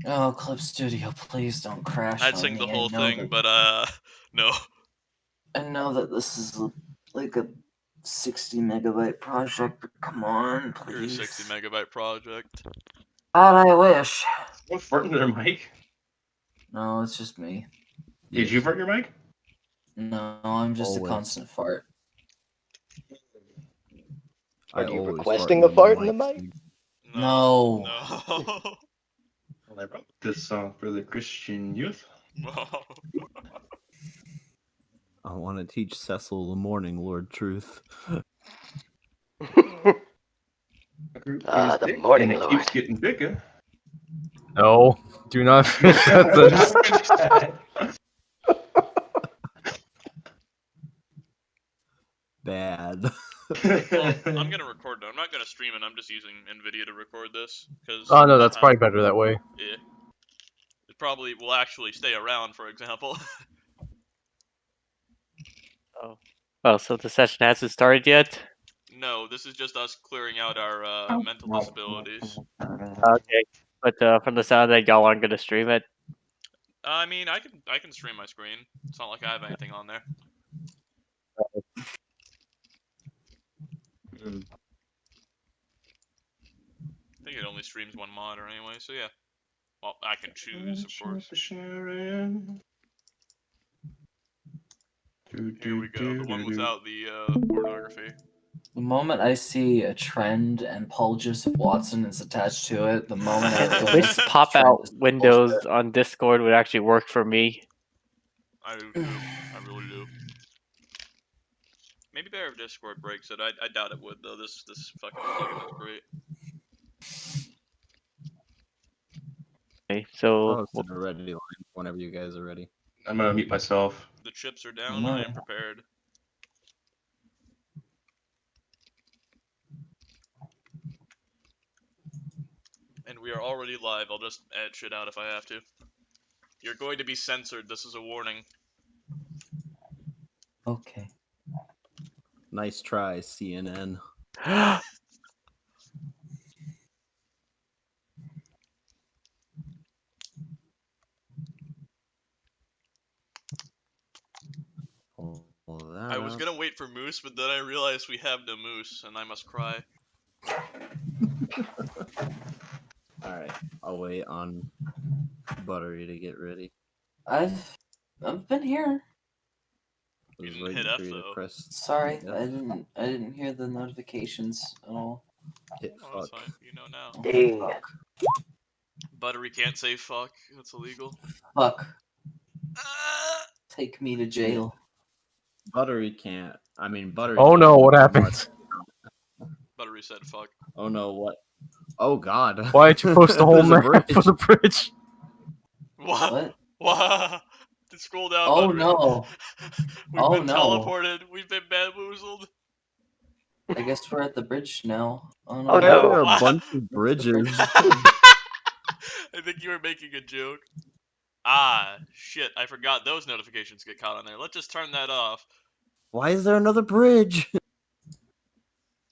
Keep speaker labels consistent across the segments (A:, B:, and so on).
A: Oh, Clip Studio, please don't crash
B: I'd
A: on
B: sing
A: me.
B: the whole thing, but no.
A: I know that this is like a 60 megabyte project, but come on, please.
B: You're a 60 megabyte project.
A: God, I wish.
C: What farting their mic?
A: No, it's just me.
C: Did you fart your mic?
A: No, I'm just
D: Always.
A: a constant fart.
D: I
E: Are you
D: always
E: requesting
D: fart
E: a fart in
D: into
E: the
D: my
E: mic?
D: mic.
A: No.
B: No.
C: Well, I wrote this song for the Christian youth.
D: I want to teach Cecil the morning, Lord Truth.
E: The morning
C: and it
E: lord.
C: keeps getting bigger.
F: No, do not finish that sentence.
D: Bad.
B: Well, I'm gonna record it. I'm not gonna stream it. I'm just using NVIDIA to record this because.
F: Oh no, that's probably better that way.
B: Yeah. It probably will actually stay around, for example.
G: Oh, so the session hasn't started yet?
B: No, this is just us clearing out our mental disabilities.
G: Okay. But from the sound that y'all aren't gonna stream it.
B: I mean, I can stream my screen. It's not like I have anything on there. I think it only streams one monitor anyway, so yeah. Well, I can choose, of course. Here we go. The one without the pornography.
A: The moment I see a trend and Paul Joseph Watson is attached to it, the moment I open
G: This pop out windows on Discord would actually work for me.
B: I do too. I really do. Maybe better if Discord breaks it. I doubt it would though. This fucking plugin is great.
G: Okay, so
D: Oh, it's in a ready line whenever you guys are ready.
C: I'm gonna mute myself.
B: The chips are down. I am prepared. And we are already live. I'll just edit shit out if I have to. You're going to be censored. This is a warning.
A: Okay.
D: Nice try, CNN.
B: I was gonna wait for Moose, but then I realized we have no Moose, and I must cry.
D: Alright, I'll wait on Buttery to get ready.
A: I've been here.
B: You didn't hit F though.
A: Sorry, I didn't hear the notifications at all.
D: Hit
B: fuck. That's fine. You know now.
E: Ding.
B: Buttery can't say fuck. That's illegal.
A: Fuck. Take me to jail.
D: Buttery can't. I mean, Buttery.
F: Oh no, what happened?
B: Buttery said fuck.
D: Oh no, what? Oh god.
F: Why'd you post the whole map for the bridge?
B: What? What? Just scroll down.
A: Oh
B: Buttery.
A: no.
B: We've been teleported. We've been bamboozled.
A: I guess we're at the bridge now.
E: Oh
D: There
E: no.
D: are a bunch of bridges.
B: I think you were making a joke. Ah, shit. I forgot those notifications get caught on there. Let's just turn that off.
D: Why is there another bridge?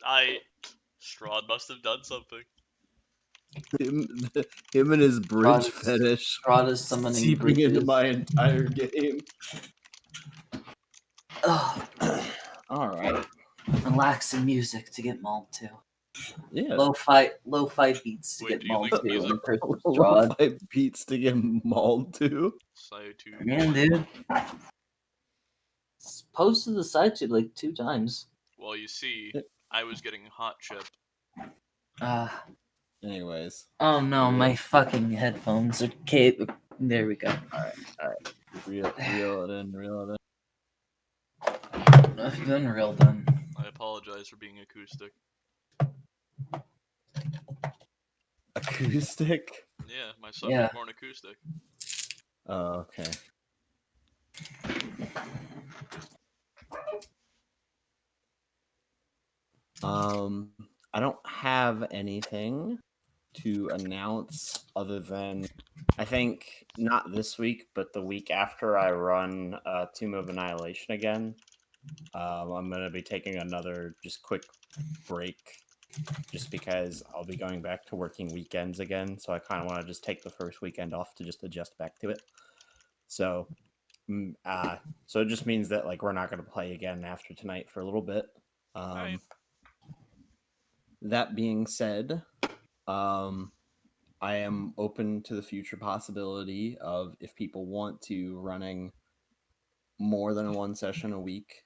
B: Strahd must have done something.
D: Him and his bridge fetish.
A: Strahd is summoning
D: seeping
A: bridges.
D: into my entire game. Alright.
A: Relaxing music to get mauled to.
D: Yeah.
A: Lo-fi beats to get mauled to.
D: Lo-fi beats to get mauled to.
A: Man, dude. It's posted the site to like 2 times.
B: Well, you see, I was getting hot chip.
D: Anyways.
A: Oh no, my fucking headphones are there we go.
D: Alright. Reel it in.
A: I've been real done.
B: I apologize for being acoustic.
D: Acoustic?
B: Yeah, my subject born acoustic.
D: Oh, okay. I don't have anything to announce other than I think not this week, but the week after I run Tomb of Annihilation again. I'm gonna be taking another just quick break just because I'll be going back to working weekends again. So I kind of want to just take the first weekend off to just adjust back to it. So, so it just means that like we're not going to play again after tonight for a little bit.
B: Right.
D: That being said, I am open to the future possibility of if people want to running more than one session a week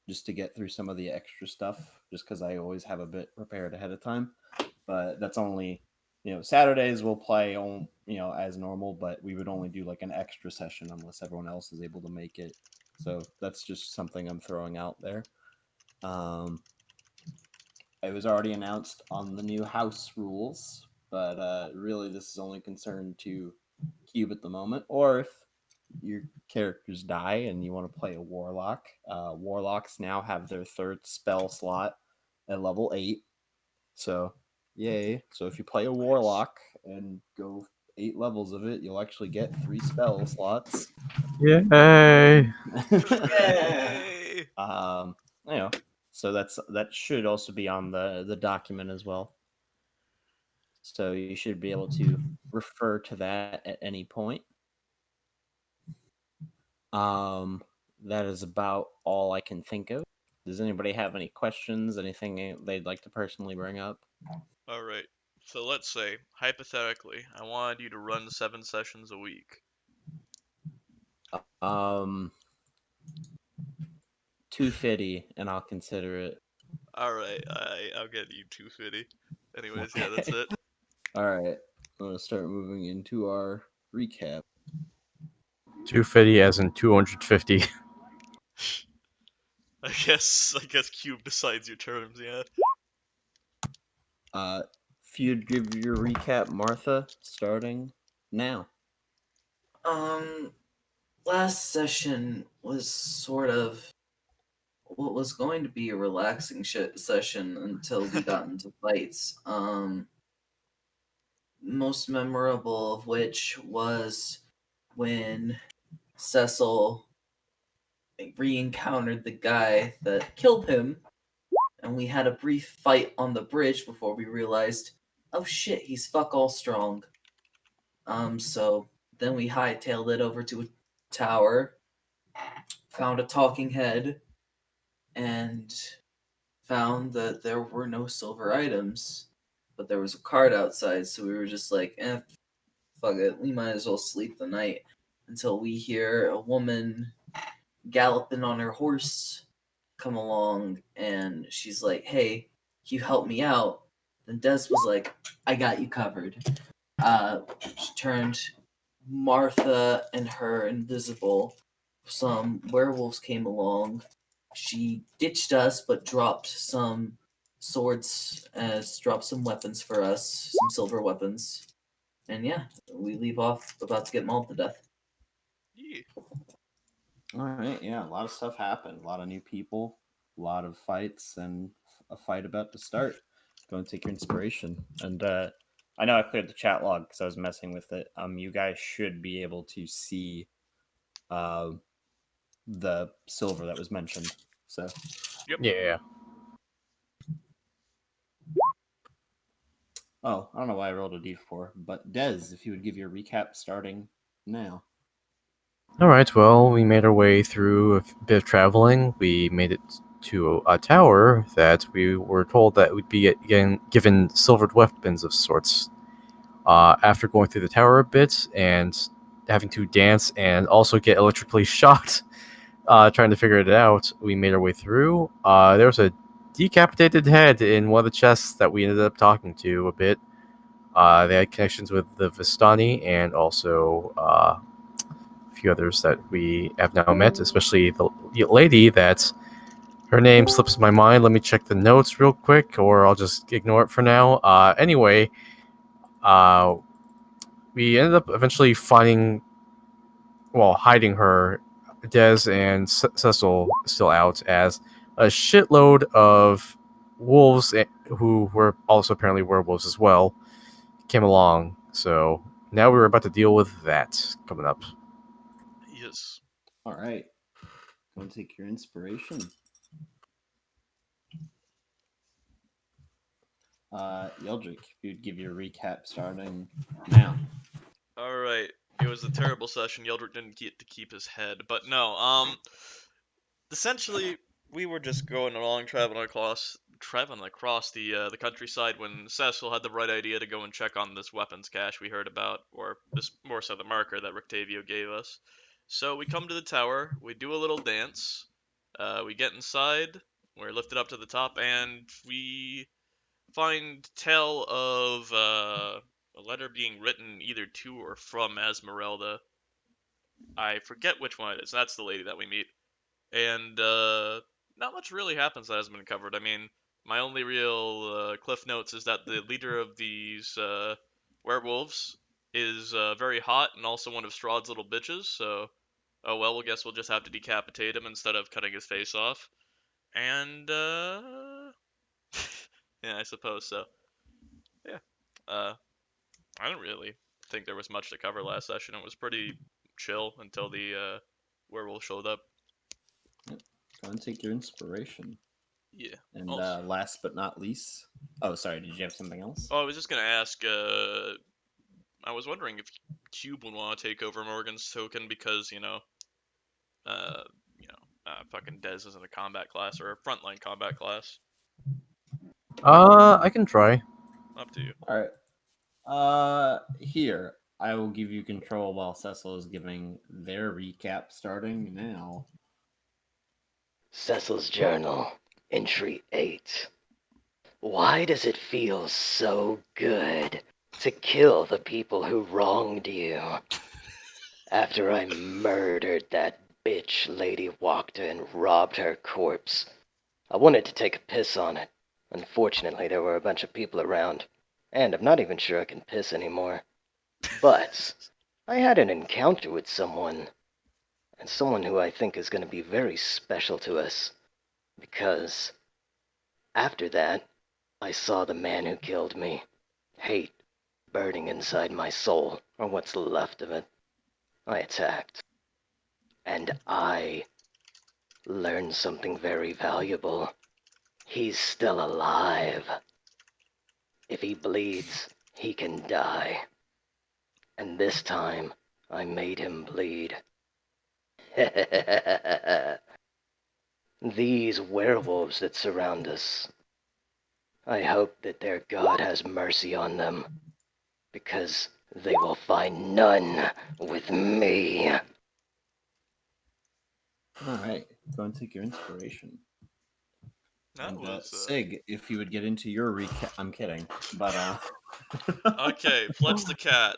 D: just to get through some of the extra stuff, just because I always have a bit prepared ahead of time. But that's only, Saturdays we'll play on, as normal, but we would only do like an extra session unless everyone else is able to make it. So that's just something I'm throwing out there. It was already announced on the new house rules, but really this is only concerned to Cube at the moment, or if your characters die and you want to play a warlock. Warlocks now have their third spell slot at level 8. So, yay. So if you play a warlock and go 8 levels of it, you'll actually get 3 spell slots.
F: Yay!
B: Yay!
D: So that should also be on the document as well. So you should be able to refer to that at any point. That is about all I can think of. Does anybody have any questions? Anything they'd like to personally bring up?
B: All right. So let's say, hypothetically, I wanted you to run 7 sessions a week.
D: 250, and I'll consider it.
B: All right, I'll get you 250. Anyways, yeah, that's it.
D: All right, I'm gonna start moving into our recap.
F: 250 as in 250.
B: I guess Cube decides your terms, yeah.
D: If you'd give your recap, Martha, starting now.
A: Last session was sort of what was going to be a relaxing session until we got into fights. Most memorable of which was when Cecil re-encountered the guy that killed him, and we had a brief fight on the bridge before we realized, oh shit, he's fuck all strong. So then we hightailed it over to a tower, found a talking head, and found that there were no silver items, but there was a card outside, so we were just like, fuck it, we might as well sleep the night until we hear a woman galloping on her horse come along, and she's like, hey, you help me out. Then Des was like, I got you covered. She turned Martha and her invisible. Some werewolves came along. She ditched us, but dropped some swords, dropped some weapons for us, some silver weapons. And yeah, we leave off about to get mauled to death.
B: Yeah.
D: All right, yeah, a lot of stuff happened. A lot of new people, a lot of fights, and a fight about to start. Go and take your inspiration. And I know I cleared the chat log because I was messing with it. You guys should be able to see the silver that was mentioned. So,
F: Yeah.
D: oh, I don't know why I rolled a d4, but Des, if you would give your recap starting now.
F: All right. Well, we made our way through a bit of traveling. We made it to a tower that we were told that we'd be given silvered weapons of sorts. After going through the tower a bit and having to dance and also get electrically shocked, trying to figure it out, we made our way through. There was a decapitated head in one of the chests that we ended up talking to a bit. They had connections with the Vistani and also a few others that we have now met, especially the lady that her name slips my mind. Let me check the notes real quick, or I'll just ignore it for now. Anyway, we ended up eventually hiding her, Des and Cecil still out, as a shitload of wolves, who were also apparently werewolves as well, came along. So now we were about to deal with that coming up.
B: Yes.
D: All right. Go and take your inspiration. Yeldrick, if you'd give your recap starting now.
B: Alright, it was a terrible session. Yeldrick didn't get to keep his head, but no, essentially, we were just going along, traveling across the countryside when Cecil had the right idea to go and check on this weapons cache we heard about, or this more so the marker that Rictavio gave us. So we come to the tower, we do a little dance, we get inside, we're lifted up to the top, and we find tell of a letter being written either to or from Esmeralda. I forget which one it is. That's the lady that we meet. And not much really happens that hasn't been covered. I mean, my only real cliff notes is that the leader of these werewolves is very hot and also one of Strahd's little bitches. So, oh well, we'll guess we'll just have to decapitate him instead of cutting his face off. And yeah, I suppose so. Yeah. I don't really think there was much to cover last session. It was pretty chill until the werewolf showed up.
D: Go and take your inspiration.
B: Yeah.
D: And
B: Also-
D: last but not least, oh, sorry, did you have something else?
B: Oh, I was just gonna ask. I was wondering if Cube would want to take over Morgan's token because fucking Dez isn't a combat class or a frontline combat class.
F: I can try.
B: Up to you.
D: All right. Here, I will give you control while Cecil is giving their recap starting now.
E: Cecil's Journal, Entry 8. Why does it feel so good to kill the people who wronged you? After I murdered that bitch Lady Wachter and robbed her corpse, I wanted to take a piss on it. Unfortunately, there were a bunch of people around, and I'm not even sure I can piss anymore. But I had an encounter with someone, and someone who I think is going to be very special to us, because after that, I saw the man who killed me, hate burning inside my soul, or what's left of it. I attacked, and I learned something very valuable. He's still alive. If he bleeds, he can die. And this time, I made him bleed. These werewolves that surround us, I hope that their God has mercy on them, because they will find none with me.
D: All right. Go and take your inspiration.
B: That
D: And
B: was
D: Sig, if you would get into your recap. I'm kidding, but
B: okay. Fletch the cat.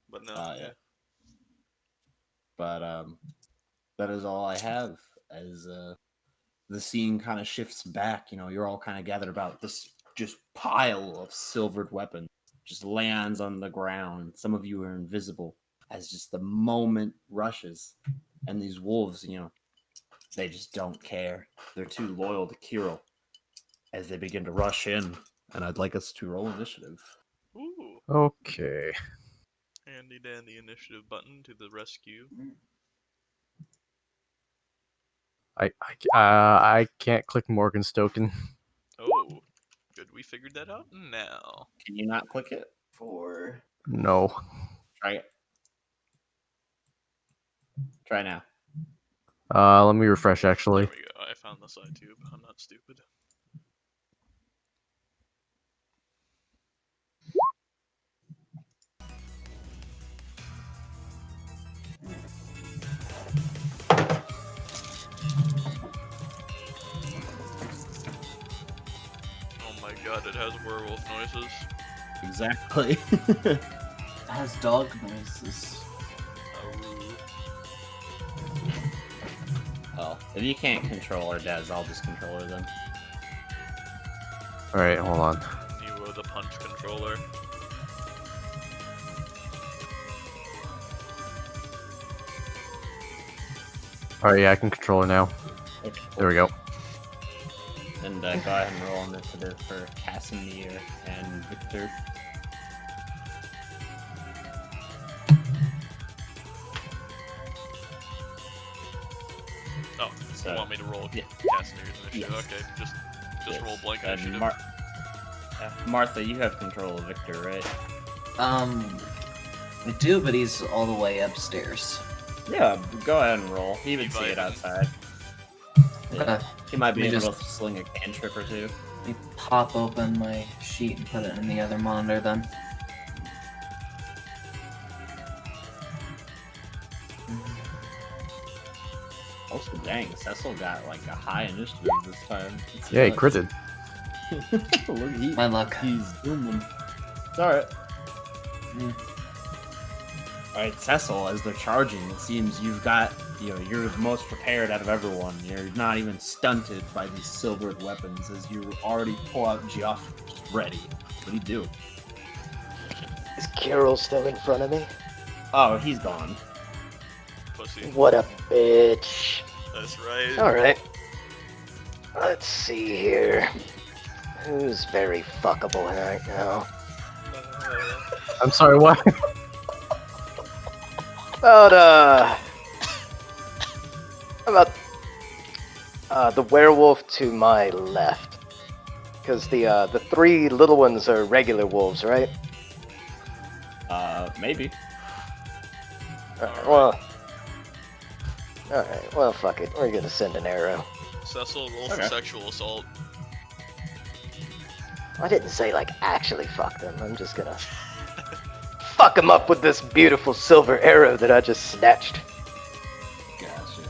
B: But no.
D: Yeah. But that is all I have. As the scene kind of shifts back, you're all kind of gathered about this just pile of silvered weapons. Just lands on the ground. Some of you are invisible as just the moment rushes, and these wolves, they just don't care. They're too loyal to Kirill as they begin to rush in. And I'd like us to roll initiative.
B: Ooh.
F: Okay.
B: Handy dandy initiative button to the rescue.
F: I can't click Morgan's token.
B: Oh, good. We figured that out now.
D: Can you not click it? For
F: No.
D: try it. Try now.
F: Let me refresh actually.
B: There we go. I found the side tube. I'm not stupid. Oh my god, it has werewolf noises.
D: Exactly.
A: It has dog noises.
D: Well, if you can't control her, Dez, I'll just control her then.
F: Alright, hold on.
B: You the punch controller.
F: Alright, yeah, I can control her now.
D: Okay.
F: There we go.
D: And go ahead and roll initiative for Casimir and Victor.
B: Oh,
D: So,
B: you want me to roll
D: yeah.
B: Casimir's initiative?
D: Yes.
B: Okay, just
D: Yes.
B: roll blank
D: And
B: initiative.
D: Martha, you have control of Victor, right?
A: I do, but he's all the way upstairs.
D: Yeah, go ahead and roll. He would
B: He
D: see
B: might
D: it
B: even-
D: outside.
A: Okay.
D: He might be
A: Let me
D: able
A: just-
D: to sling a cantrip or two.
A: Let me pop open my sheet and put it in the other monitor then.
D: Also, dang, Cecil got like a high initiative this time. It's
F: Yeah, he
D: nuts.
F: critted.
D: Look,
A: My luck.
D: he's zooming. It's alright.
A: Mm.
D: Alright, Cecil, as they're charging, it seems you've got, you're the most prepared out of everyone. You're not even stunted by these silvered weapons as you already pull out Geoff, just ready. What do you do?
E: Is Carol still in front of me?
D: Oh, he's gone.
B: Pussy.
E: What a bitch.
B: That's right.
E: Alright. Let's see here. Who's very fuckable right now?
F: I'm sorry, what?
E: How about the werewolf to my left? Because the three little ones are regular wolves, right?
D: Maybe.
E: Alright, well, fuck it. We're gonna send an arrow.
B: Cecil, roll for
D: Okay.
B: sexual assault.
E: I didn't say, like, actually fuck them. I'm just gonna fuck them up with this beautiful silver arrow that I just snatched.
D: Gotcha.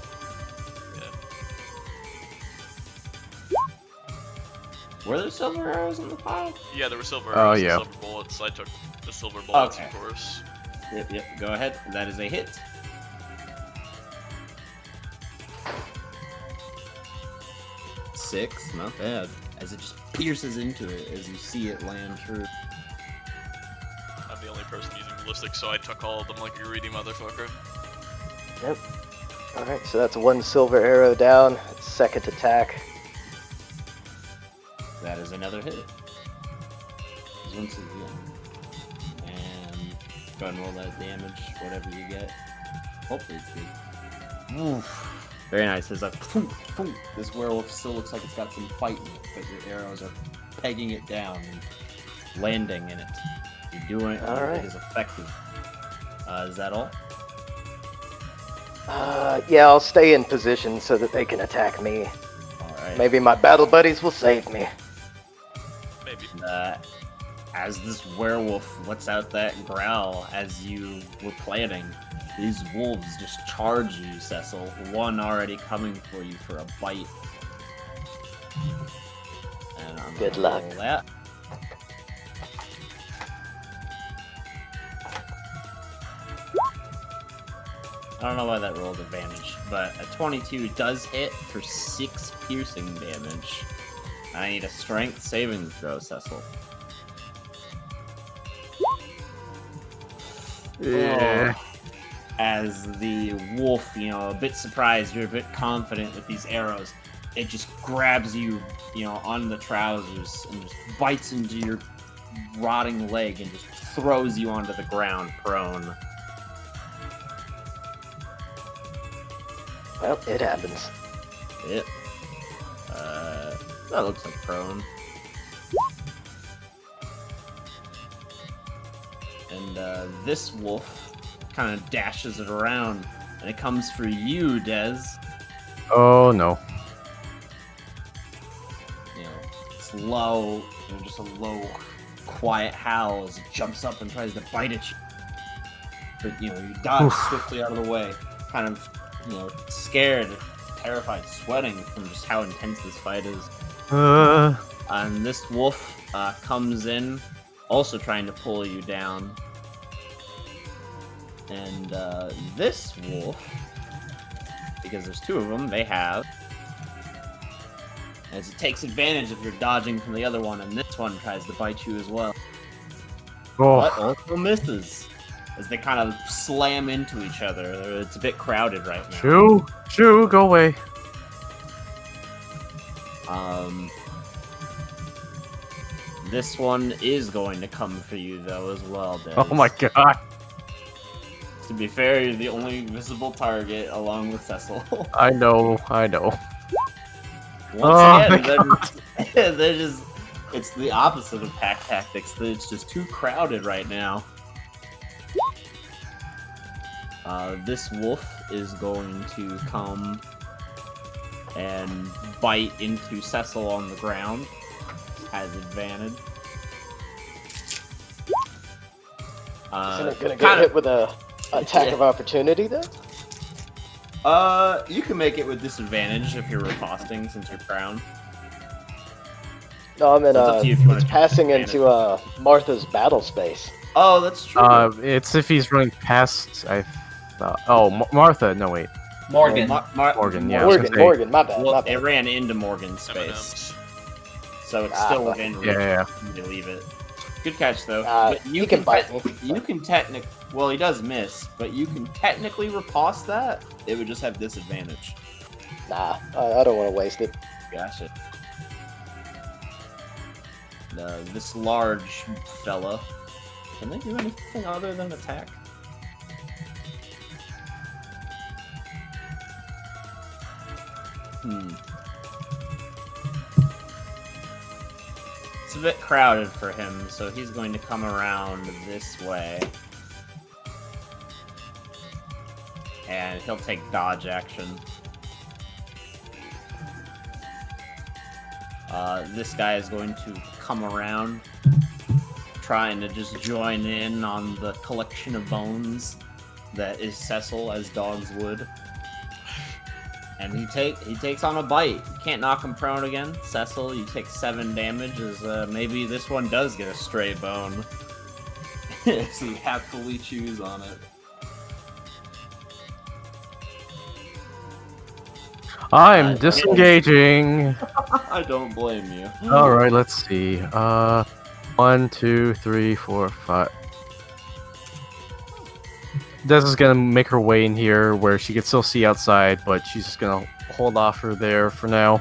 D: Were there silver arrows in the pile?
B: Yeah, there were silver
F: Oh,
B: arrows and
F: yeah.
B: silver bullets. I took the silver bullets,
D: Okay.
B: of course.
D: Yep, go ahead. That is a hit. Six, not bad. As it just pierces into it as you see it land true.
B: I'm the only person using ballistics, so I took all of them like a greedy motherfucker.
E: Yep. Alright, so that's one silver arrow down. Second attack.
D: That is another hit. Once again. And go ahead and roll that damage, whatever you get. Hopefully it's good. Oof. Very nice. It's like, phoom, phoom. This werewolf still looks like it's got some fight in it, but your arrows are pegging it down and landing in it. You're doing it.
E: Alright.
D: It is effective. Is that all?
E: Yeah, I'll stay in position so that they can attack me.
D: Alright.
E: Maybe my battle buddies will save me.
B: Maybe.
D: As this werewolf lets out that growl as you were planning, these wolves just charge you, Cecil. One already coming for you for a bite. And I'm
E: Good
D: gonna
E: luck.
D: roll that. I don't know why that rolled advantage, but a 22 does hit for 6 piercing damage. I need a strength saving throw, Cecil.
F: Yeah.
D: As the wolf, a bit surprised, you're a bit confident with these arrows. It just grabs you, on the trousers and just bites into your rotting leg and just throws you onto the ground prone.
E: Well, it happens.
D: It. That looks like prone. And this wolf kind of dashes it around, and it comes for you, Dez.
F: Oh no.
D: It's low, just a low, quiet howl as it jumps up and tries to bite at you. But you dodge
F: Oof.
D: swiftly out of the way, kind of, scared, terrified, sweating from just how intense this fight is. And this wolf comes in, also trying to pull you down. And this wolf, because there's two of them, they have, as it takes advantage of your dodging from the other one, and this one tries to bite you as well. But
F: Oh.
D: also misses, as they kind of slam into each other. It's a bit crowded right now.
F: Shoo, go away.
D: This one is going to come for you, though, as well, Dez.
F: Oh my god.
D: To be fair, you're the only visible target, along with Cecil.
F: I know.
D: Once
F: Oh
D: again,
F: my
D: they're just It's the opposite of pack tactics. It's just too crowded right now. This wolf is going to come and bite into Cecil on the ground. Has advantage.
E: Isn't it gonna get hit with a attack of opportunity then?
D: You can make it with disadvantage if you're riposting since you're crowned.
E: No, I mean,
D: So it's up to you if you wanna
E: it's
D: take
E: passing
D: advantage.
E: into Martha's battle space.
D: Oh, that's true.
F: It's if he's running past. I thought. Oh, Martha. No, wait.
A: Morgan.
F: Morgan. Yeah. I was gonna say-
E: Morgan, my bad,
D: Well,
E: my
D: it
E: bad.
D: ran into Morgan's space,
B: M&Ms.
D: so it's
E: Ah,
D: still
E: fuck.
D: within reach.
F: Yeah.
D: You can leave it. Good catch, though. But
E: He can bite me.
D: You can technically. Well, he does miss, but you can technically riposte that. It would just have disadvantage.
E: Nah, I don't want to waste it.
D: Gotcha. This large fella. Can they do anything other than attack? It's a bit crowded for him, so he's going to come around this way. And he'll take dodge action. This guy is going to come around, trying to just join in on the collection of bones that is Cecil, as dogs would. And he takes on a bite. You can't knock him prone again. Cecil, you take 7 damage, as maybe this one does get a stray bone. As he happily chews on it.
F: I'm disengaging.
D: I don't blame you.
F: All right, let's see. 1, 2, 3, 4, 5. Des is gonna make her way in here where she can still see outside, but she's just gonna hold off her there for now.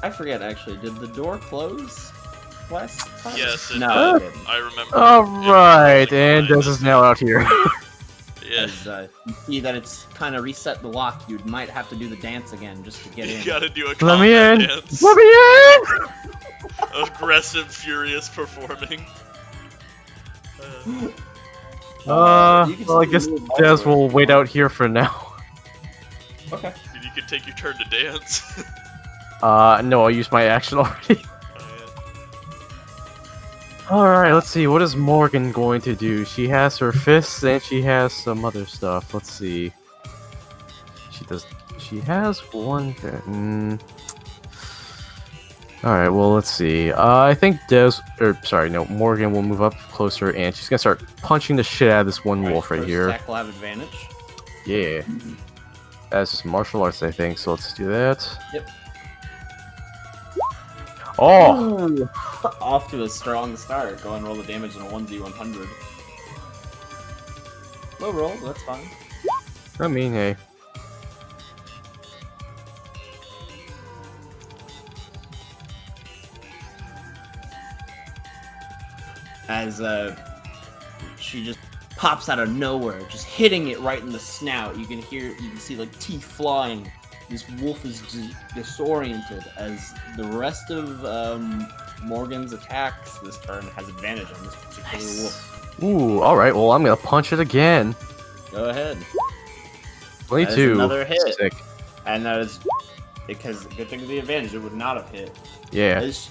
D: I forget actually. Did the door close last time?
B: Yes, it
D: No, it
B: did.
D: didn't.
B: I remember.
F: All right,
B: it
F: and
B: was
F: Des is now out here.
B: Yeah.
D: As you see that it's kind of reset the lock, you might have to do the dance again just to get in.
B: You gotta do a
F: Let
B: combat
F: me in.
B: dance.
F: Let me in.
B: Aggressive, furious performing.
D: You can
F: Well, I
D: still
F: guess
D: move
F: Des
D: elsewhere
F: will
D: if you
F: wait
D: want.
F: out here for now.
D: Okay.
B: You can take your turn to dance.
F: No, I used my action already.
B: Oh,
F: Alright, let's see. What is Morgan going to do? She has her fists and she has some other stuff. Let's see. She has one. Alright, well, let's see. I think Morgan will move up closer and she's gonna start punching the shit out of this one wolf right
D: first
F: here.
D: attack will have advantage.
F: Yeah. That's just martial arts, I think, so let's do that.
D: Yep.
F: Oh!
D: Ooh. Off to a strong start. Go and roll the damage in a 1d100. Low roll, that's fine.
F: I mean, hey.
D: As she just pops out of nowhere, just hitting it right in the snout. You can see like teeth flying. This wolf is disoriented as the rest of Morgan's attacks this turn has advantage on this particular wolf.
F: Ooh, alright, well, I'm gonna punch it again.
D: Go ahead.
F: 22.
D: another hit.
F: Sick.
D: And that is because good thing with the advantage, it would not have hit.
F: Yeah.
D: Is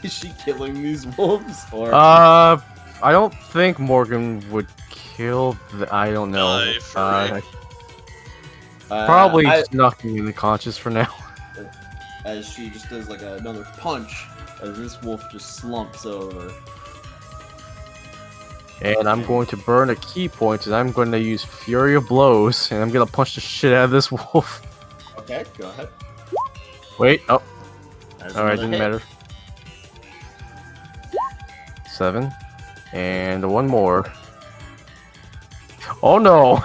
D: she killing these wolves or?
F: I don't think Morgan would kill I don't know.
B: Die for it.
F: Probably
D: I-
F: just knocking you unconscious for now.
D: as she just does like another punch as this wolf just slumps over.
F: And I'm going to burn a key point, and I'm going to use Fury of Blows, and I'm going to punch the shit out of this wolf.
D: Okay, go ahead.
F: Wait, oh,
D: There's
F: alright,
D: another
F: didn't
D: hit.
F: matter. 7. And one more. Oh no!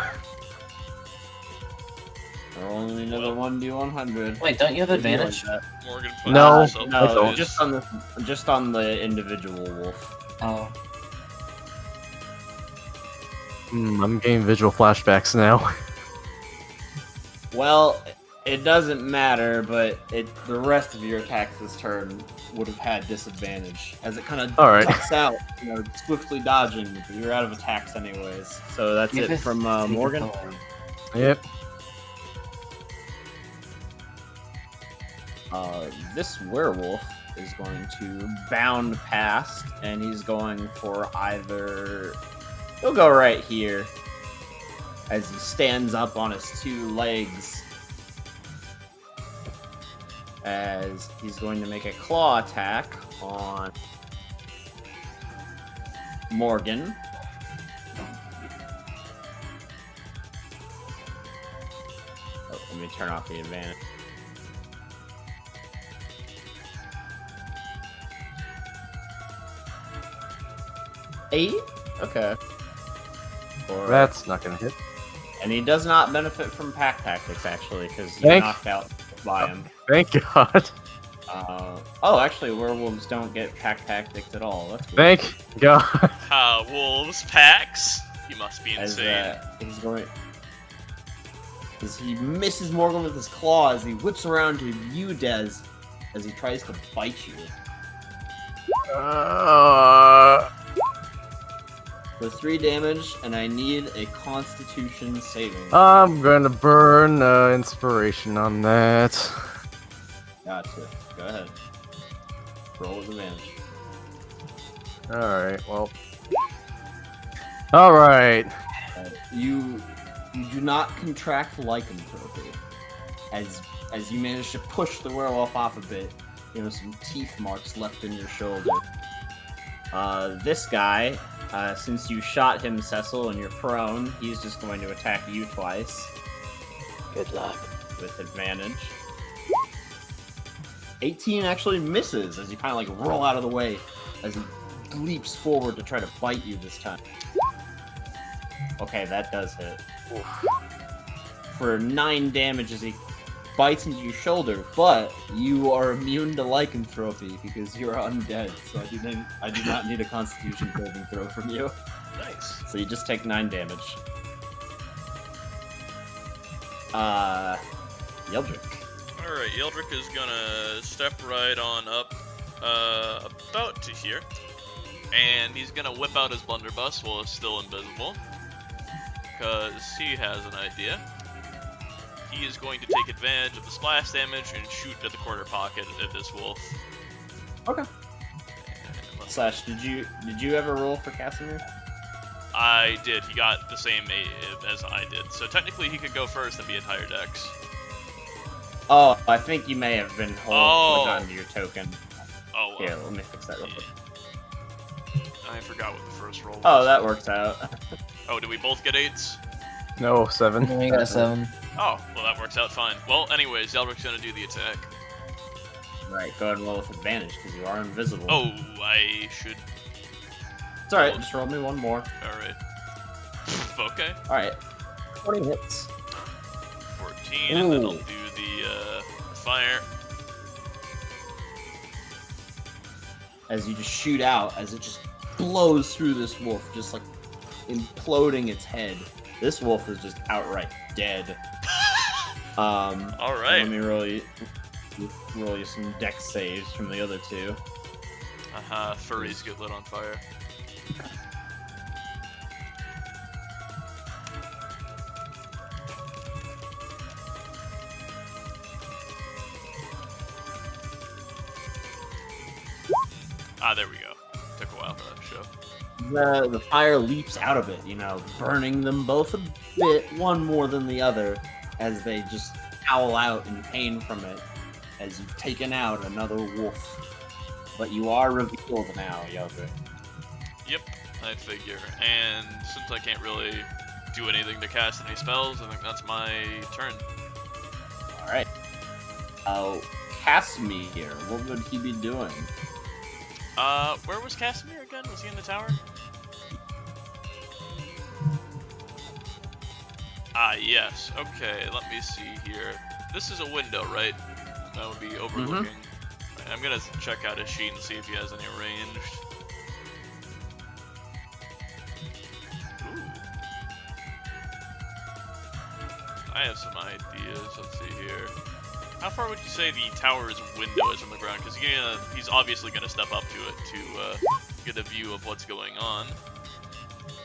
D: Only another 1d100.
A: Wait, don't you have advantage?
B: Morgan
F: No,
B: herself
F: I
D: No,
F: don't.
D: just on the individual wolf.
A: Oh.
F: I'm getting visual flashbacks now.
D: Well, it doesn't matter, but the rest of your attacks this turn would have had disadvantage as it kind of
F: All right.
D: ducks out, swiftly dodging. But you're out of attacks anyways. So that's
G: Give
D: it
G: us
D: from
G: the
D: Morgan.
G: authority.
F: Yep.
D: This werewolf is going to bound past, and he's going for either. He'll go right here as he stands up on his two legs. As he's going to make a claw attack on Morgan. Oh, let me turn off the advantage. Eight? Okay.
F: That's not gonna hit.
D: And he does not benefit from pack tactics, actually, because you're
F: Thank-
D: knocked out by him.
F: Thank God.
D: Oh, actually, werewolves don't get pack tactics at all. That's weird.
F: Thank God.
B: Wolves packs? You must be
D: As
B: insane.
D: he's going, as he misses Morgan with his claw, as he whips around to you, Des, as he tries to bite you for 3 damage, and I need a Constitution saving.
F: I'm gonna burn inspiration on that.
D: Gotcha. Go ahead. Roll with advantage.
F: Alright, well. Alright.
D: You do not contract lycanthropy, as you manage to push the werewolf off a bit. Some teeth marks left in your shoulder. This guy, since you shot him, Cecil, and you're prone, he's just going to attack you twice
E: Good luck.
D: with advantage. 18 actually misses as you kind of like roll out of the way as he leaps forward to try to bite you this time. Okay, that does hit. For 9 damage as he bites into your shoulder, but you are immune to lycanthropy because you're undead, so I do not need a Constitution saving throw from you.
B: Nice.
D: So you just take 9 damage. Yeldrick.
B: Alright, Yeldrick is gonna step right on up, about to here. And he's gonna whip out his blunderbuss while it's still invisible. Because he has an idea. He is going to take advantage of the splash damage and shoot at the corner pocket of this wolf.
D: Okay. Slash, did you ever roll for Casimir?
B: I did. He got the same as I did. So technically he could go first and be entire dex.
D: Oh, I think you may have been holding
B: Oh.
D: on to your token.
B: Oh, well.
D: Here, let me fix that real quick.
B: I forgot what the first roll was.
D: Oh, that works out.
B: Oh, did we both get 8s?
F: No, 7.
A: We got 7.
B: Oh, well that works out fine. Well, anyways, Yeldrick's gonna do the attack.
D: Right, go ahead and roll with advantage because you are invisible.
B: Oh, I should...
D: It's alright, just roll me one more.
B: Alright. Okay.
D: Alright. 20 hits.
B: 14, and then I'll
D: Ooh.
B: do the fire.
D: As you just shoot out, as it just blows through this wolf, just like imploding its head. This wolf is just outright dead.
B: Alright.
D: Let me roll you some dex saves from the other two.
B: Furries get lit on fire. There we go. Took a while for that to show.
D: The fire leaps out of it, burning them both a bit, one more than the other, as they just howl out in pain from it, as you've taken out another wolf. But you are revealed now, Yeldrick.
B: Yep, I figure. And since I can't really do anything to cast any spells, I think that's my turn.
D: Alright. Casimir, what would he be doing?
B: Where was Casimir again? Was he in the tower? Yes. Okay, let me see here. This is a window, right? That would be overlooking. Right, I'm gonna check out his sheet and see if he has any ranged. Ooh. I have some ideas. Let's see here. How far would you say the tower's window is from the ground? Because he's obviously gonna step up to it to get a view of what's going on.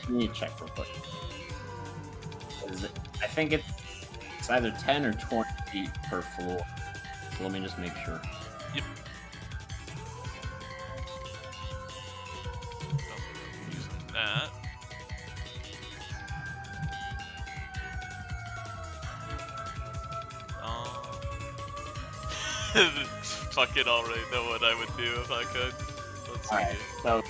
D: Let me check real quick. I think it's either 10 or 20 feet per floor. So let me just make sure.
B: Yep. Using that. Fucking already know what I would do if I could. Let's see.
D: Alright, so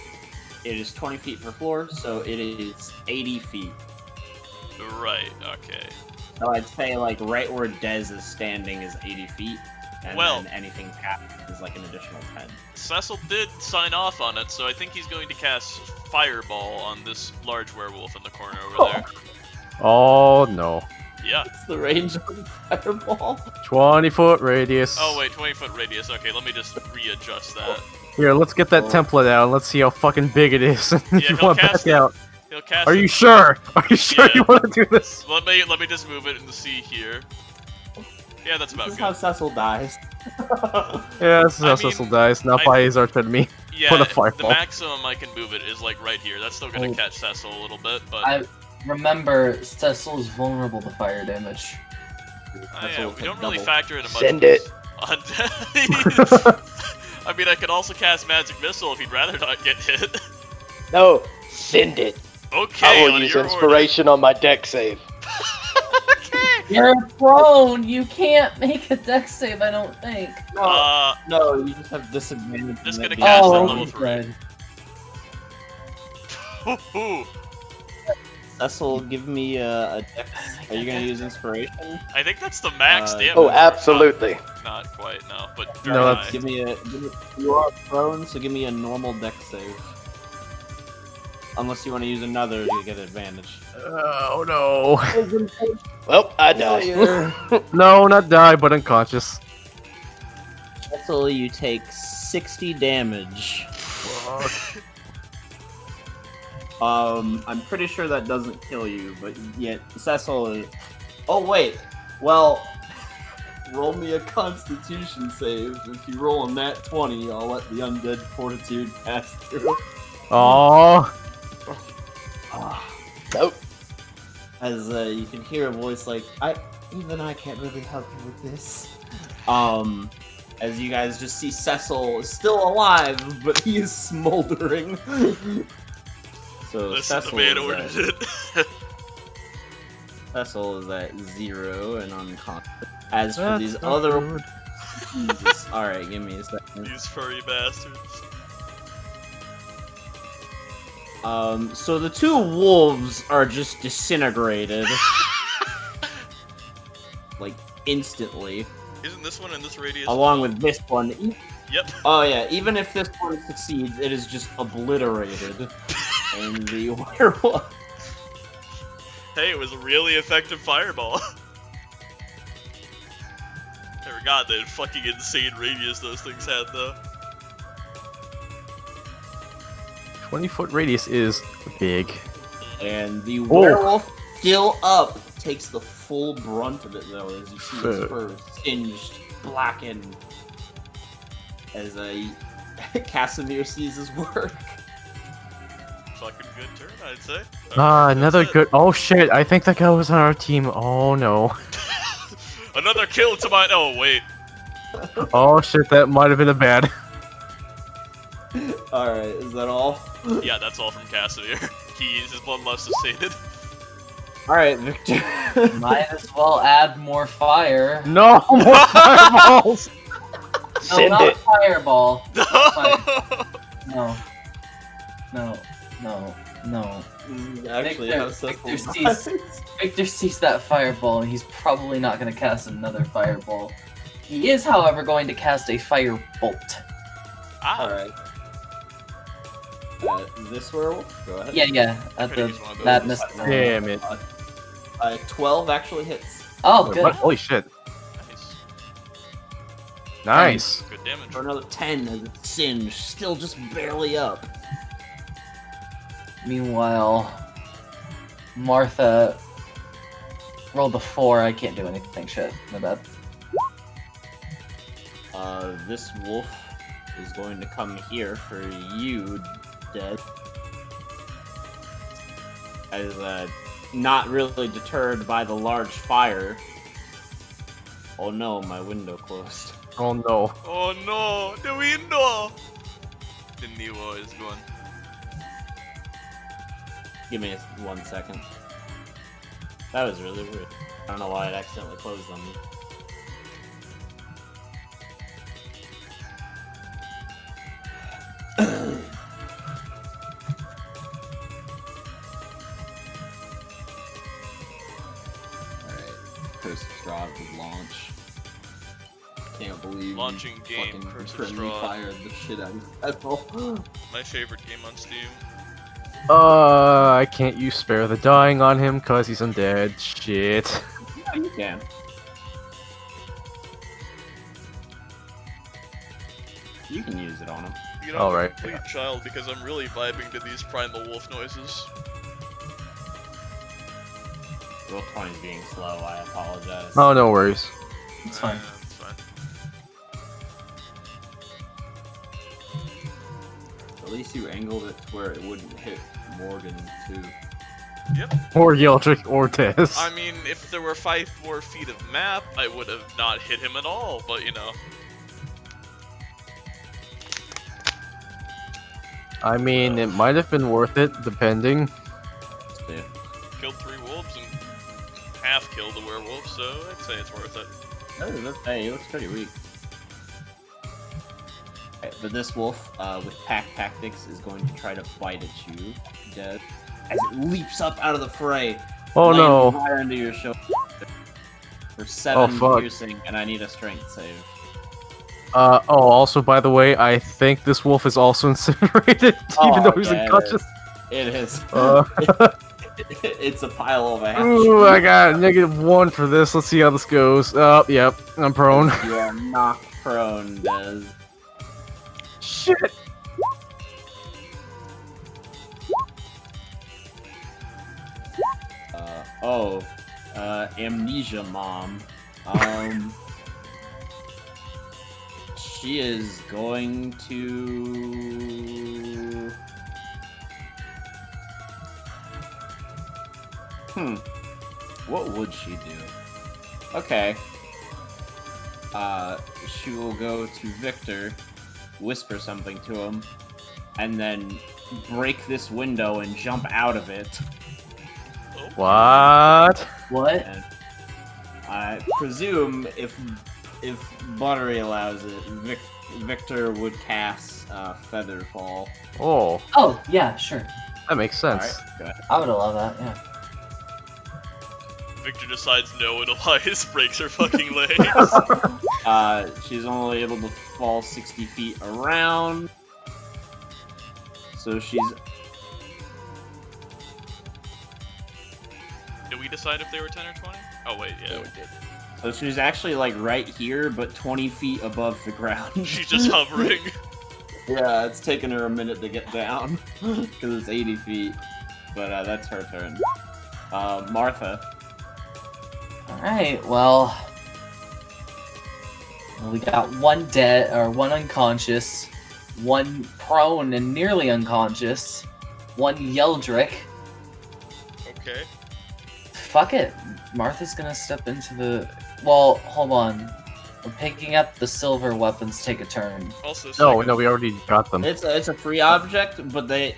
D: it is 20 feet per floor, so it is 80 feet.
B: Right, okay.
D: So I'd say, like, right where Dez is standing is 80 feet, and
B: Well-
D: then anything past is, like, an additional 10.
B: Cecil did sign off on it, so I think he's going to cast Fireball on this large werewolf in the corner over there.
F: Oh no.
B: Yeah.
D: It's the range of the fireball.
F: 20-foot radius.
B: Oh wait, 20-foot radius. Okay, let me just readjust that.
F: Here, let's get that
D: Oh.
F: template out and let's see how fucking big it is. if
B: Yeah,
F: you
B: he'll
F: want to
B: cast
F: back
B: it.
F: out.
B: He'll cast
F: Are
B: it.
F: you sure? Are you sure
B: Yeah.
F: you want to do this?
B: Let me just move it and see here. Yeah, that's about
D: This is how
B: good.
D: Cecil dies.
F: Yeah, this is
B: I
F: how
B: mean,
F: Cecil dies, not
B: I-
F: by his arch enemy.
B: Yeah,
F: Put a
B: the
F: fireball.
B: maximum I can move it is like right here. That's still gonna
A: Oh.
B: catch Cecil a little bit, but
A: Remember, Cecil is vulnerable to fire damage.
B: yeah, we don't really
D: double.
B: factor it in much.
E: Send it.
B: I mean, I could also cast Magic Missile if he'd rather not get hit.
E: No, send it.
B: Okay,
E: I will
B: on
E: use
B: your
E: inspiration on my deck save.
B: order.
A: You're prone. You can't make a dex save. I don't think.
D: No, you just have disadvantage.
B: Just
D: on
B: gonna
D: that.
B: cast
A: Oh,
B: on
A: okay.
B: level 3. Ooh,
D: Cecil, give me a dex. Are you gonna use inspiration?
B: I think that's the max damage.
E: Oh, absolutely.
B: Not quite, no, but very
F: No,
B: high.
D: You are prone, so give me a normal dex save. Unless you want to use another to get advantage.
F: Oh no.
E: Well, I died.
F: No, not die, but unconscious.
D: Cecil, you take 60 damage. I'm pretty sure that doesn't kill you, but yet Cecil is... Oh, wait. Well, roll me a Constitution save. If you roll a nat 20, I'll let the Undead Fortitude pass through.
F: Oh.
E: Nope.
D: As you can hear a voice like, even I can't really help you with this. As you guys just see Cecil is still alive, but he is smoldering. So
B: This is
D: Cecil
B: the man
D: is
B: ordered
D: at,
B: it.
D: Cecil is at 0 and unconscious. As for
F: That's
D: these
F: not
D: other...
F: good.
D: Jesus. Alright, give me a second.
B: These furry bastards.
D: So the two wolves are just disintegrated. Like, instantly.
B: Isn't this one in this radius?
D: Along with this one.
B: Yep.
D: Oh yeah, even if this one succeeds, it is just obliterated. And the werewolf...
B: Hey, it was a really effective fireball. I forgot the fucking insane radius those things had, though.
F: 20-foot radius is big.
D: And the werewolf, still up, takes the full brunt of it, though, as you see his fur singed, blackened, as Casimir sees his work.
B: Fucking good turn, I'd say.
F: Ah,
B: Alright,
F: another
B: that's it.
F: good. Oh shit! I think that guy was on our team. Oh no.
B: Another kill to my. Oh wait.
F: Oh shit! That might have been a bad.
D: Alright, is that all?
B: Yeah, that's all from Casimir. His bloodlust is sated.
D: Alright, Victor.
A: Might as well add more fire.
F: No more fireballs.
A: No,
E: Send
A: not
E: it.
A: fireball.
B: No.
A: No. No. No. No.
D: Actually,
A: Victor-
D: how Cecil
A: Victor
D: dies.
A: Victor sees that fireball, and he's probably not going to cast another fireball. He is, however, going to cast a firebolt.
B: Ah,
D: Alright. This werewolf? Go ahead.
A: Yeah. At
B: Could've
A: the
B: used one of
A: that
B: those.
A: missed.
F: Damn it.
D: 12 actually hits.
A: Oh,
F: Wait,
A: good.
F: what? Holy shit!
B: nice.
F: Nice.
B: Good damage.
D: For another 10 as it's singed, still just barely up.
A: Meanwhile, Martha rolled a 4. I can't do anything. Shit, my bad.
D: This wolf is going to come here for you, Dead. As not really deterred by the large fire. Oh no, my window closed.
F: Oh no.
B: Oh no, the window! The Nemo is gone.
D: Give me 1 second. That was really weird. I don't know why it accidentally closed on me. Alright, Curse of Strahd would launch. Can't believe
B: Launching
D: you
B: game,
D: fucking
B: Curse of
D: friendly
B: Strahd.
D: fired the shit out of that.
B: My favorite game on Steam.
F: I can't use Spare the Dying on him because he's undead. Shit.
D: Yeah, you can. You can use it on him.
B: You know,
F: All
B: I'm a
F: right.
B: complete child because I'm really vibing to these primal wolf noises.
D: Roll 20 is being slow, I apologize.
F: Oh, no worries.
A: It's fine.
B: It's fine.
D: At least you angled it to where it wouldn't hit Morgan, too.
F: Or Yeldrick or Tez.
B: I mean, if there were 5 more feet of map, I would have not hit him at all, but you know.
F: I mean, it might have been worth it, depending.
D: Yeah.
B: Killed 3 wolves and half killed a werewolf, so I'd say it's worth it.
D: Hey, he looks pretty weak. Okay, but this wolf, with pack tactics, is going to try to bite at you, Dead, as it leaps up out of the fray.
F: Oh
D: landing
F: no.
D: right under your shoulder for 7
F: fuck.
D: piercing, and I need a strength save.
F: Also, by the way, I think this wolf is also incinerated, even though he's
D: yeah,
F: unconscious.
D: It is.
F: Uh,
D: It's a pile of ash.
F: ooh, I got -1 for this. Let's see how this goes. Yep, I'm prone.
D: You are knocked prone, Des.
F: Shit.
D: Amnesia mom. She is going to... What would she do? Okay. She will go to Victor, whisper something to him, and then break this window and jump out of it.
F: What?
A: What?
D: And I presume if Buttery allows it, Victor would cast Featherfall.
F: Oh,
A: Oh, yeah, sure.
F: that makes sense.
D: Alright, go ahead.
A: I would allow that, yeah.
B: Victor decides no and Elias breaks her fucking legs.
D: She's only able to fall 60 feet around. So she's...
B: Did we decide if they were 10 or 20? Oh wait, yeah, we did.
D: So she's actually like right here, but 20 feet above the ground.
B: She's just hovering.
D: Yeah, it's taken her a minute to get down because it's 80 feet. But that's her turn. Martha.
A: Alright, well, we got 1 dead, or 1 unconscious, 1 prone and nearly unconscious, 1 Yeldrick.
B: Okay.
A: Fuck it. Martha's gonna step into the... Well, hold on. We're picking up the silver weapons, take a turn.
B: Also,
F: No,
B: second,
F: no, we already got them.
D: It's a free object, but the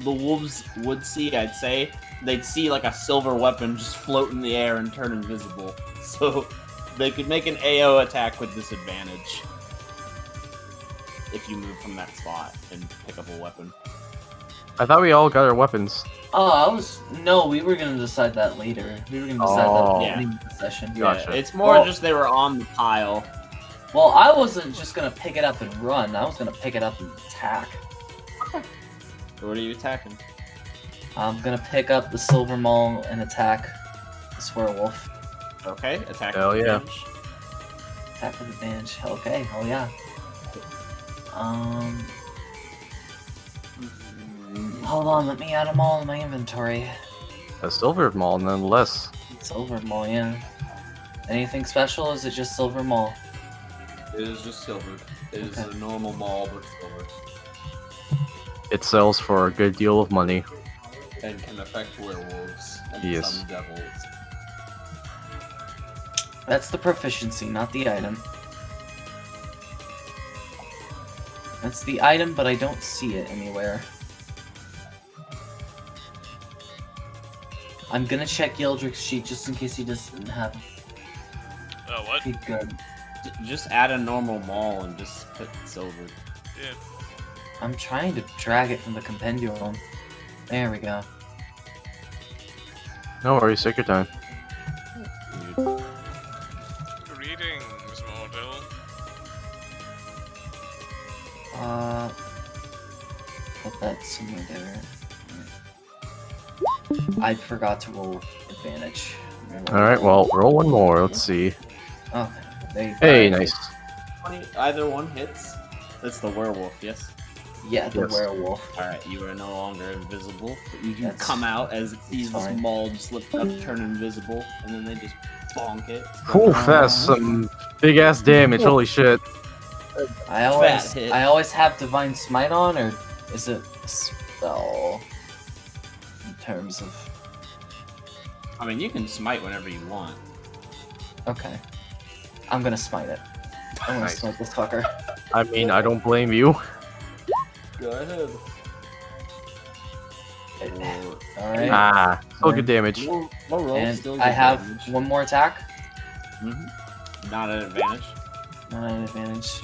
D: wolves would see, I'd say, they'd see like a silver weapon just float in the air and turn invisible. So they could make an AO attack with disadvantage if you move from that spot and pick up a weapon.
F: I thought we all got our weapons.
A: Oh, No, we were gonna decide that later. We were gonna decide
F: Oh.
A: that
D: Yeah.
A: in the session.
F: Gotcha.
D: Yeah, it's more
A: Well-
D: just they were on the pile.
A: Well, I wasn't just gonna pick it up and run. I was gonna pick it up and attack.
D: What are you attacking?
A: I'm gonna pick up the silver maul and attack this werewolf.
D: Okay, attack.
F: Hell
D: with
F: yeah.
D: advantage.
A: Attack with advantage. Okay, hell yeah. Hold on, let me add them all in my inventory.
F: A silver maul, nonetheless.
A: Silver maul, yeah. Anything special? Or is it just silver maul?
D: It is just silvered. It is
A: Okay.
D: a normal mall, but silver.
F: It sells for a good deal of money.
D: And can affect werewolves and
F: Yes.
D: some devils.
A: That's the proficiency, not the item. That's the item, but I don't see it anywhere. I'm gonna check Yeldrick's sheet just in case he doesn't have.
B: Oh, what?
A: Okay, good.
D: Just add a normal mall and just put silver.
B: Yeah.
A: I'm trying to drag it from the compendium. There we go.
F: No worries, take your time.
B: Greetings, mortal.
A: Put that somewhere there. I forgot to roll advantage.
F: Alright, well, roll one more. Let's see.
A: Okay. There you
F: Hey,
A: go.
F: nice.
D: Either one hits. That's the werewolf, yes?
A: Yeah, the
F: Yes.
A: werewolf.
D: Alright, you are no longer invisible, but you do
A: That's-
D: come out as it sees this
A: fine.
D: mall just lift up, turn invisible, and then they just bonk it.
F: Oof, that's some big ass damage. Holy shit.
A: I always,
D: hit.
A: I always have divine smite on, or is it a spell? In terms of,
D: I mean, you can smite whenever you want.
A: okay, I'm gonna smite it. I'm gonna
F: Nice.
A: smite this fucker.
F: I mean, I don't blame you.
D: Go ahead.
A: All right,
F: Ah, still good damage.
D: Low roll,
A: and
D: still
A: I
D: good
A: have
D: damage.
A: one more attack.
D: Not an advantage.
A: Not an advantage.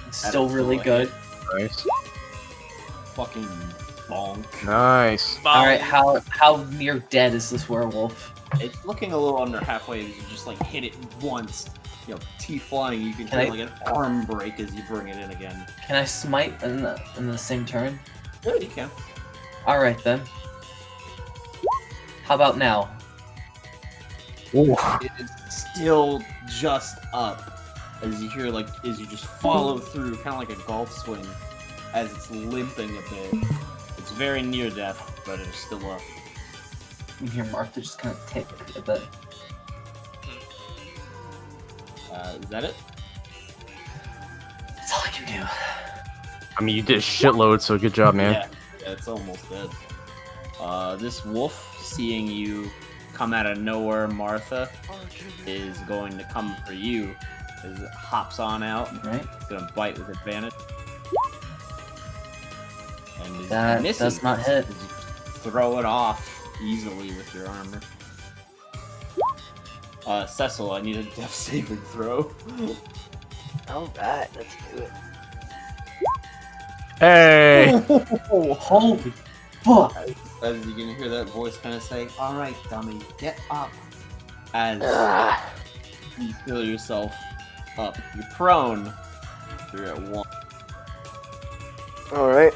A: It's
D: That
A: still
D: is
A: really
D: still a
A: good.
F: Nice.
D: Fucking bonk.
F: Nice.
A: All right, how near dead is this werewolf?
D: It's looking a little under halfway. You just like hit it once. You know, teeth flying. You can
A: Can
D: feel
A: I-
D: like an arm break as you bring it in again.
A: Can I smite in the same turn?
D: Yeah, you can.
A: All right then. How about now?
F: Ooh.
D: It is still just up as you hear as you just follow through, kind of like a golf swing, as it's limping a bit. It's very near death, but it is still up.
A: You hear Martha just kind of tick a bit.
D: Is that it?
A: That's all I can do.
F: I mean, you did a shitload, so good job, man.
D: Yeah, it's almost dead. This wolf, seeing you come out of nowhere, Martha, is going to come for you as it hops on out.
A: Right?
D: It's going to bite with advantage. And is
A: That
D: missing
A: does not hit.
D: as you throw it off easily with your armor. Cecil, I need a death saving throw.
E: Alright, let's do it.
F: Hey!
A: Holy fuck!
D: As you can hear that voice kind of say, "Alright, dummy, get up." As
E: Ah,
D: you feel yourself up. You're prone. You're at 1.
E: alright.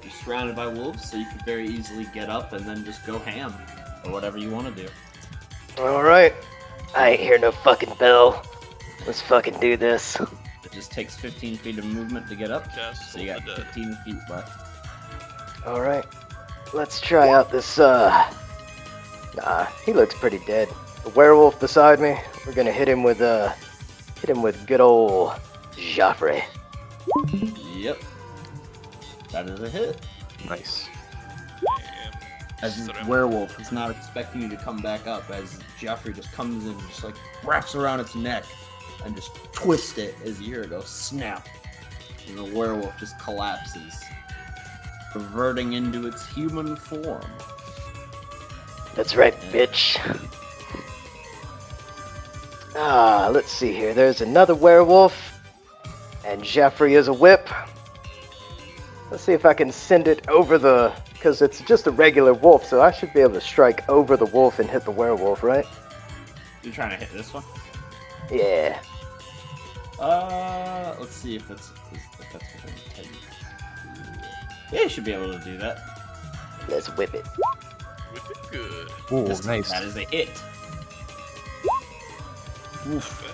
D: You're surrounded by wolves, so you could very easily get up and then just go ham. Or whatever you want to do.
E: Alright. I ain't hear no fucking bell. Let's fucking do this.
D: It just takes 15 feet of movement to get up.
B: Cast
D: So you got
B: the dead.
D: 15 feet left.
E: Alright. Let's try out this, Nah, he looks pretty dead. The werewolf beside me, we're gonna hit him with good old Joffrey.
D: Yep. That is a hit.
F: Nice.
D: As this werewolf is not expecting you to come back up, as Joffrey just comes in, just like wraps around its neck and just twists it as you hear it go snap. And the werewolf just collapses, reverting into its human form.
E: That's right, bitch. Let's see here. There's another werewolf, and Joffrey is a whip. Let's see if I can send it over the... Because it's just a regular wolf, so I should be able to strike over the wolf and hit the werewolf, right?
D: You're trying to hit this one?
E: Yeah.
D: Let's see if that's within 10 feet. Yeah, you should be able to do that.
E: Let's whip it.
B: Whip it good.
F: Ooh,
D: This-
F: nice.
D: That is a hit. Oof.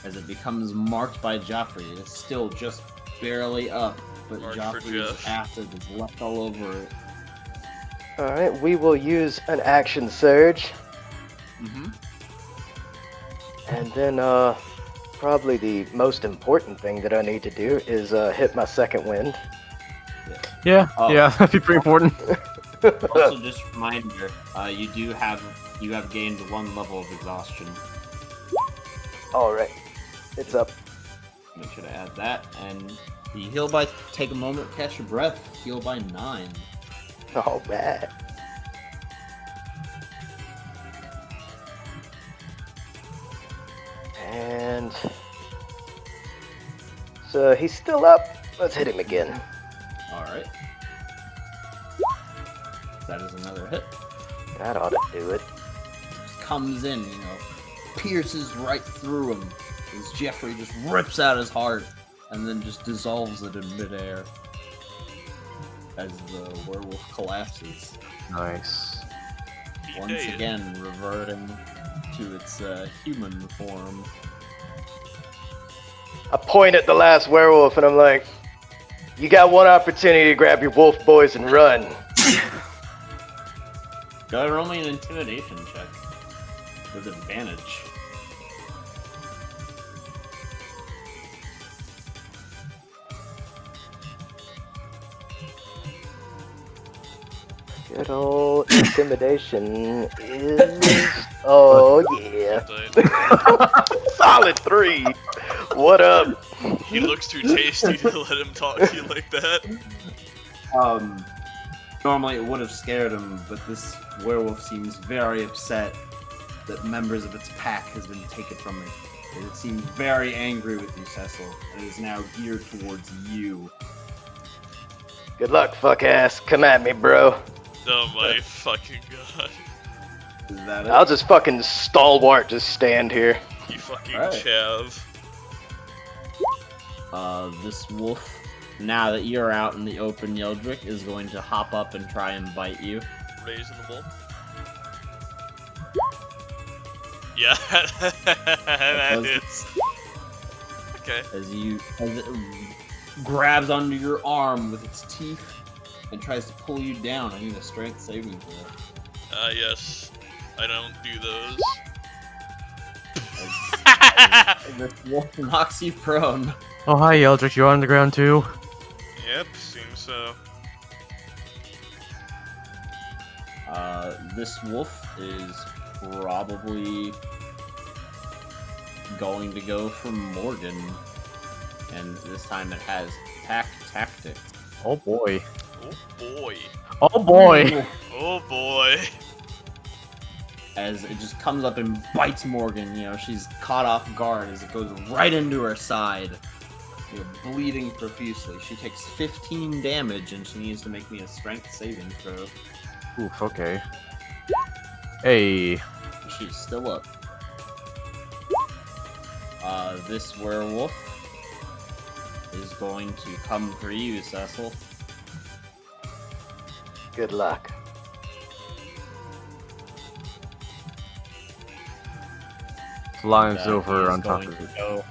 D: As it becomes marked by Joffrey, it is still just barely up, but
B: Mark for
D: Joffrey's
B: Jeff.
D: acid is left all over it.
E: Alright, we will use an action surge.
D: Mm-hmm.
E: And then, probably the most important thing that I need to do is hit my second wind.
F: Yeah,
D: Oh.
F: yeah, that'd be pretty important.
D: Also, just a reminder, you have gained 1 level of exhaustion.
E: Alright, it's up.
D: Make sure to add that, and you heal by take a moment, catch your breath. Heal by 9.
E: Alright. And so he's still up. Let's hit him again.
D: All right. That is another hit.
E: That ought to do it.
D: Just comes in, pierces right through him as Jeffrey just rips out his heart and then just dissolves it in midair as the werewolf collapses.
F: Nice.
B: He
D: Once
B: did.
D: again, reverting to its human form.
E: I point at the last werewolf and I'm like, you got one opportunity to grab your wolf boys and run.
D: Go ahead and roll me an intimidation check with advantage.
E: Good old intimidation is... Oh, yeah. Solid 3. What up?
B: He looks too tasty to let him talk to you like that.
D: Normally it would have scared him, but this werewolf seems very upset that members of its pack has been taken from it. It seems very angry with you, Cecil, and is now geared towards you.
E: Good luck, fuck ass. Come at me, bro.
B: Oh my fucking god.
D: Is that it?
E: I'll just fucking stalwart just stand here.
B: You fucking
D: Alright.
B: chav.
D: This wolf, now that you're out in the open, Yeldrick, is going to hop up and try and bite you.
B: Reasonable. Yeah, that is. Okay.
D: As it grabs onto your arm with its teeth and tries to pull you down. I need a strength saving throw.
B: Yes. I don't do those.
D: As this wolf knocks you prone.
F: Oh, hi, Eldritch. You're on the ground too?
B: Yep, seems so.
D: This wolf is probably going to go for Morgan. And this time it has pack tactics.
F: Oh boy.
B: Oh boy.
F: Oh boy!
B: Oh boy.
D: As it just comes up and bites Morgan, she's caught off guard as it goes right into her side. Bleeding profusely. She takes 15 damage and she needs to make me a strength saving throw.
F: Oof, okay. Hey.
D: She's still up. This werewolf is going to come for you, Cecil.
E: Good luck.
F: Flies
D: He
F: over
D: is
F: on top
D: going
F: of it.
D: to go-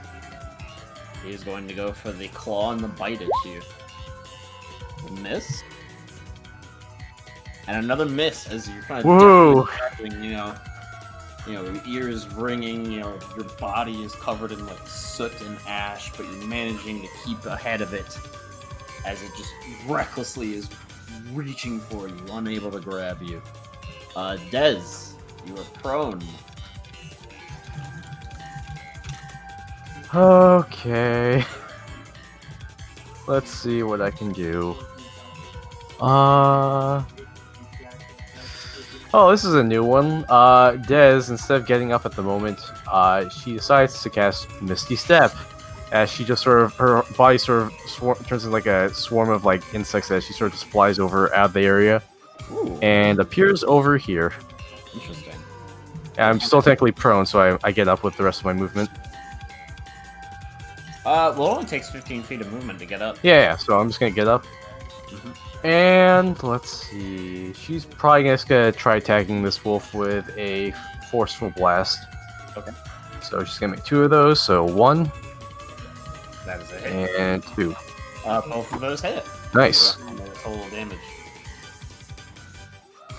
D: He's going to go for the claw and the bite at you. Miss. And another miss as you're kind of
F: Whoa!
D: ears ringing, your body is covered in like soot and ash, but you're managing to keep ahead of it as it just recklessly is reaching for you, unable to grab you. Dez, you are prone.
F: Okay. Let's see what I can do. Oh, this is a new one. Dez, instead of getting up at the moment, she decides to cast Misty Step. As she just her body turns into like a swarm of like insects as she sort of just flies over out of the area.
D: Ooh,
F: And appears over here.
D: interesting.
F: And I'm still technically prone, so I get up with the rest of my movement.
D: Well, it only takes 15 feet of movement to get up.
F: Yeah, so I'm just gonna get up. And let's see. She's probably just gonna try attacking this wolf with a forceful blast.
D: Okay.
F: So she's gonna make 2 of those. So 1
D: That is a hit.
F: and 2.
D: Both of those hit.
F: Nice.
D: Total damage.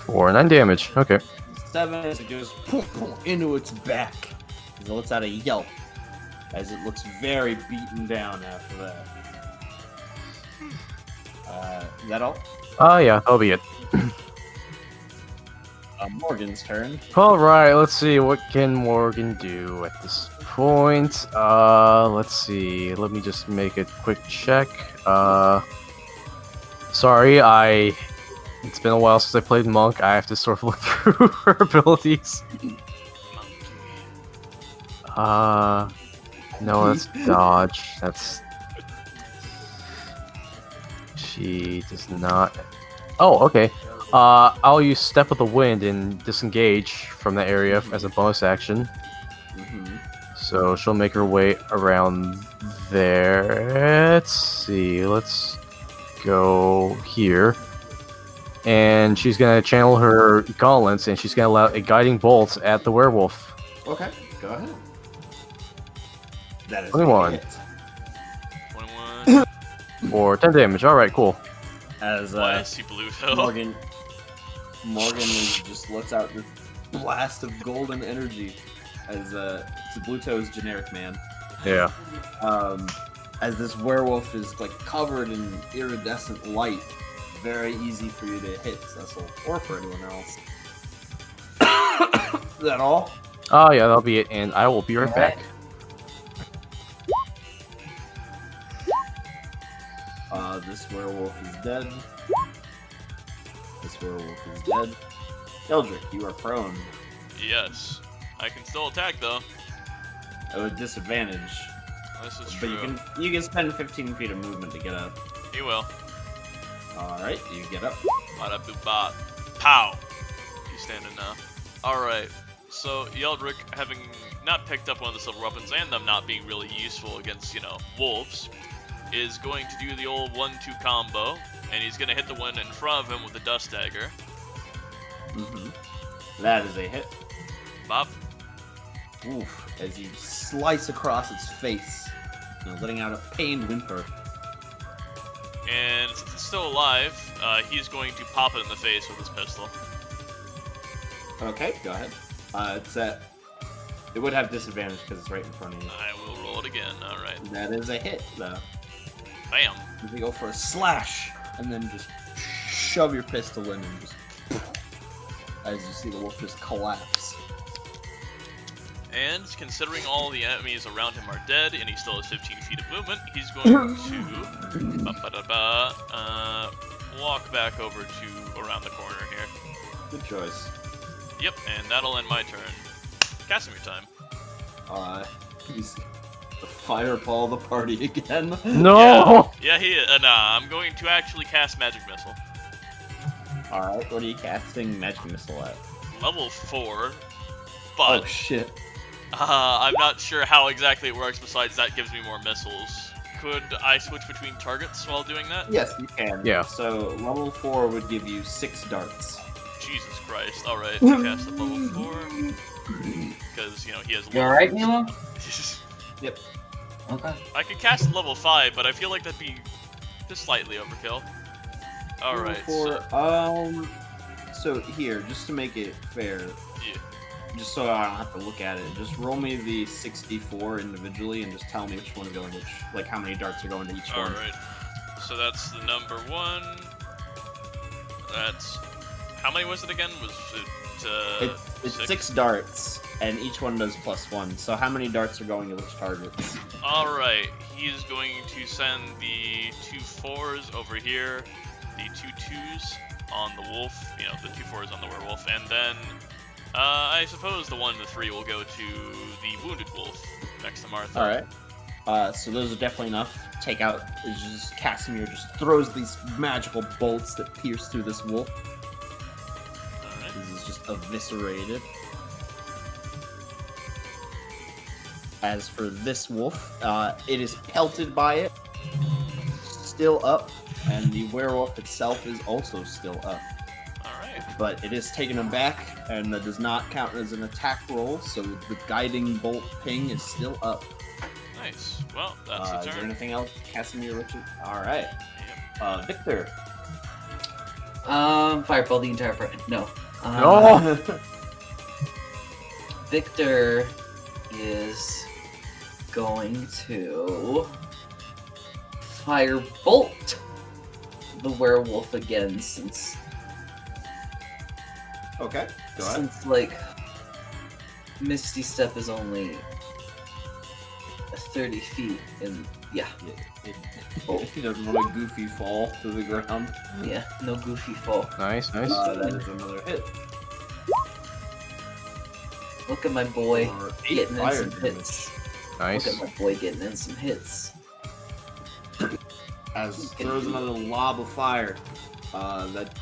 F: 4, 9 damage. Okay.
D: 7 as it goes boom, boom, into its back. As it lets out a yelp. As it looks very beaten down after that. Is that all?
F: Yeah, that'll be it.
D: Morgan's turn.
F: Alright, let's see. What can Morgan do at this point? Let's see. Let me just make a quick check. Sorry, it's been a while since I played Monk. I have to sort of look through her abilities. No, that's dodge. She does not. Oh, okay. I'll use Step of the Wind and disengage from the area as a bonus action. So she'll make her way around there. Let's see. Let's go here. And she's gonna channel her gauntlets, and she's gonna allow a guiding bolt at the werewolf.
D: Okay, go ahead. That is
F: 21.
D: a hit.
B: 21.
F: For 10 damage. Alright, cool.
D: As
B: Bless you, Bluto.
D: Morgan just lets out this blast of golden energy as Bluto's generic man.
F: Yeah.
D: As this werewolf is like covered in iridescent light, very easy for you to hit Cecil or for anyone else. Is that all?
F: Oh, yeah, that'll be it, and I will be right back.
D: This werewolf is dead. This werewolf is dead. Eldrick, you are prone.
B: Yes. I can still attack though.
D: With disadvantage.
B: This is
D: But
B: true.
D: you can spend 15 feet of movement to get up.
B: He will.
D: Alright, you get up.
B: Bada boop bop. Pow! He's standing now. Alright. So Yeldrick, having not picked up one of the silver weapons and them not being really useful against, wolves, is going to do the old 1-2 combo, and he's going to hit the one in front of him with the dust dagger.
D: That is a hit.
B: Bop.
D: Oof, as you slice across its face, letting out a pained whimper.
B: And since it's still alive, he's going to pop it in the face with his pistol.
D: Okay, go ahead. It would have disadvantage because it's right in front of you.
B: I will roll it again. Alright.
D: That is a hit, though.
B: Bam.
D: You go for a slash, and then just shove your pistol in and just... as you see the wolf just collapse.
B: And considering all the enemies around him are dead, and he still has 15 feet of movement, he's going to walk back over to around the corner here.
D: Good choice.
B: Yep, and that'll end my turn. Casimir time.
D: He's the fireball the party again.
F: No!
B: Yeah, he is. Nah, I'm going to actually cast Magic Missile.
D: Alright, what are you casting Magic Missile at?
B: Level 4, but
D: Oh shit.
B: I'm not sure how exactly it works besides that gives me more missiles. Could I switch between targets while doing that?
D: Yes, you can.
F: Yeah.
D: So, level 4 would give you 6 darts.
B: Jesus Christ. Alright, cast at level 4. Because, he has
A: You alright, Nemo?
D: Yep.
A: Okay.
B: I could cast at level 5, but I feel like that'd be just slightly overkill. Alright,
D: Level 4, so here, just to make it fair,
B: yeah.
D: just so I don't have to look at it, just roll me the 64 individually and just tell me which one is going like how many darts are going to each one.
B: Alright, so that's the number 1. That's... How many was it again? Was it,
D: It's 6 darts, and each one does +1. So how many darts are going to which targets?
B: Alright, he's going to send the 2 4s over here, the 2 2s on the wolf, the 2 4s on the werewolf, and then I suppose the 1 and the 3 will go to the wounded wolf next to Martha.
D: Alright. So those are definitely enough. Take out, Casimir just throws these magical bolts that pierce through this wolf.
B: Alright.
D: This is just eviscerated. As for this wolf, it is pelted by it, still up, and the werewolf itself is also still up.
B: Alright.
D: But it is taken aback, and that does not count as an attack roll, so the guiding bolt ping is still up.
B: Nice. Well, that's the
D: Is there
B: turn.
D: anything else, Casimir, Richard? All right.
B: Yep.
D: Victor.
A: Fireball the entire party. No.
F: No.
A: Victor is going to firebolt the werewolf again, since
D: Okay, go ahead.
A: since like Misty Step is only 30 feet, and yeah,
D: He doesn't want a goofy fall to the ground.
A: yeah, no goofy fall.
F: Nice.
D: That is another hit.
A: Look at my boy
D: For 8
A: getting in
D: fire
A: some
D: damage.
A: hits.
F: Nice.
A: Look at my boy getting in some hits.
D: As throws another lob of fire. That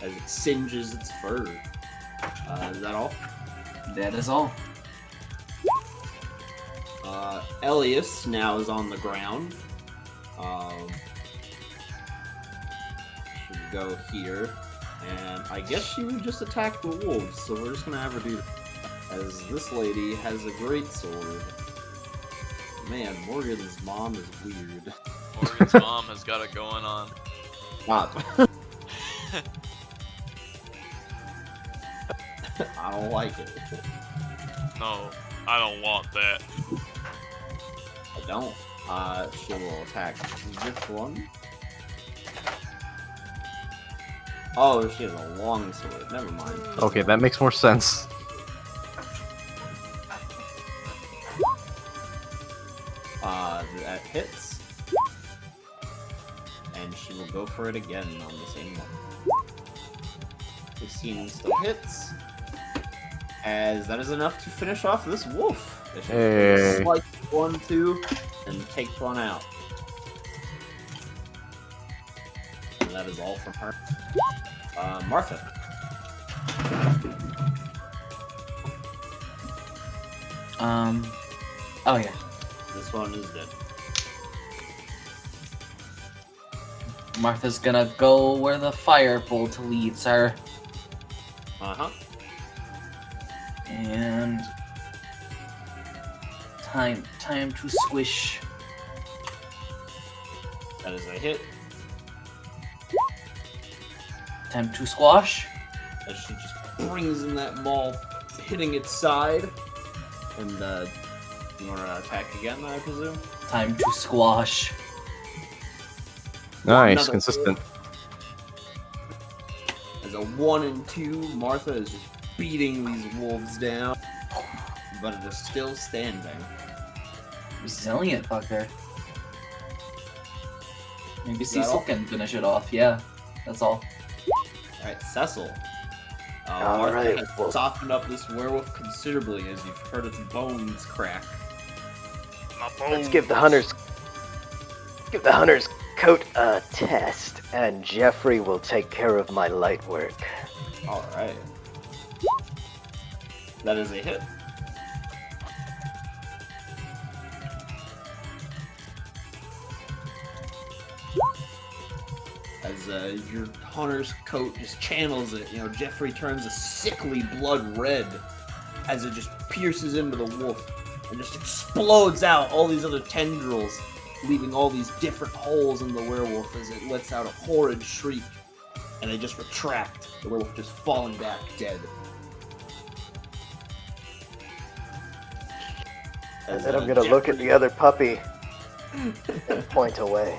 D: as it singes its fur. Is that all?
A: That is all.
D: Elias now is on the ground. Should go here. And I guess she would just attack the wolves, so we're just gonna have her do that. As this lady has a great sword. Man, Morgan's mom is weird.
B: Morgan's mom has got it going on.
D: Stop. I don't like it.
B: No, I don't want that.
D: I don't. She will attack this one. Oh, she has a long sword. Never mind.
F: Okay, that makes more sense.
D: That hits. And she will go for it again on the same one. 16 still hits. As that is enough to finish off this wolf.
F: Hey.
D: Slice 1, 2, and take one out. And that is all from her. Martha.
A: Oh yeah.
D: This one is dead.
A: Martha's gonna go where the firebolt leads her,
D: Uh-huh.
A: and time to squish.
D: That is a hit.
A: Time to squash.
D: As she just brings in that ball, hitting its side. And, you want to attack again, I presume?
A: Time to squash.
F: Nice,
D: Another
F: consistent.
D: As a 1 and 2, Martha is just beating these wolves down. But it is still standing.
A: Resilient fucker. Maybe
D: that
A: Cecil
D: all?
A: can finish it off. Yeah, that's all.
D: Alright, Cecil.
E: All
D: Martha
E: right,
D: has
E: well-
D: softened up this werewolf considerably as you've heard its bones crack.
B: My
E: Let's
B: bones.
E: give the hunter's coat a test, and Jeffrey will take care of my light work.
D: Alright. That is a hit. As your hunter's coat just channels it, Jeffrey turns a sickly blood red as it just pierces into the wolf and just explodes out all these other tendrils, leaving all these different holes in the werewolf as it lets out a horrid shriek, and they just retract, the werewolf just falling back dead.
E: And then I'm gonna look at the other puppy and point away.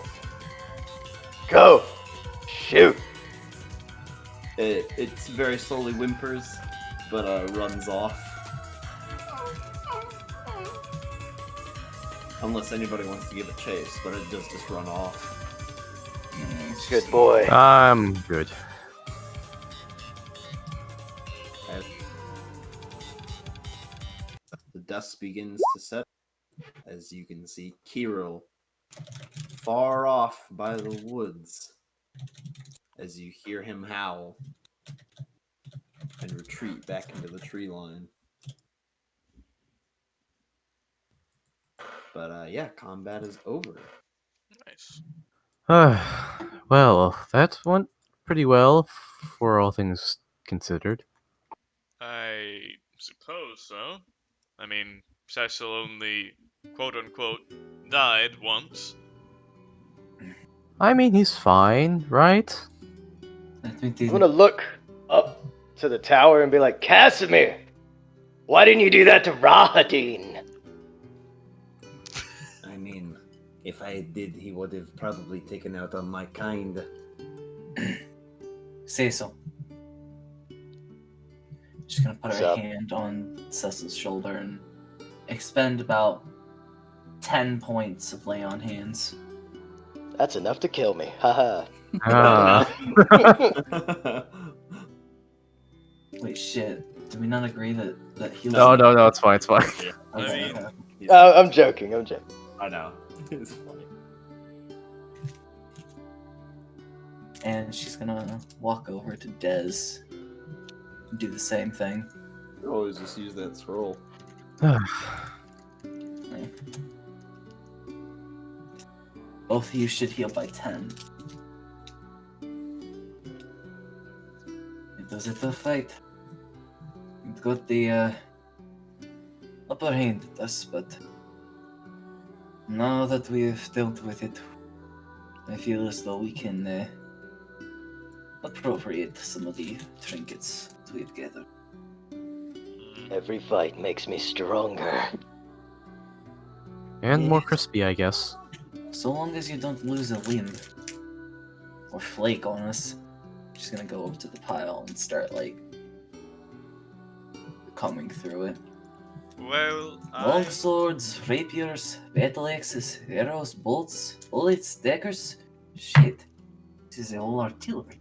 E: Go! Shoot!
D: It's very slowly whimpers, but runs off. Unless anybody wants to give it chase, but it does just run off.
E: Good boy.
F: I'm good.
D: As the dust begins to set, as you can see Kirill far off by the woods, as you hear him howl and retreat back into the tree line. But yeah, combat is over.
B: Nice.
F: Well, that went pretty well for all things considered.
B: I suppose so. I mean, Cecil only quote unquote, died once.
F: I mean, he's fine, right?
A: I think
E: I'm gonna look up to the tower and be like, Casimir, why didn't you do that to Rahadin?
D: I mean, if I did, he would have probably taken out on my kind.
A: Say so. She's gonna put
E: What's
A: her
E: up?
A: hand on Cecil's shoulder and expend about 10 points of lay on hands.
E: That's enough to kill me. Haha.
A: Wait, shit. Did we not agree that heals?
F: No, it's fine, it's fine.
B: I mean-
E: I'm joking.
D: I know. It's funny.
A: And she's gonna walk over to Dez and do the same thing.
D: You always just use that scroll.
A: Both of you should heal by 10. It was a tough fight. It got the upper hand at us, but now that we've dealt with it, I feel as though we can appropriate some of the trinkets that we've gathered.
E: Every fight makes me stronger.
F: And more crispy, I guess.
A: So long as you don't lose a limb or flake on us. She's gonna go over to the pile and start like combing through it.
B: Well,
A: Long swords, rapiers, battle axes, arrows, bolts, bullets, daggers. Shit. This is all artillery.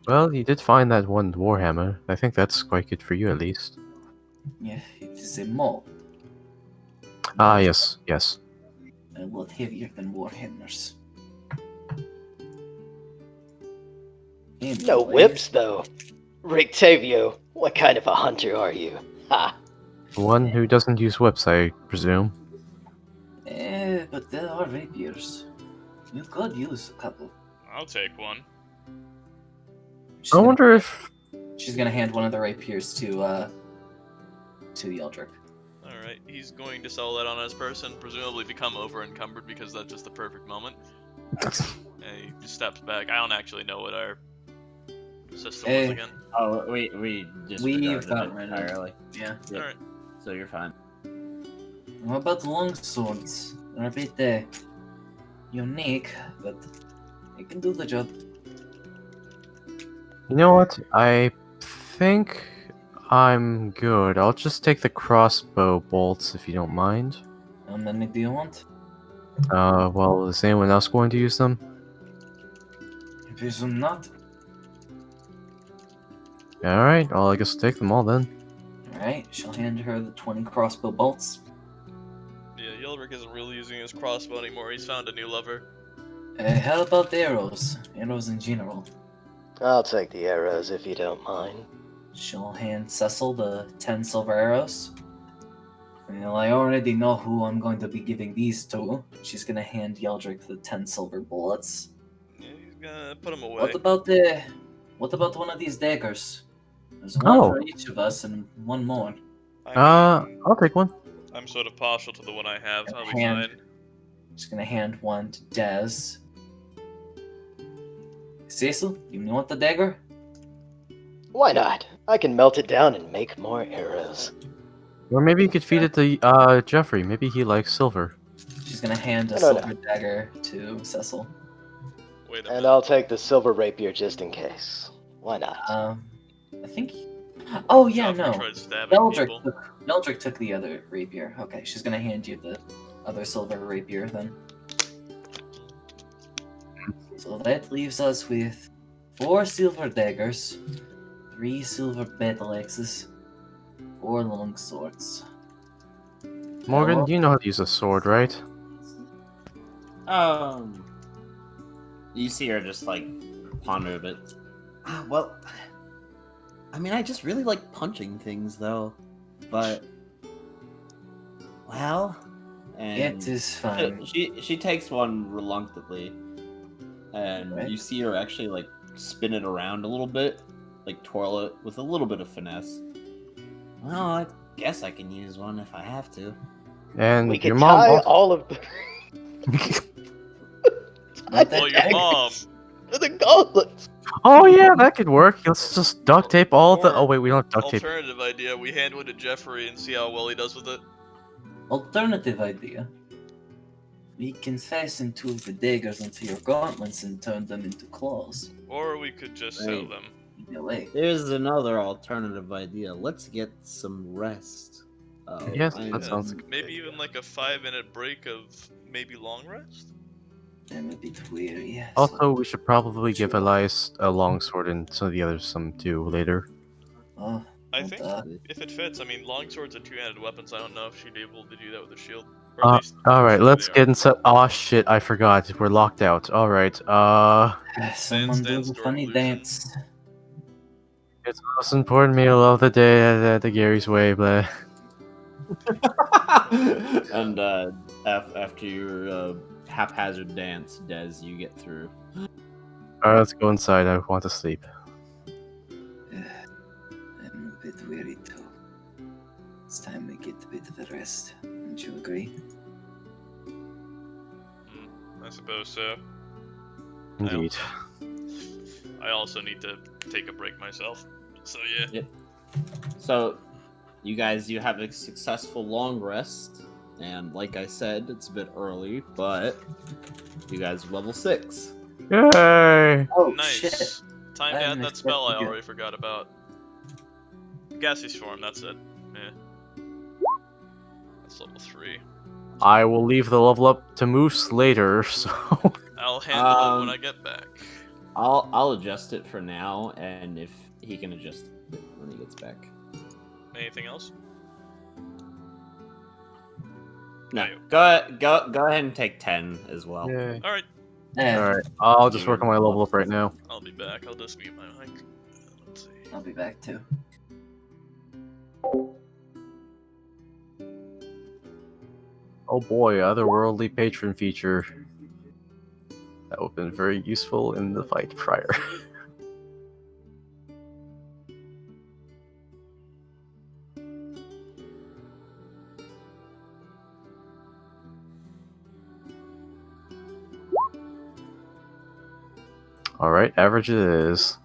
F: Well, you did find that one warhammer. I think that's quite good for you, at least.
A: Yeah, it is a maul.
F: Ah, yes.
A: A lot heavier than warhammers.
E: No
A: Anyway,
E: whips, though. Rictavio, what kind of a hunter are you? Ha!
F: One who doesn't use whips, I presume.
A: But there are rapiers. You could use a couple.
B: I'll take one.
A: She's
F: I
A: gonna-
F: wonder if...
A: She's gonna hand one of the rapiers to Yeldrick.
B: Alright, he's going to sell that on his person, presumably become over encumbered because that's just the perfect moment. And he steps back. I don't actually know what our system was again.
D: Oh, we just
A: We've
D: regarded
A: gotten
D: it
A: rid of it.
D: entirely.
A: Yeah.
D: Yep.
B: Alright.
D: So you're fine.
A: What about long swords? They're a bit unique, but they can do the job.
F: You know what? I think I'm good. I'll just take the crossbow bolts, if you don't mind.
A: How many do you want?
F: Well, is anyone else going to use them?
A: I presume not.
F: Alright, well, I guess take them all then.
A: Alright, she'll hand her the 20 crossbow bolts.
B: Yeah, Yelric isn't really using his crossbow anymore. He's found a new lover.
A: How about the arrows? Arrows in general.
E: I'll take the arrows if you don't mind.
A: She'll hand Cecil the 10 silver arrows. Well, I already know who I'm going to be giving these to. She's gonna hand Yeldrick the 10 silver bullets.
B: Yeah, he's gonna put him away.
A: What about one of these daggers? There's one
F: Oh.
A: for each of us and one more.
B: I mean,
F: I'll take one.
B: I'm sort of partial to the one I have, so I'll be
A: Hand.
B: fine.
A: Just gonna hand one to Dez. Cecil, you want the dagger?
E: Why not? I can melt it down and make more arrows.
F: Or maybe you could feed it to Jeffrey. Maybe he likes silver.
A: She's gonna hand a
E: No, no,
A: silver dagger to Cecil.
B: Wait a
E: And
B: minute.
E: I'll take the silver rapier just in case. Why not?
A: I think. Oh yeah,
B: Joffrey
A: no.
B: tried stabbing people.
A: Meldrick took the other rapier. Okay, she's gonna hand you the other silver rapier then. So that leaves us with 4 silver daggers, 3 silver battle axes, 4 long swords.
F: Morgan,
A: Well,
F: you know how to use a sword, right?
D: You see her just like ponder a bit. Well, I mean, I just really like punching things, though. But, well, and
A: it is fine.
D: she takes one reluctantly, and
A: Right.
D: you see her actually like spin it around a little bit, like twirl it with a little bit of finesse. Well, Guess I can use one if I have to.
F: And
E: We
F: your
E: could
F: mom.
E: tie all of the
A: But
B: Well,
A: that
B: your
A: dagger-
B: mom.
E: to the gauntlets.
F: Oh yeah, that could work. Let's just duct tape all the.
B: Or-
F: Oh wait, we don't have duct tape.
B: Alternative idea: we hand one to Jeffrey and see how well he does with it.
A: Alternative idea. We can fasten two of the daggers onto your gauntlets and turn them into claws.
B: Or we could just sell
D: Right.
B: them.
A: Either way.
D: There's another alternative idea. Let's get some rest.
F: Yes,
D: I'm-
F: that sounds.
B: Maybe even like a 5-minute break of maybe long rest.
A: I'm a bit weary.
F: Also, we should probably give Elias a longsword and some of the others some too later.
A: Oh,
B: I
A: well,
B: think if it fits, I mean, longswords are two-handed weapons. I don't know if she'd be able to do that with a shield. Or at least
F: All right,
B: usually
F: let's
B: they
F: get
B: are.
F: inside. Oh shit, I forgot. We're locked out. All right.
A: Someone do
B: Dance,
A: the
B: door
A: funny
B: loosen.
A: dance.
F: It's the most important meal of the day. The Gary's way. Blah.
D: and after your haphazard dance, Des, you get through.
F: All right, let's go inside. I want to sleep.
A: I'm a bit weary too. It's time we get a bit of a rest. Don't you agree?
B: I suppose so.
F: Indeed.
B: I also need to take a break myself. So yeah.
D: So, you guys, you have a successful long rest, and like I said, it's a bit early, but you guys are level 6.
F: Yay!
A: Oh
B: Nice.
A: shit!
B: Time
A: I
B: to add
A: didn't
B: that spell I
A: expect you.
B: already forgot about. Gaseous form, that's it. Yeah. That's level 3.
F: I will leave the level up to Moose later. So.
B: I'll handle it when
D: Um,
B: I get back.
D: I'll adjust it for now, and if he can adjust it when he gets back.
B: Anything else?
D: No,
B: Right.
D: go ahead and take 10 as well.
F: Yay.
B: Alright,
A: Eh,
F: All right, I'll just
D: You're
F: work on my level up right now.
B: I'll be back. I'll just mute my mic. Let's see.
A: I'll be back too.
F: Oh boy, otherworldly patron feature. That would have been very useful in the fight prior. Alright, average it is.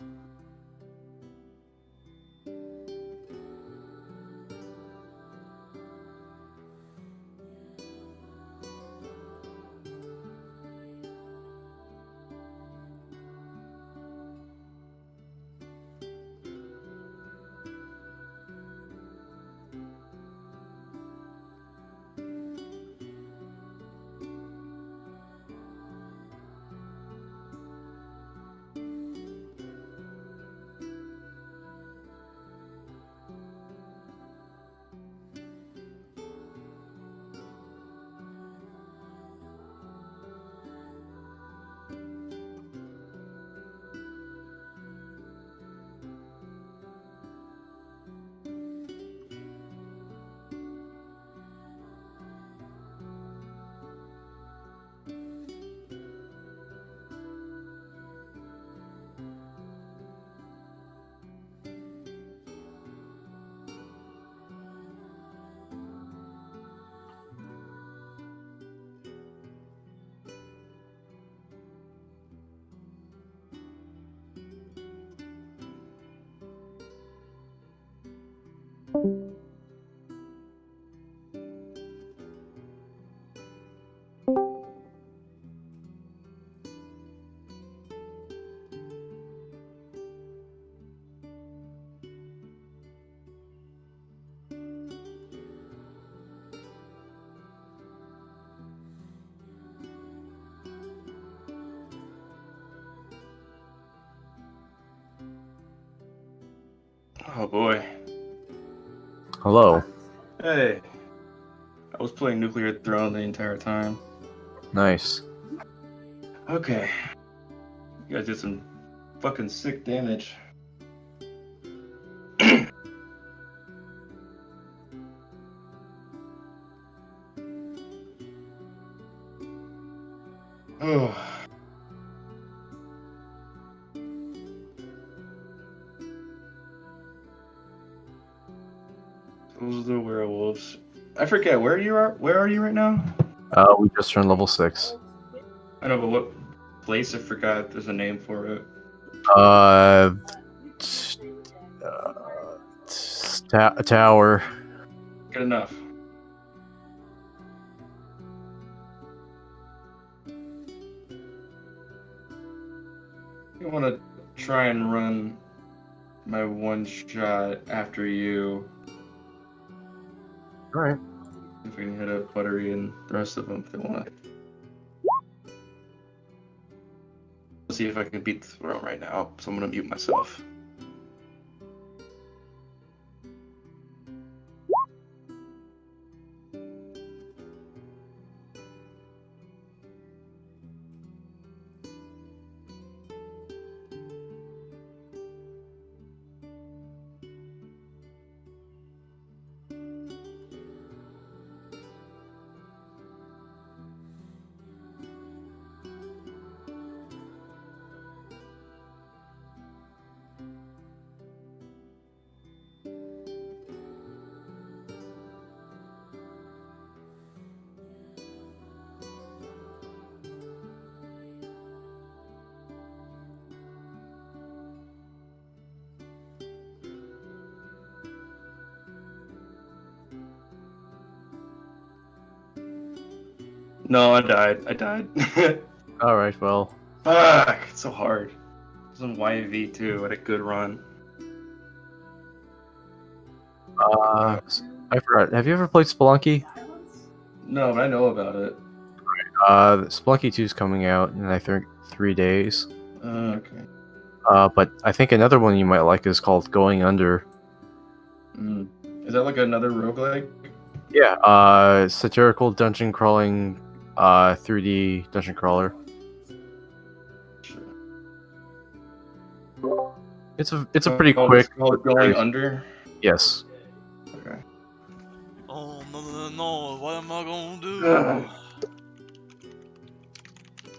C: Oh boy.
F: Hello.
C: Hey. I was playing Nuclear Throne the entire time.
F: Nice.
C: Okay. You guys did some fucking sick damage. Oh. Those Werewolves, the werewolves. I forget where you are. Where are you right now?
F: We just turned level 6.
C: I know, but what place? I forgot. There's a name for it.
F: Uh, tower.
C: Good enough. I want to try and run my one shot after you.
F: All right.
C: If we can hit up Buttery and the rest of them if they want to. Let's see if I can beat the throne right now. So I'm gonna mute myself. No, I died. I died.
F: All right. Well,
C: Fuck, it's so hard. It's on YV too. What a good run.
F: I forgot. Have you ever played Spelunky?
C: No, but I know about it.
F: Spelunky 2 is coming out in I think 3 days.
C: Okay.
F: But I think another one you might like is called Going Under.
C: Is that like another roguelike?
F: Yeah. Satirical dungeon crawling, 3D dungeon crawler. It's a pretty quick.
C: It's called Going Under.
F: Yes.
C: Okay.
B: Oh no! What am I gonna do?
C: Ugh.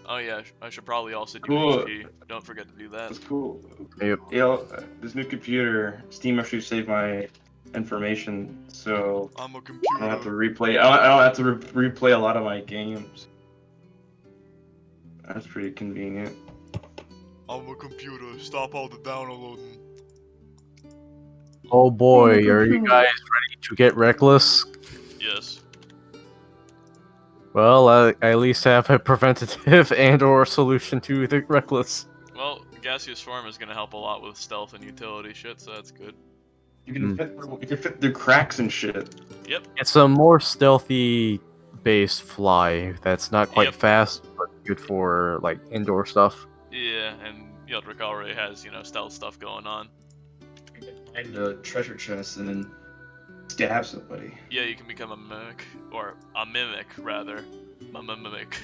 B: Oh yeah, I should probably also do
C: Cool.
B: HP. Don't forget to do that.
C: That's cool.
F: Yep.
C: This new computer, Steam actually saved my information, so
B: I'm a
C: I don't have to
B: computer.
C: replay. I don't have to replay a lot of my games. That's pretty convenient.
B: I'm a computer. Stop all the downloading.
F: Oh boy, are you guys ready to get reckless?
B: Yes.
F: Well, I at least have a preventative and/or solution to the reckless.
B: Well, gaseous form is gonna help a lot with stealth and utility shit, so that's good.
C: You can fit through cracks and shit.
B: Yep.
F: It's a more stealthy-based fly that's not quite
B: Yep.
F: fast, but good for like indoor stuff.
B: Yeah, and Yildrick already has, stealth stuff going on.
C: You can find a treasure chest and then stab somebody.
B: Yeah, you can become a mimic. Or a mimic, rather. Mimic.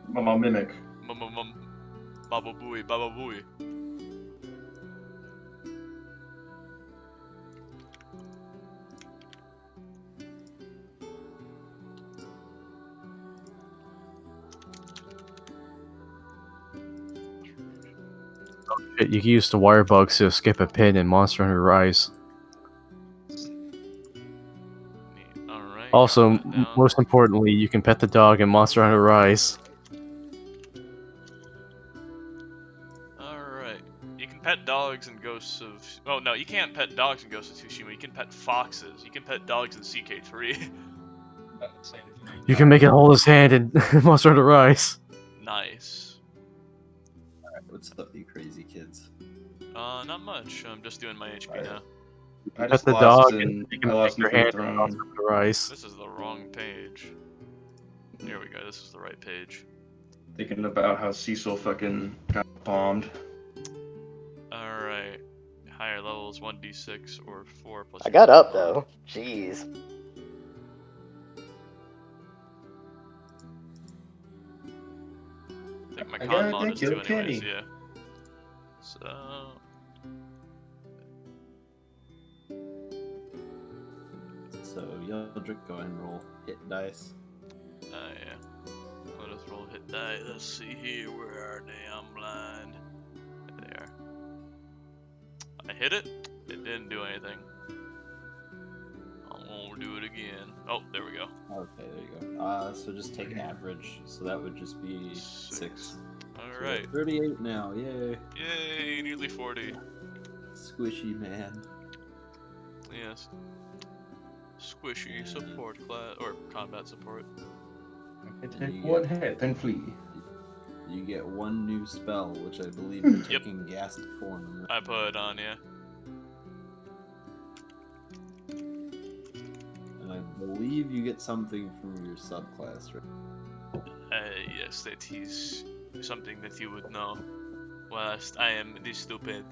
C: Mama mimic.
B: Baba booey, baba booey.
F: You can use the wire bugs to skip a pin in Monster Hunter Rise.
B: Alright.
F: Also, most importantly, you can pet the dog in Monster Hunter Rise.
B: Alright. You can pet dogs in Ghosts of... Oh, no, you can't pet dogs in Ghosts of Tsushima. You can pet foxes. You can pet dogs in CK3.
F: You can make it hold his hand in Monster Hunter Rise.
B: Nice.
D: Alright, what's up, you crazy kids?
B: Not much. I'm just doing my HP now.
C: I
F: Pet
C: just
F: the
C: lost
F: dog,
C: in,
F: and you
C: I
F: can
C: lost
F: make
C: in
F: your
C: the
F: hand in Monster
C: throne.
F: Hunter Rise.
B: This is the wrong page. Here we go. This is the right page.
C: Thinking about how Cecil fucking got bombed.
B: Alright. Higher levels 1d6 or 4 plus.
E: I got up though. Jeez.
B: I think my
C: I
B: con
C: gotta
B: mod
C: thank
B: is
C: you,
B: 2 anyways,
C: Kenny.
B: yeah. So...
D: So, Yildrick, go ahead and roll hit dice.
B: yeah. Let us roll hit die. Let's see here. Where are they? I'm blind. There they are. I hit it. It didn't do anything. Oh, there we go.
D: Okay, there you go. So just take average. So that would just be 6.
B: All
D: So we're
B: right.
D: at 38 now. Yay.
B: Yay, nearly 40.
D: Squishy man.
B: Yes. Squishy
D: And-
B: support class or combat support.
C: I can
D: And
C: take
D: you
C: one
D: get-
C: hit, then flee.
D: You get one new spell, which I believe you're
B: Yep.
D: taking Ghast Form.
B: I put it on, yeah.
D: And I believe you get something from your subclass, right?
B: Yes, that is something that you would know. Whilst I am this stupid.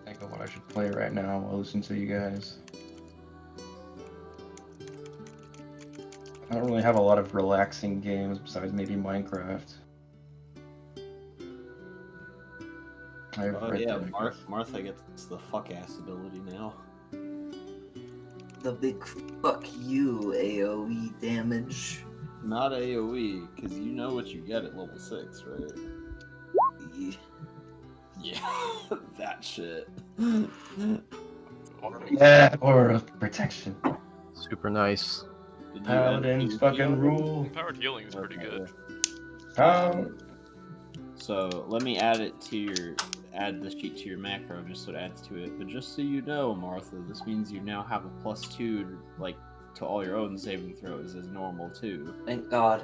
C: Think of what I should play right now while listening to you guys. I don't really have a lot of relaxing games besides maybe Minecraft. I have
D: Oh
C: Red
D: yeah,
C: Dead, I guess.
D: Martha gets the fuck ass ability now.
A: The big fuck you AoE damage.
D: Not AoE, because you know what you get at level 6, right? Yeah, that shit.
C: Yeah, or protection.
F: Super nice.
D: Did you
C: Paladins
D: add
C: fucking
D: healing?
C: rule.
B: Powered healing is pretty
D: Okay,
B: good.
C: How?
D: So let me add the sheet to your macro just so it adds to it. But just so you know, Martha, this means you now have a +2 to all your own saving throws as normal too.
A: Thank God.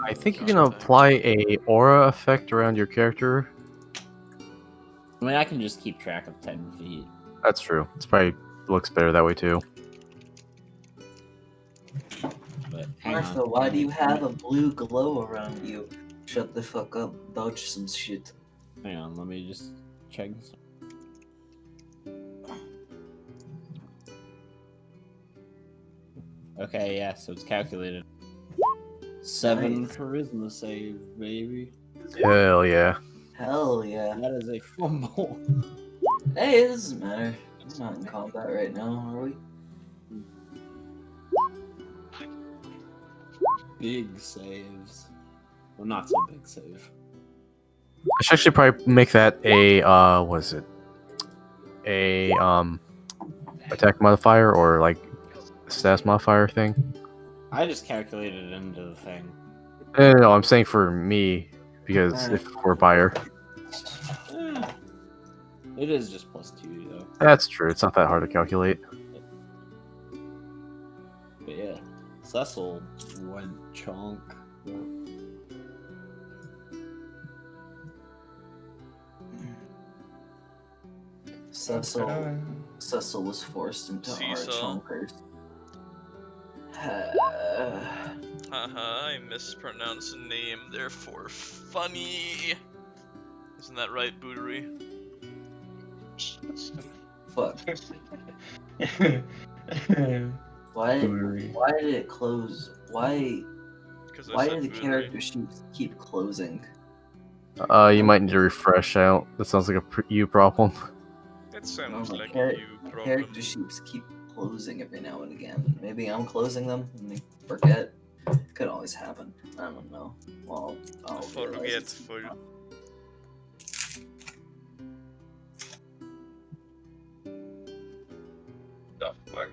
F: I think you
B: God,
F: can
B: thanks.
F: apply a aura effect around your character.
D: I mean, I can just keep track of 10 feet.
F: That's true. It's probably looks better that way too.
D: But hang
A: Martha,
D: on.
A: why do you have a blue glow around you? Shut the fuck up. Dodge some shit.
D: Hang on, let me just check. Okay, yeah, so it's calculated. 7
A: Nice.
D: charisma save, baby.
F: Hell yeah.
A: Hell yeah.
D: That is a fumble.
A: Hey, it doesn't matter. We're not in combat right now, are we?
D: Big saves. Well, not so big save.
F: I should actually probably make that a what is it? A attack modifier or like stats modifier thing.
D: I just calculated it into the thing.
F: No, I'm saying for me because
A: Alright.
F: if we're buyer,
D: Eh, it is just +2 though.
F: that's true. It's not that hard to calculate.
D: But yeah, Cecil went chunk.
A: Cecil was forced into our
B: Cecil.
A: chonkers.
B: Haha, I mispronounced the name, therefore funny. Isn't that right, Bootery?
A: Fuck. Why did it close? Why
B: Because
A: did the character sheets keep closing?
F: You might need to refresh out. That sounds like a you problem.
B: It sounds
A: No,
B: like
A: char-
B: a you problem.
A: Character sheets keep closing every now and again. Maybe I'm closing them and they forget. Could always happen. I don't know. Well, I'll realize it's
B: Forgetful.
C: The fuck?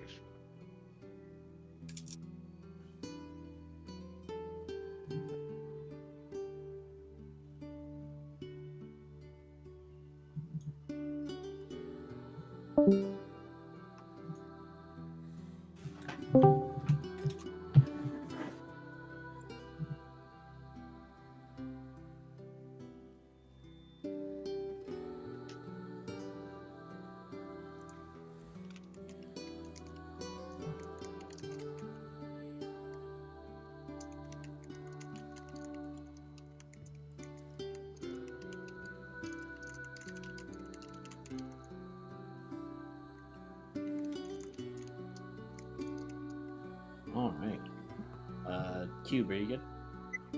D: Cube, are you good?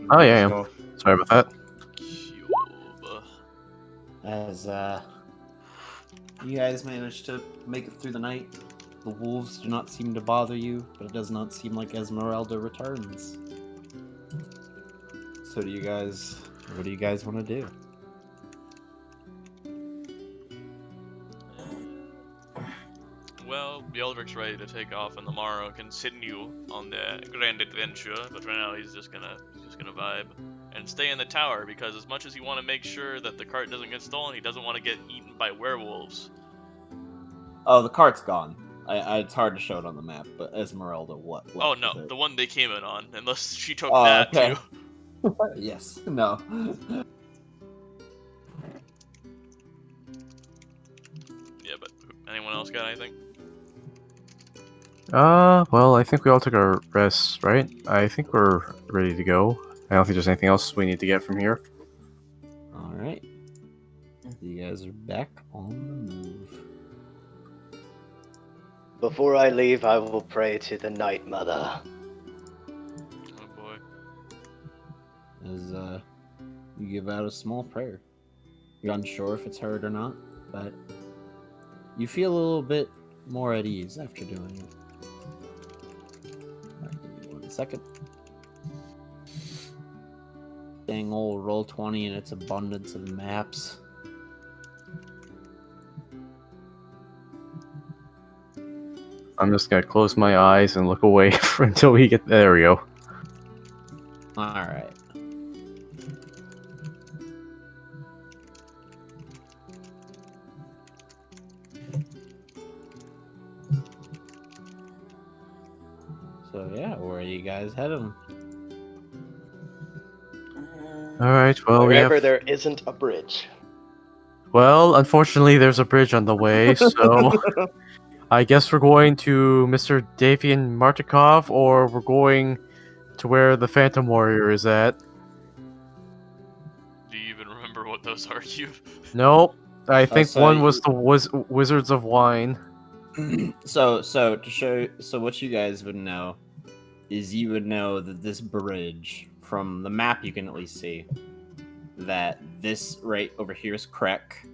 F: Oh, yeah, I am.
C: So,
F: Sorry about that.
B: Cube.
D: As you guys manage to make it through the night, the wolves do not seem to bother you, but it does not seem like Esmeralda returns. So what do you guys want to do?
B: Well, Beldrick's ready to take off on the morrow, continue on the grand adventure, but for now he's just gonna vibe and stay in the tower because as much as you want to make sure that the cart doesn't get stolen, he doesn't want to get eaten by werewolves.
D: Oh, the cart's gone. It's hard to show it on the map, but Esmeralda, what?
B: Oh
D: left
B: no,
D: with it?
B: the one they came in on, unless she took
D: Oh,
B: that
D: okay.
B: too.
D: Yes. No.
B: Yeah, but anyone else got anything?
F: Well, I think we all took our rests, right? I think we're ready to go. I don't think there's anything else we need to get from here.
D: All right. You guys are back on the move.
E: Before I leave, I will pray to the Night Mother.
B: Oh boy.
D: As you give out a small prayer. You're unsure if it's heard or not, but you feel a little bit more at ease after doing it. Alright, give me 1 second. Dang old Roll20 and its abundance of maps.
F: I'm just gonna close my eyes and look away until we get there. We go.
D: Alright. So yeah, where are you guys heading?
F: All right. Well,
E: Wherever there isn't a bridge.
F: Well, unfortunately, there's a bridge on the way, so I guess we're going to Mr. Davian Martikov, or we're going to where the Phantom Warrior is at.
B: Do you even remember what those are, you?
F: Nope. I think
D: so
F: one was the Wizards of Wine.
D: So what you guys would know is you would know that this bridge, from the map you can at least see, that this right over here is Krezkh.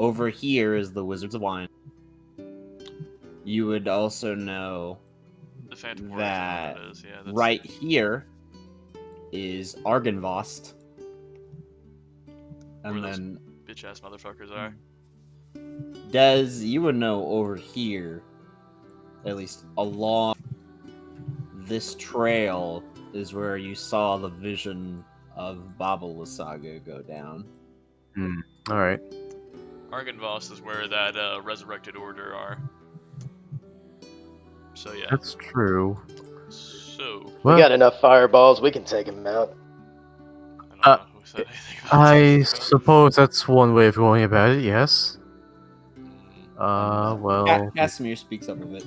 D: Over here is the Wizards of Wine. You would also know
B: The Phantom
D: that
B: Warriors, is, yeah,
D: right here is Argynvost.
B: Where
D: And
B: those
D: then
B: bitch ass motherfuckers are.
D: you would know over here, at least along this trail, is where you saw the vision of Baba Lysaga go down.
F: All right.
B: Argynvost is where that resurrected order are. So yeah.
F: That's true.
B: So
F: Well,
E: We got enough fireballs, we can take him out.
B: I don't know who said anything about
F: I
B: taking them out.
F: suppose that's one way of going about it. Yes.
B: Mm,
F: Well.
D: Casimir speaks up a bit.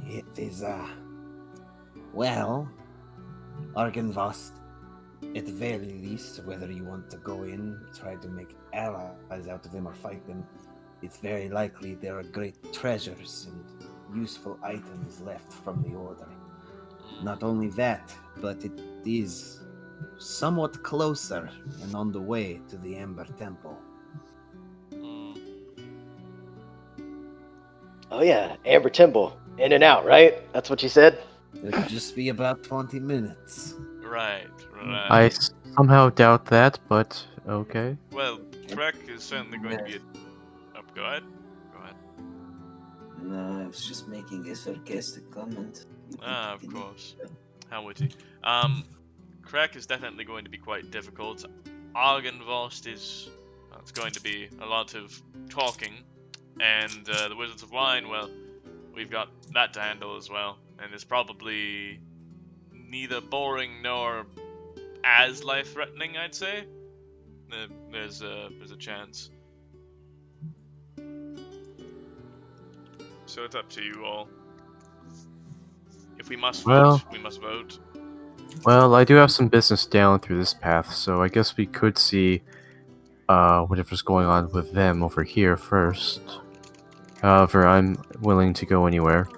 D: It is, well, Argynvost, at the very least, whether you want to go in, try to make allies out of them, or fight them, it's very likely there are great treasures and useful items left from the Order. Not only that, but it is somewhat closer and on the way to the Ember Temple.
B: mm.
E: Oh yeah, Amber Temple. In and out, right? That's what you said?
D: It'll just be about 20 minutes.
B: Right.
F: I somehow doubt that, but okay.
B: Well, Krezkh is certainly going to be a... Oh, go ahead.
A: No, I was just making a sarcastic comment. You can
B: Ah, of
A: continue.
B: course. How witty. Krezkh is definitely going to be quite difficult. Argynvost is... Well, it's going to be a lot of talking. And the Wizards of Wine, well, we've got that to handle as well. And it's probably neither boring nor as life-threatening, I'd say. There's a chance. So it's up to you all. If we must vote, we must vote.
F: Well, I do have some business down through this path, so I guess we could see whatever's going on with them over here first. However, I'm willing to go anywhere.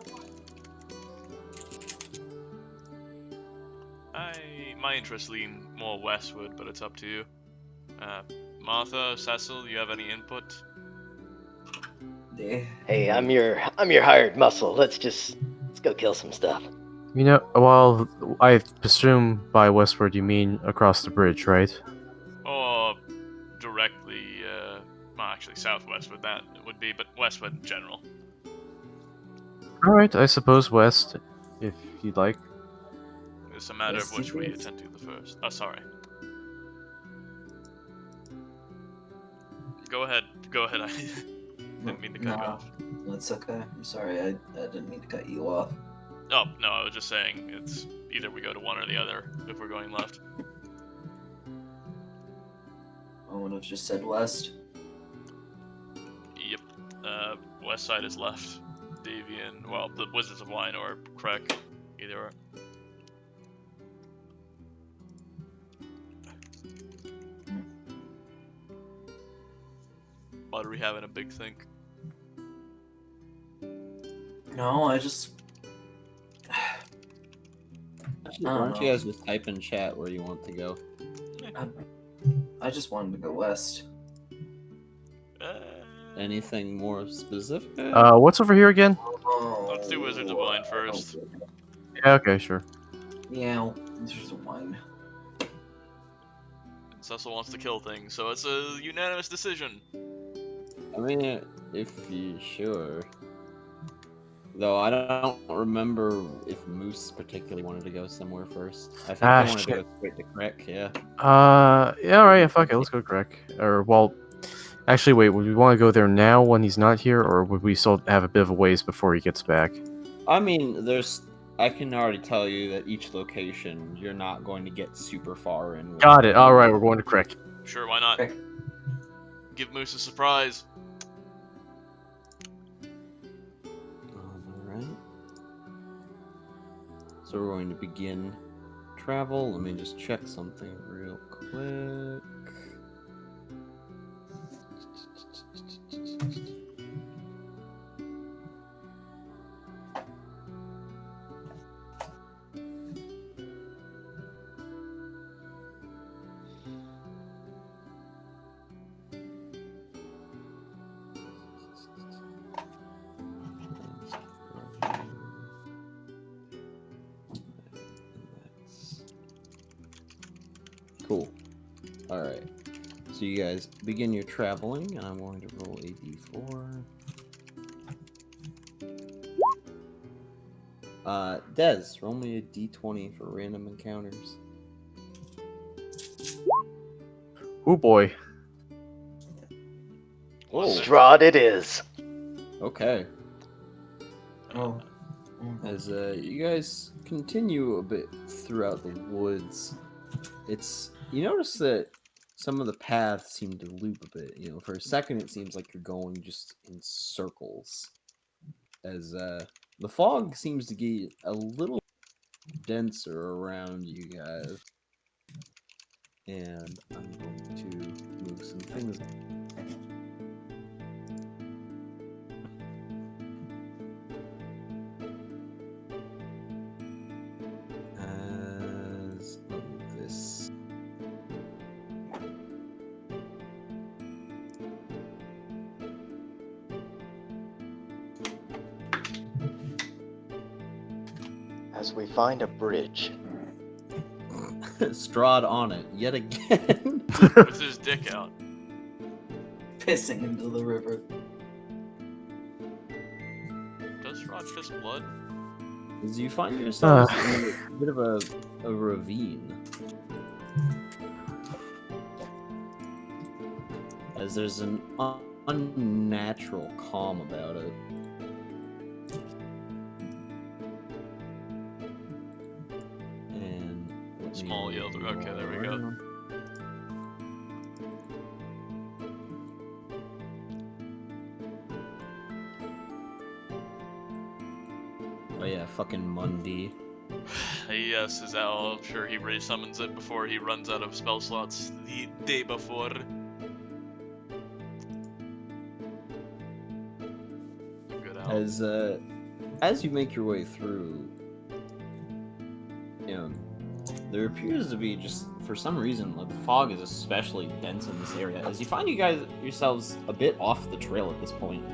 B: interests lean more westward, but it's up to you. Martha, Cecil, you have any input?
A: Yeah.
E: Hey, I'm your hired muscle. Let's go kill some stuff.
F: You know, well, I presume by westward you mean across the bridge, right?
B: Or directly, well, actually southwest would be, but westward in general.
F: Alright, I suppose west, if you'd like.
B: It's a matter of
A: Westy
B: which we
A: bits.
B: attend to the first. Oh, sorry. Go ahead. I didn't mean to cut you
A: Nah,
B: off.
A: that's okay. I'm sorry. I didn't mean to cut you off.
B: Oh, no, I was just saying it's either we go to one or the other if we're going left.
A: I would have just said west.
B: Yep. West side is left. Davian, well, the Wizards of Wine or Krezkh, either or. What are we having a big think?
A: No, I just.
D: Actually,
A: I
D: why
A: don't
D: don't you
A: know.
D: guys just type in chat where you want to go?
A: I just wanted to go west.
D: Anything more specific?
F: What's over here again?
B: Let's do Wizards of Wine first.
F: Yeah, okay, sure.
A: Yeah, there's a wine.
B: Cecil wants to kill things, so it's a unanimous decision.
D: I mean, if you sure. Though I don't remember if Moose particularly wanted to go somewhere first. I think he wanted to go straight to Krezkh, yeah.
F: Yeah, alright, yeah, fuck it, let's go Krezkh. Or, well, actually, wait, would we want to go there now when he's not here, or would we still have a bit of a ways before he gets back?
D: I mean, I can already tell you that each location, you're not going to get super far in.
F: Got it, alright, we're going to Krezkh.
B: Sure, why not?
A: Okay.
B: Give Moose a surprise.
D: Alright. So we're going to begin travel. Let me just check something real quick. Cool. Alright. So you guys begin your traveling, and I'm going to roll a d4. Des, roll me a d20 for random encounters.
F: Oh boy.
D: Oh,
E: Strahd it is.
D: okay.
A: Oh.
D: As you guys continue a bit throughout the woods, you notice that some of the paths seem to loop a bit. You know, for a second it seems like you're going just in circles. As the fog seems to get a little denser around you guys. And I'm going to move some things. As this.
E: As we find a bridge.
D: Strahd on it yet again.
B: With his dick out.
A: Pissing into the river.
B: Does Strahd piss blood?
D: As you find yourselves in a bit of a ravine. As there's an unnatural calm about it. And
B: Small yield. Okay, there we go.
D: Oh yeah, fucking Mundy.
B: Yes, is owl. I'm sure he re-summons it before he runs out of spell slots the day before. Good owl.
D: As you make your way through, you know, there appears to be just, for some reason, like the fog is especially dense in this area, as you find you guys yourselves a bit off the trail at this point.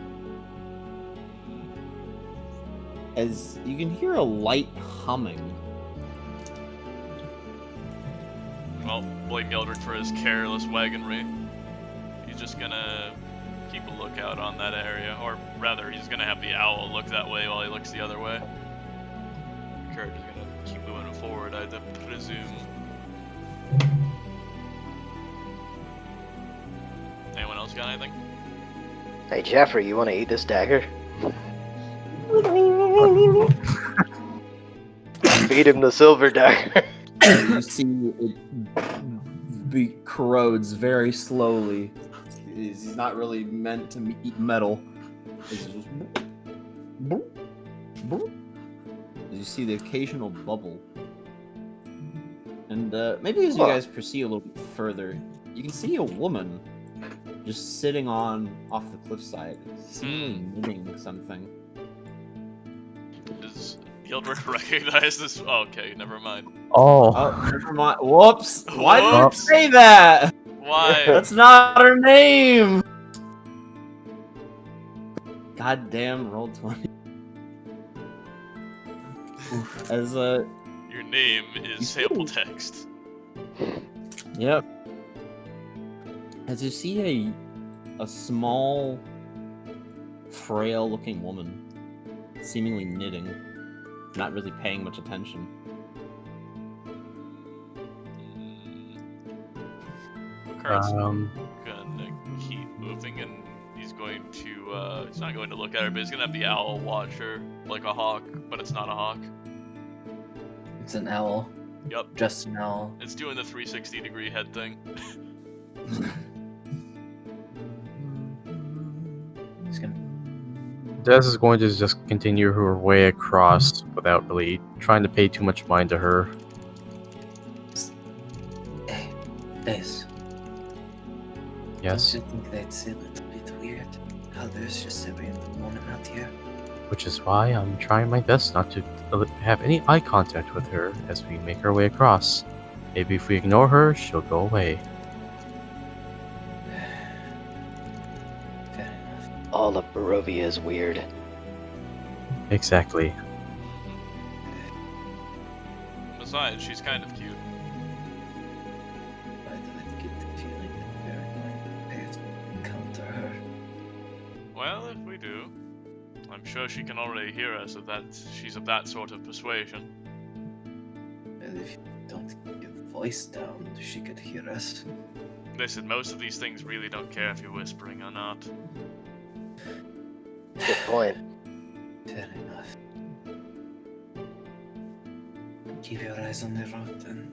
D: As you can hear a light humming.
B: Well, blame Yeldrick for his careless wagonry. He's just gonna keep a lookout on that area, or rather, he's gonna have the owl look that way while he looks the other way. The carriage is gonna keep moving forward, I'd presume. Anyone else got anything?
E: Hey, Jeffrey, you want to eat this dagger? Feed him the silver dagger.
D: You see it corrodes very slowly. He's not really meant to eat metal. It's just you see the occasional bubble. And maybe as you guys proceed a little bit further, you can see a woman just sitting off the cliffside, seemingly knitting something.
B: Does Yeldrick recognize this? Oh, okay, never mind.
F: Oh,
D: Never mind. Whoops! Why did you
B: Whoops.
D: say that?
B: Why?
D: That's not her name! Goddamn, roll 20. As
B: Your name is sample text.
D: Yep. As you see a small, frail-looking woman, seemingly knitting, not really paying much attention.
B: Kurt's gonna keep moving, and he's going to, he's not going to look at her, but he's gonna have the owl watch her, like a hawk, but it's not a hawk.
A: It's an owl.
B: Yep.
A: Just an owl.
B: It's doing the 360-degree head thing.
A: He's gonna.
F: Des is going to just continue her way across without really trying to pay too much mind to her.
A: Hey, Des.
F: Yes,
A: Don't you think that's a little bit weird? How there's just a random woman out here?
F: which is why I'm trying my best not to have any eye contact with her as we make our way across. Maybe if we ignore her, she'll go away.
A: Fair enough.
E: All of Barovia is weird.
F: Exactly.
B: Besides, she's kind of cute.
A: Why do I get the feeling that we're going to have to encounter her?
B: Well, if we do, I'm sure she can already hear us if she's of that sort of persuasion.
A: Well, if you don't get your voice down, she could hear us.
B: Listen, most of these things really don't care if you're whispering or not.
E: Good point.
A: Fair enough. Keep your eyes on the road, then.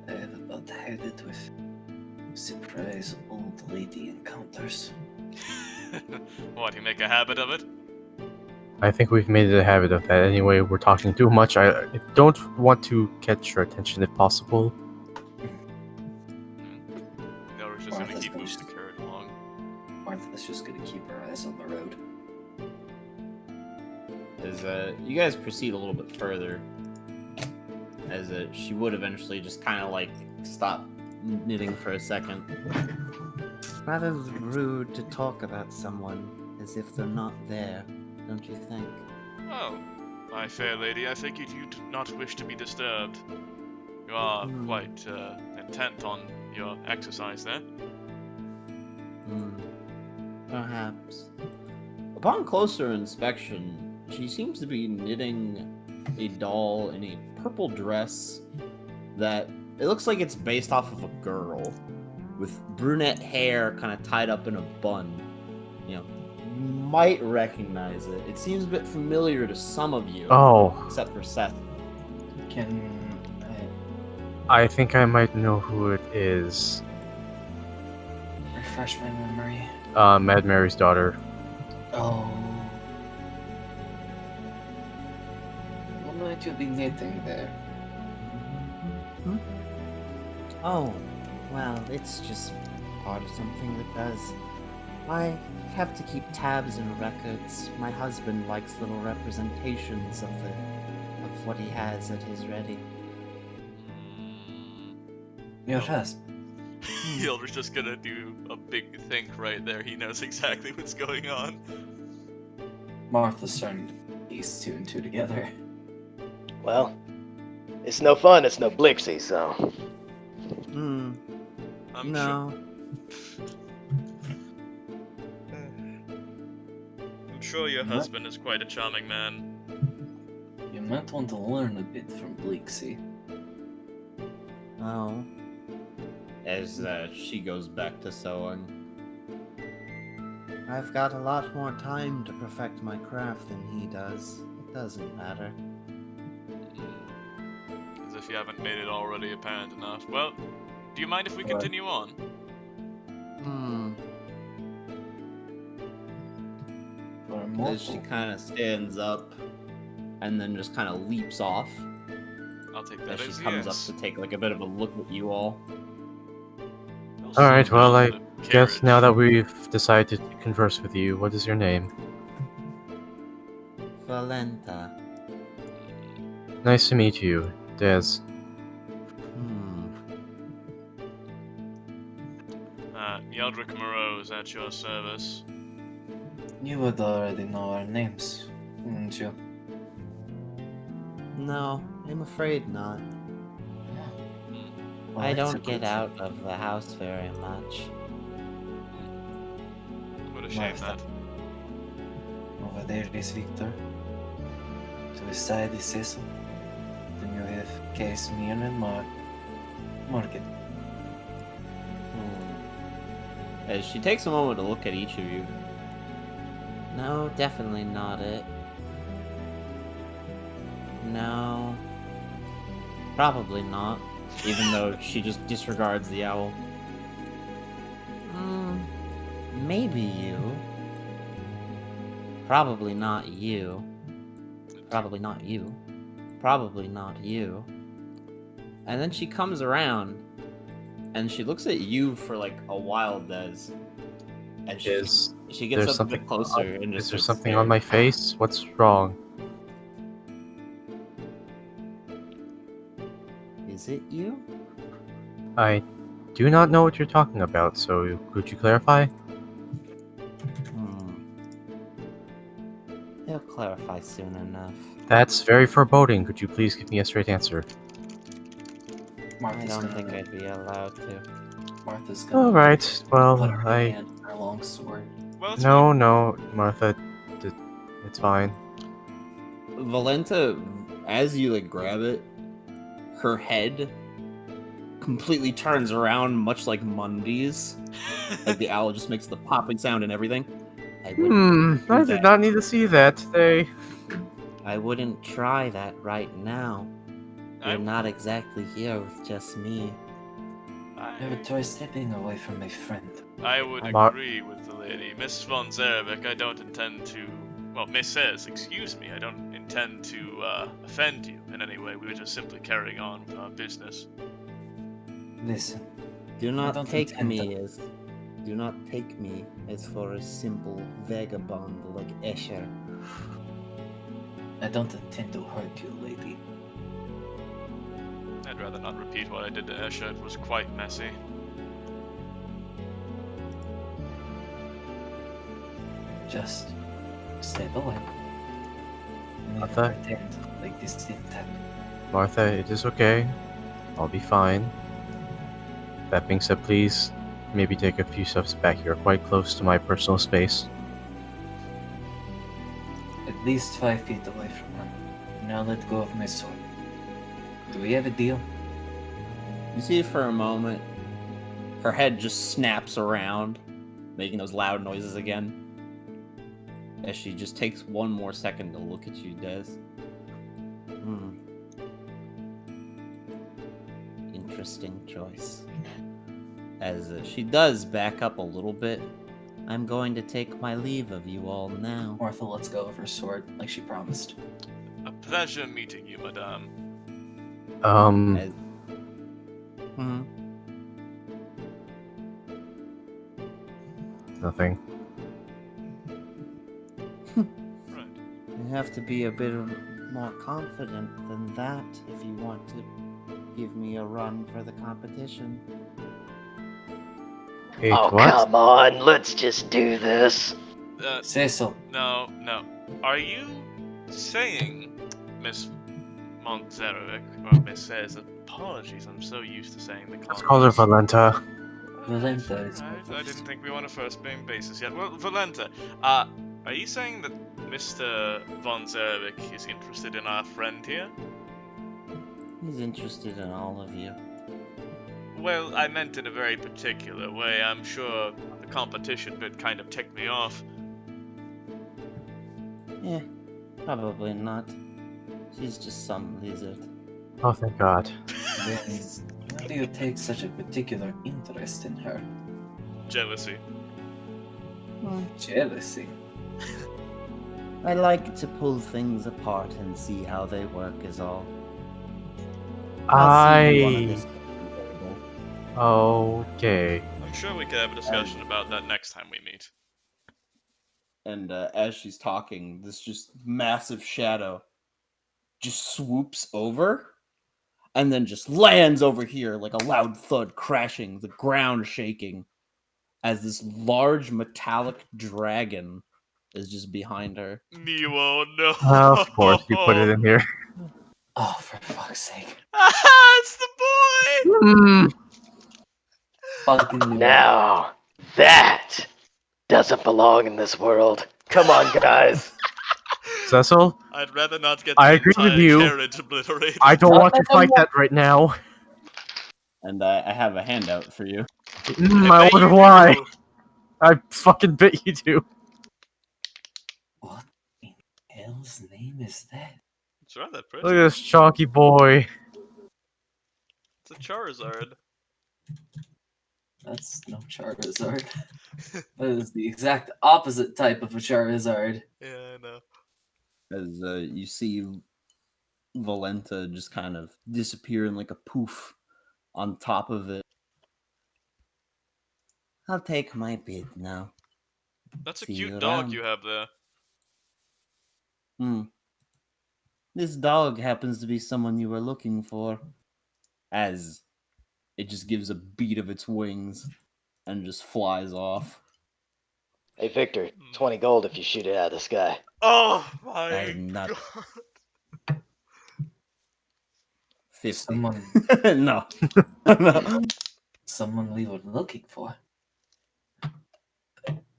A: I have about had it with surprise old lady encounters.
B: What, you make a habit of it?
F: I think we've made it a habit of that anyway. We're talking too much. I don't want to catch your attention if possible.
B: No, we're just gonna
A: Martha's
B: keep
A: gonna
B: moving the carrot along.
A: Martha's just gonna keep her eyes on the road.
D: As you guys proceed a little bit further, as she would eventually just kind of like stop knitting for a second. Rather rude to talk about someone as if they're not there, don't you think?
B: Oh, my fair lady, I think you do not wish to be disturbed. You are quite intent on your exercise there.
D: Perhaps. Upon closer inspection, she seems to be knitting a doll in a purple dress that it looks like it's based off of a girl with brunette hair kind of tied up in a bun. You know, you might recognize it. It seems a bit familiar to some of you.
F: Oh,
D: Except for Seth.
A: Can
F: I think I might know who it is.
A: I refresh my memory?
F: Mad Mary's daughter.
A: Oh. What might you be knitting there?
D: Oh, well, it's just part of something that does. I have to keep tabs and records. My husband likes little representations of what he has at his ready.
A: Your
B: No.
A: husband.
B: Yelder's just gonna do a big think right there. He knows exactly what's going on.
A: Martha's starting to piece two and two together.
E: Well, it's no fun, it's no Blixie, so.
D: Hmm.
B: I'm
D: No.
B: I'm sure your
A: What?
B: husband is quite a charming man.
A: You might want to learn a bit from Bleaksy.
D: Oh. As she goes back to sewing. I've got a lot more time to perfect my craft than he does. It doesn't matter.
B: As if you haven't made it already apparent enough. Well, do you mind if we
A: What?
B: continue on?
D: Hmm.
A: For a
D: As she
A: mortal,
D: kind of stands up and then just kind of leaps off
B: I'll take
D: as
B: that
D: she
B: as
D: comes
B: yes.
D: up to take like a bit of a look at you all.
B: Also,
F: Alright, well, I
B: the
F: guess now
B: carriage.
F: that we've decided to converse with you, what is your name?
D: Valenta.
F: Nice to meet you, Des.
B: Yaldrick Moreau is at your service.
A: you would already know our names, wouldn't you?
D: No, I'm afraid not.
A: Well,
D: I
A: that's a
D: don't get
A: good
D: out of the house very much.
B: What a shame
A: Martha.
B: that.
A: thing. Over there is Victor. To his side is Cecil. Then you have Casimir and Morgan.
D: As she takes a moment to look at each of you. No, definitely not it. No. Probably not. Even though she just disregards the owl. Maybe you. Probably not you. Probably not you. Probably not you. And then she comes around and she looks at you for like a while, Des. And she
F: Is
D: gets
F: there
D: up a
F: something
D: bit closer and just
F: Is there
D: starts
F: something on
D: staring.
F: my face? What's wrong?
D: Is it you?
F: I do not know what you're talking about, so could you clarify?
D: He'll clarify soon enough.
F: That's very foreboding. Could you please give me a straight answer?
D: I
A: Martha's
D: don't
A: gonna.
D: think I'd be allowed to.
A: Martha's gonna.
F: Alright, well,
A: Put her
F: I...
A: hand on her long sword.
B: Well, it's
F: No, no, Martha. It's fine.
D: Valenta, as you like grab it, her head completely turns around, much like Mundy's. Like the owl just makes the popping sound and everything. I wouldn't do
F: I
D: that.
F: did not need to see that.
D: I wouldn't try that right now.
B: I,
D: You're not exactly here with just me.
A: I would try stepping away from my friend.
B: I would
F: Mar-
B: agree with the lady. Miss von Zarevik, I don't intend to... Well, Miss says, excuse me, I don't intend to offend you in any way. We were just simply carrying on with our business.
A: Listen,
D: Do
A: I
D: not
A: don't
D: take
A: intend
D: me as for a simple vagabond like Escher.
A: I don't intend to hurt you, lady.
B: I'd rather not repeat what I did to Esha. It was quite messy.
A: Just step away. And
F: Martha?
A: even pretend like this didn't happen.
F: Martha, it is okay. I'll be fine. That being said, please maybe take a few steps back. You're quite close to my personal space.
A: At least 5 feet away from her. Now let go of my sword. Do we have a deal?
D: You see for a moment, her head just snaps around, making those loud noises again. As she just takes one more second to look at you, Des. Interesting choice. As she does back up a little bit, I'm going to take my leave of you all now.
A: Martha lets go of her sword like she promised.
B: A pleasure meeting you, madame.
D: As...
F: Nothing.
B: Right.
D: You have to be a bit more confident than that if you want to give me a run for the competition.
F: Wait,
E: Oh,
F: what?
E: come on, let's just do this.
A: Cecil,
B: No. Are you saying, Miss Montzerovic, or Miss Says, apologies, I'm so used to saying the
F: Let's call her
B: Congress.
F: Valenta.
A: Valenta is
B: Alright,
A: my
B: I
A: first.
B: didn't think we were on a first name basis yet. Well, Valenta, are you saying that Mr. Von Zerovic is interested in our friend here?
D: He's interested in all of you.
B: Well, I meant in a very particular way. I'm sure the competition bit kind of ticked me off.
D: Eh, probably not. She's just some lizard.
F: Oh, thank God.
A: Then why do you take such a particular interest in her?
B: Jealousy.
A: Jealousy.
D: I like to pull things apart and see how they work is all. I'll see you on a discussion table.
F: Okay.
B: I'm sure we could have a discussion about that next time we meet.
D: And as she's talking, this just massive shadow just swoops over and then just lands over here like a loud thud crashing, the ground shaking, as this large metallic dragon is just behind her.
B: Neo, no.
F: Of course, you put it in here.
A: Oh, for fuck's sake.
B: It's the boy!
F: Hmm.
A: Fucking knew it.
E: Now, that doesn't belong in this world. Come on, guys.
F: Cecil,
B: I'd rather not get
F: I
B: the
F: agree with
B: entire
F: you.
B: carriage obliterated.
F: I don't
A: Not
F: want to
A: that
F: fight
A: one.
F: that right now.
D: And I have a handout for you.
F: I
B: bet
F: wonder
B: you
F: why.
B: do.
F: I fucking bet you do.
A: What in hell's name is that?
B: It's rather pretty.
F: Look at this chonky boy.
B: It's a Charizard.
A: That's no Charizard. That is the exact opposite type of a Charizard.
B: Yeah, I know.
D: As you see Valenta just kind of disappear in like a poof on top of it. I'll take my bid now.
B: That's a
D: See you
B: cute dog
D: around.
B: you have there.
D: This dog happens to be someone you were looking for. As it just gives a beat of its wings and just flies off.
E: Hey, Victor, 20 gold if you shoot it out of the sky.
B: Oh my
D: I'm not
B: god.
D: 50.
A: Someone,
D: No. No.
A: someone we were looking for.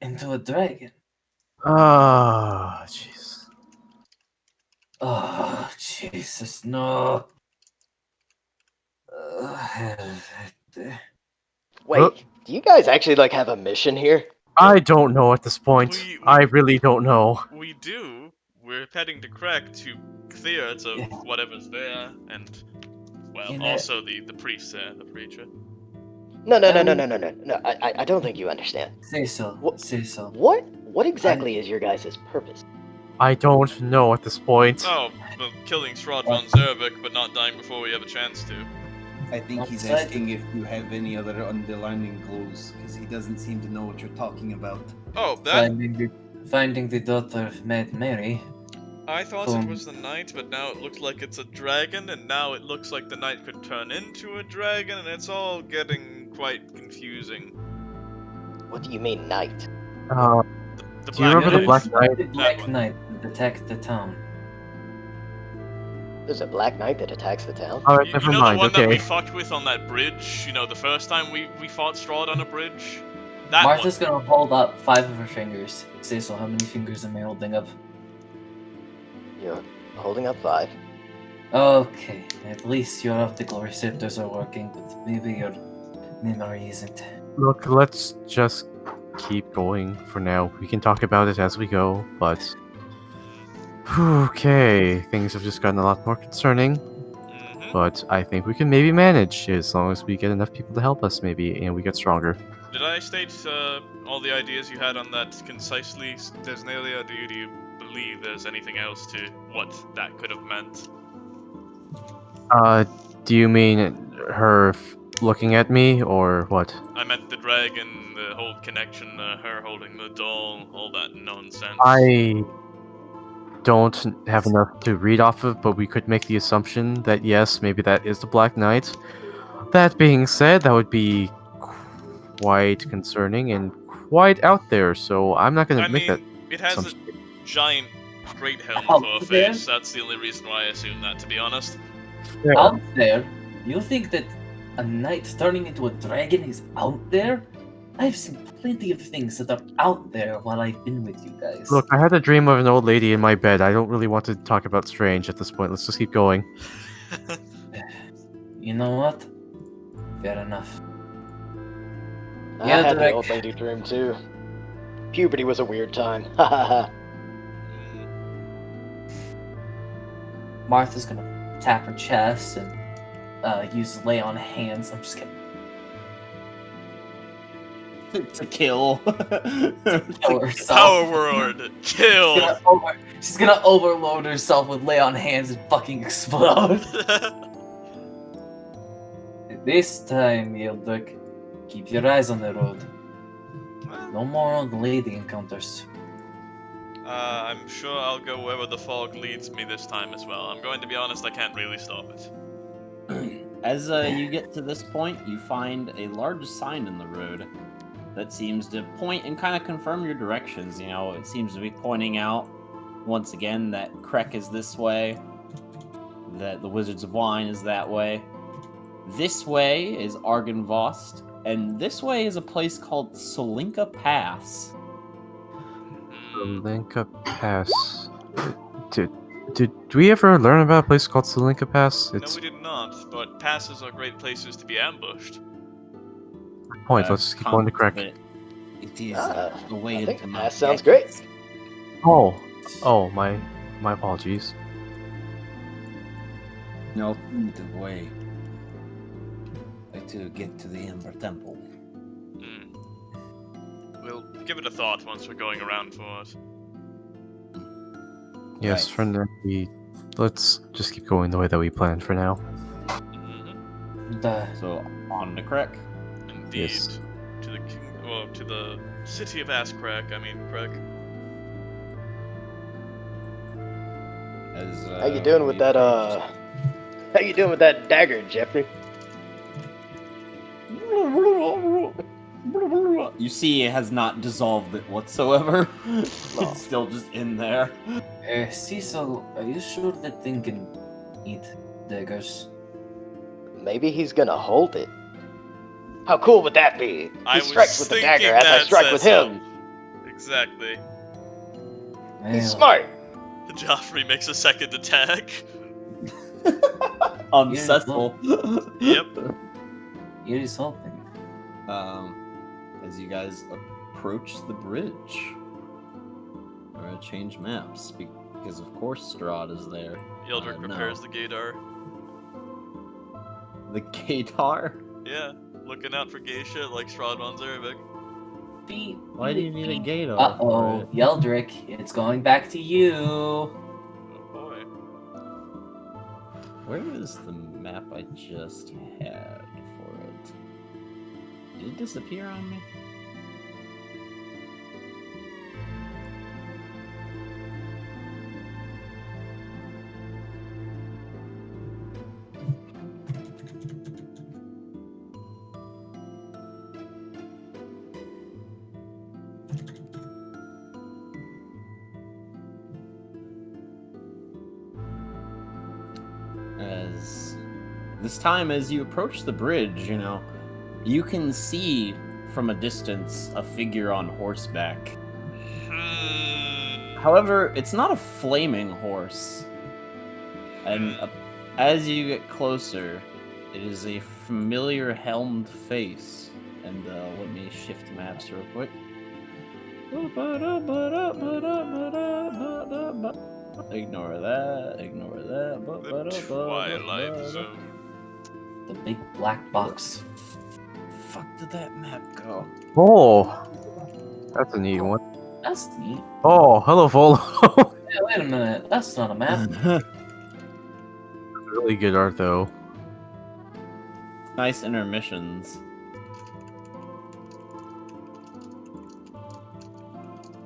A: Into a dragon.
F: Ah, jeez.
A: Oh, Jesus, no.
E: Wait, do you guys actually like have a mission here?
F: I don't know at this point.
B: We-
F: I really don't know.
B: We do. We're heading to Krezkh to clear it of
A: Yeah.
B: whatever's there, and well,
A: You know-
B: also the priest there, the preacher.
E: No. I don't think you understand.
A: Cecil,
E: What-
A: Cecil.
E: What exactly is your guys' purpose?
F: I don't know at this point.
B: Oh, well, killing Strahd
A: What?
B: von Zerovic, but not dying before we have a chance to.
D: I think he's
A: Outside
D: asking if you have any other underlining goals, because he doesn't seem to know what you're talking about.
B: Oh, that
A: Finding the daughter of Maid Mary.
B: I thought it was the knight, but now it looks like it's a dragon, and now it looks like the knight could turn into a dragon, and it's all getting quite confusing.
E: What do you mean, knight?
B: The
F: Do you remember the
B: Knight.
F: Black Knight?
A: The Black
B: one.
A: Knight that attacked the town.
E: There's a black knight that attacks the town?
F: Alright,
B: You
F: never
B: know
F: mind,
B: the one that we
F: okay.
B: fucked with on that bridge? You know, the first time we fought Strahd on a bridge? That
A: Martha's
B: one.
A: gonna hold up 5 of her fingers. Cecil, how many fingers am I holding up?
E: You're holding up 5.
A: Okay, at least your optical receptors are working, but maybe your memory isn't.
F: Look, let's just keep going for now. We can talk about it as we go, but... Okay, things have just gotten a lot more concerning,
B: Mhm.
F: but I think we can maybe manage as long as we get enough people to help us, maybe, and we get stronger.
B: Did I state all the ideas you had on that concisely, Desnalia, or do you believe there's anything else to what that could have meant?
F: Do you mean her looking at me, or what?
B: I meant the dragon, the whole connection, her holding the doll, all that nonsense.
F: don't have enough to read off of, but we could make the assumption that yes, maybe that is the Black Knight. That being said, that would be quite concerning and quite out there, so I'm not going
B: I
F: to make that
B: mean, it has a
F: assumption.
B: giant great helm
A: Out
B: for a
A: there?
B: face. That's the only reason why I assume that, to be honest.
F: Fair.
A: Out there? You think that a knight turning into a dragon is out there? I've seen plenty of things that are out there while I've been with you guys.
F: Look, I had a dream of an old lady in my bed. I don't really want to talk about Strange at this point. Let's just keep going.
A: You know what? Fair enough.
E: I
A: Yeah,
E: had the
A: Drake.
E: old lady dream too. Puberty was a weird time. Ha ha ha.
A: Martha's gonna tap her chest and use lay on hands. I'm just kidding.
D: To kill.
A: Kill herself.
B: Power word, kill.
A: She's gonna overload herself with lay on hands and fucking explode. This time, Yildrik, keep your eyes on the road. No more old lady encounters.
B: I'm sure I'll go wherever the fog leads me this time as well. I'm going to be honest, I can't really stop it.
D: As you get to this point, you find a large sign in the road that seems to point and kind of confirm your directions. You know, it seems to be pointing out once again that Krezkh is this way, that the Wizards of Wine is that way. This way is Argynvost, and this way is a place called Solinka Pass.
F: Solinka Pass. Did we ever learn about a place called Solinka Pass?
B: No, we did not, but passes are great places to be ambushed.
F: Point. Let's just keep going to Krezkh.
D: It is the way
E: I
D: into
E: think
D: Mount
E: that sounds
D: Gex.
E: great.
F: Oh, my apologies.
D: No alternative way to get to the Ember Temple.
B: We'll give it a thought once we're going around for it.
F: Yes,
D: Right.
F: for now, let's just keep going the way that we planned for now.
D: So on to Krezkh.
B: Indeed.
F: Yes.
B: To the city of Krezkh.
D: As,
E: How you doing with that? How you doing with that dagger, Jeffrey?
D: You see, it has not dissolved it whatsoever. It's still just in there.
A: Cecil, are you sure that thing can eat daggers?
E: Maybe he's gonna hold it. How cool would that be?
B: I
E: He
B: was
E: strikes with the
B: thinking
E: dagger as I
B: that,
E: strike with
B: Cecil.
E: him.
B: Exactly.
E: He's
A: Well,
E: smart.
B: Joffrey makes a second attack.
D: On
A: Yeah,
D: Cecil.
B: Yep.
A: Here's hoping.
D: As you guys approach the bridge, we're gonna change maps because of course Strahd is there.
B: Yeldrick
D: No.
B: repairs the Gaydar.
D: The Gaydar?
B: Yeah, looking out for gay shit like Strahd on Zarevik.
D: Why do you need a Gaydar?
A: Uh-oh, Yeldrick, it's going back to you.
B: Oh boy.
D: Where is the map I just had for it? Did it disappear on me? This time, as you approach the bridge, you can see from a distance a figure on horseback. However, it's not a flaming horse. And as you get closer, it is a familiar helmed face. And let me shift maps real quick. Ignore that.
B: The Twilight Zone.
A: The big black box.
D: Fuck did that map go?
F: Oh, that's a neat one.
A: That's neat.
F: Oh, hello, Volo.
A: Yeah, wait a minute. That's not a map.
F: Really good art, though.
D: Nice intermissions.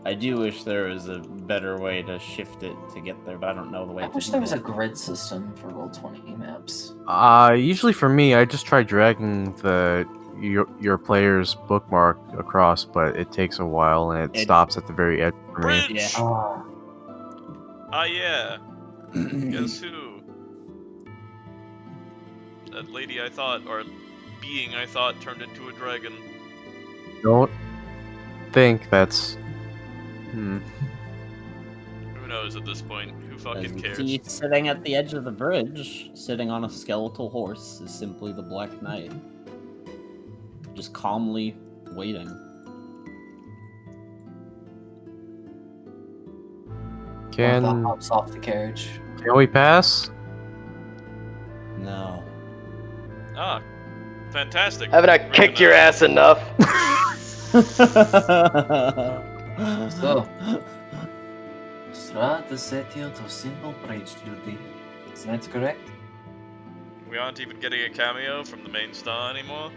D: I do wish there was a better way to shift it to get there, but I don't know the way
A: I
D: to
A: wish
D: do
A: there was a
D: that.
A: grid system for Roll20 maps.
F: Usually for me, I just try dragging your player's bookmark across, but it takes a while and it
D: It-
F: stops at the very edge for me.
B: Bridge!
D: Yeah.
A: Ah,
B: Ah, yeah. Guess who? That lady I thought, or being I thought, turned into a dragon.
F: Don't think that's.
B: Who knows at this point? Who
D: As
B: fucking
D: you
B: cares?
D: see, sitting at the edge of the bridge, sitting on a skeletal horse, is simply the Black Knight. Just calmly waiting.
A: Martha
F: Can
A: hops off the carriage.
F: we pass?
D: No.
B: Ah, fantastic.
E: Haven't I
B: We're
E: kicked your
B: gonna-
E: ass enough?
A: So, Strahd has set you to simple bridge duty. Is that correct?
B: We aren't even getting a cameo from the main star anymore.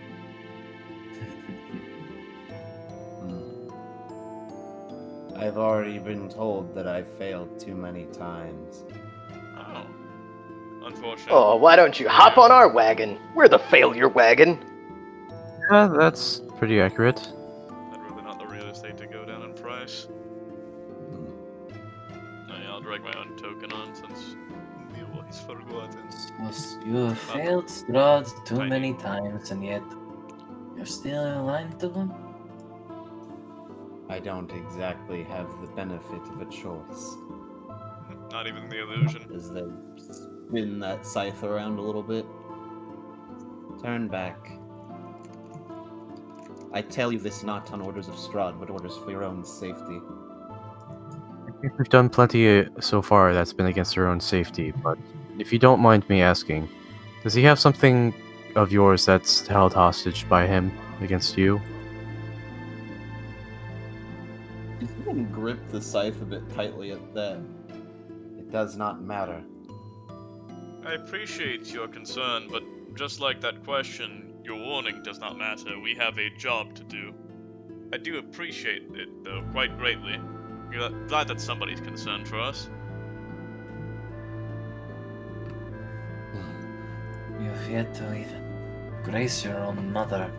D: I've already been told that I failed too many times.
B: Oh. Unfortunate.
E: Oh, why don't you hop on our wagon? We're the failure wagon.
F: Yeah, that's pretty accurate.
B: I'd rather not the real estate to go down in price. No, yeah, I'll drag my own token on since you always forgotten.
A: So you have failed Strahd too many times, and yet you're still aligned to him?
D: I don't exactly have the benefit of a choice.
B: Not even the illusion.
D: As they spin that scythe around a little bit. Turn back. I tell you this not on orders of Strahd, but orders for your own safety.
F: We've done plenty so far that's been against our own safety, but if you don't mind me asking, does he have something of yours that's held hostage by him against you?
D: You can grip the scythe a bit tightly at that. It does not matter.
B: I appreciate your concern, but just like that question, your warning does not matter. We have a job to do. I do appreciate it, though, quite greatly. Glad that somebody's concerned for us.
A: You've yet to even grace your own mother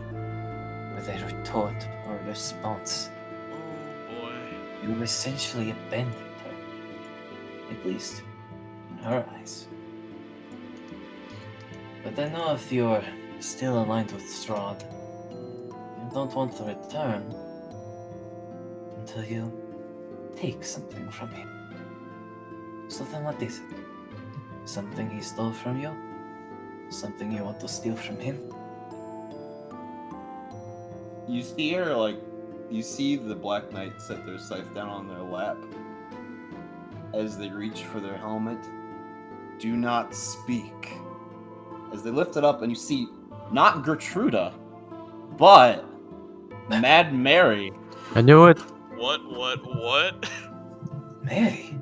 A: with a retort or response.
B: Oh boy.
A: You essentially abandoned her. At least, in her eyes. But I know if you're still aligned with Strahd, you don't want to return until you take something from him. So then what is it? Something he stole from you? Something you want to steal from him?
D: You see her, like, you see the Black Knight set their scythe down on their lap as they reach for their helmet. Do not speak. As they lift it up, and you see not Gertruda, but Mad Mary.
F: I knew it.
B: What?
A: Mary?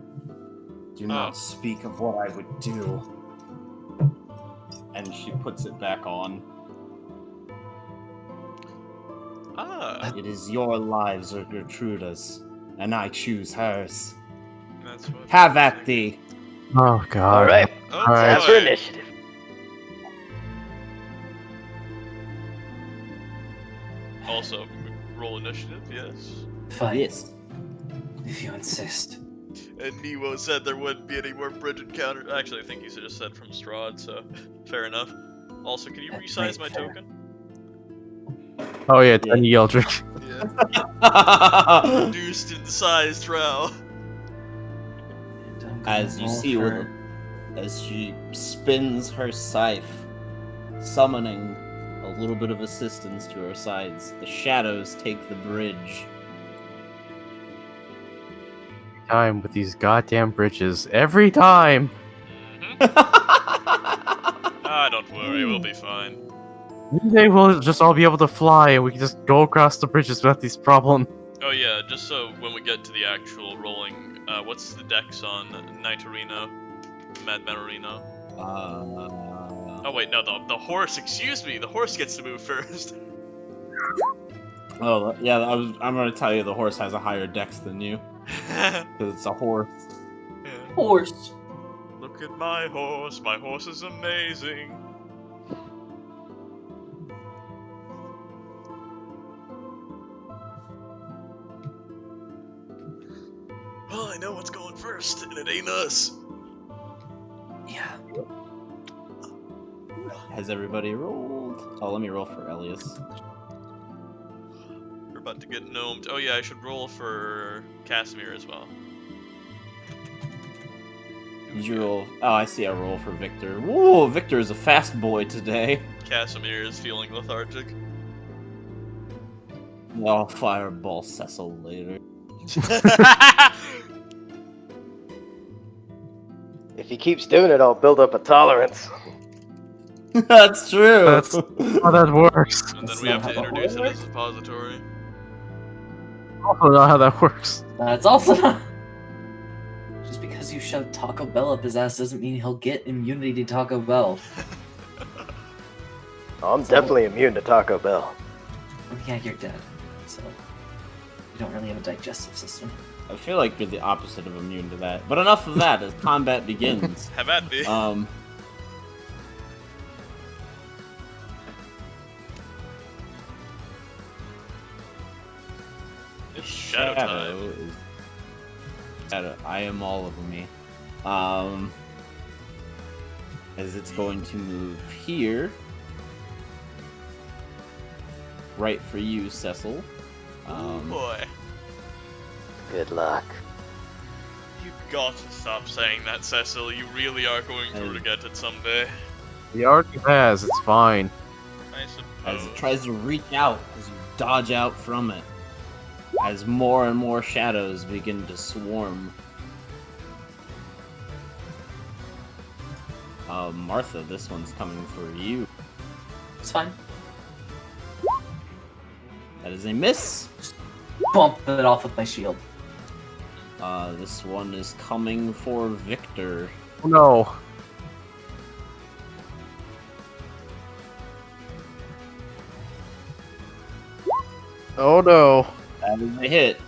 D: Do not speak of what I would do. And she puts it back on.
B: Ah,
D: It is your lives or Gertruda's, and I choose hers.
B: that's what.
D: Have at thee.
F: Oh god.
E: Alright,
B: Oh
F: Alright.
E: time for
B: boy.
E: initiative.
B: Also, roll initiative, yes.
A: Fine,
D: Yes.
A: if you insist.
B: And Nemo said there wouldn't be any more bridge encounters. Actually, I think you just said from Strahd, so fair enough. Also, can you
A: That's
B: resize my
A: right, fair.
B: token?
F: Oh yeah, Tiny Eldritch.
B: Yeah. Reduced in size, Drow.
A: And I'm gonna
D: As you
A: roll
D: see,
A: for-
D: as she spins her scythe, summoning a little bit of assistance to her sides, the shadows take the bridge.
F: Time with these goddamn bridges. Every time!
B: Mm-hmm. Ah, don't worry, we'll be fine.
F: One day we'll just all be able to fly and we can just go across the bridges without these problems.
B: Oh yeah, just so when we get to the actual rolling, what's the dex on Nighterino? Mad Menarino? Oh wait, no, the horse, excuse me, the horse gets to move first.
D: Oh, yeah, I'm going to tell you the horse has a higher dex than you. Because it's a horse.
A: Horse.
B: Look at my horse. My horse is amazing. Well, I know what's going first, and it ain't us.
A: Yeah.
D: Has everybody rolled? Oh, let me roll for Elias.
B: We're about to get gnomed. Oh yeah, I should roll for Casimir as well.
D: Did you roll? Oh, I see a roll for Victor. Whoa, Victor is a fast boy today.
B: Casimir is feeling lethargic.
D: I'll fireball Cecil later.
E: If he keeps doing it, I'll build up a tolerance.
D: That's true.
F: That's how that works.
B: And then
A: That's
B: we have
A: not
B: to
A: how that
B: introduce it as
A: works.
B: a repository.
F: Also not how that works.
A: That's also not. Just because you shove Taco Bell up his ass doesn't mean he'll get immunity to Taco Bell.
E: I'm definitely immune to Taco Bell.
A: Yeah, you're dead. So you don't really have a digestive system.
D: I feel like you're the opposite of immune to that. But enough of that as combat begins.
B: Have at me. It's shadow time.
D: is Shadow. I am all of me. As it's going to move here. Right for you, Cecil.
B: Boy,
E: Good luck.
B: you got to stop saying that, Cecil. You really are going to regret it someday.
F: He already has. It's fine.
B: I
D: As
B: suppose.
D: it tries to reach out, as you dodge out from it. As more and more shadows begin to swarm. Martha, this one's coming for you.
A: It's fine.
D: That is a miss.
A: Bump it off with my shield.
D: This one is coming for Victor.
F: Oh no. Oh no.
D: That is a hit.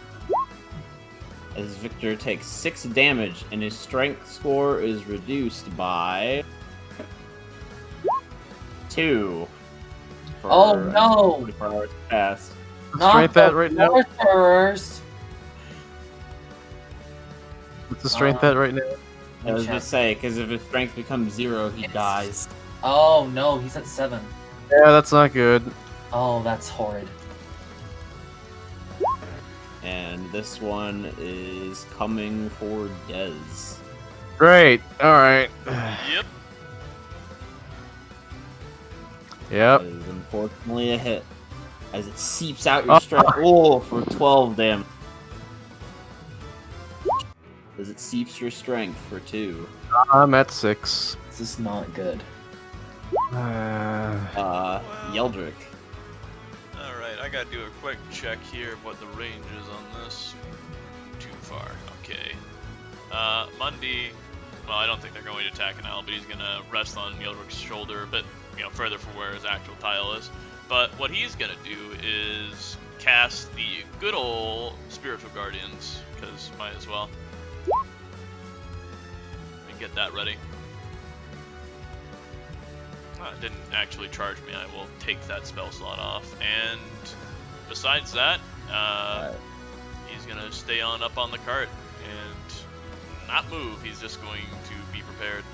D: As Victor takes 6 damage and his strength score is reduced by 2.
A: Oh, no.
D: 24 hours past.
F: Strength at right now?
A: Sorcerers.
F: What's the strength at right now?
D: I was gonna say, because if his strength becomes 0, he dies.
A: Oh no, he's at 7.
F: Yeah, that's not good.
A: Oh, that's horrid.
D: And this one is coming for Dez.
F: Great. Alright.
B: Yep.
F: Yep.
D: That is unfortunately a hit. As it seeps out your strength. Oh, for 12 damage. As it seeps your strength for 2.
F: I'm at 6.
A: This is not good.
D: Yeldrick.
B: Alright, I gotta do a quick check here of what the range is on this. Too far. Okay. Mundy. Well, I don't think they're going to attack an owl, but he's gonna rest on Yeldrick's shoulder a bit, further from where his actual tile is. But what he's gonna do is cast the good old Spiritual Guardians, because might as well. Let me get that ready. It didn't actually charge me. I will take that spell slot off. And besides that, he's gonna stay on up on the cart and not move. He's just going to be prepared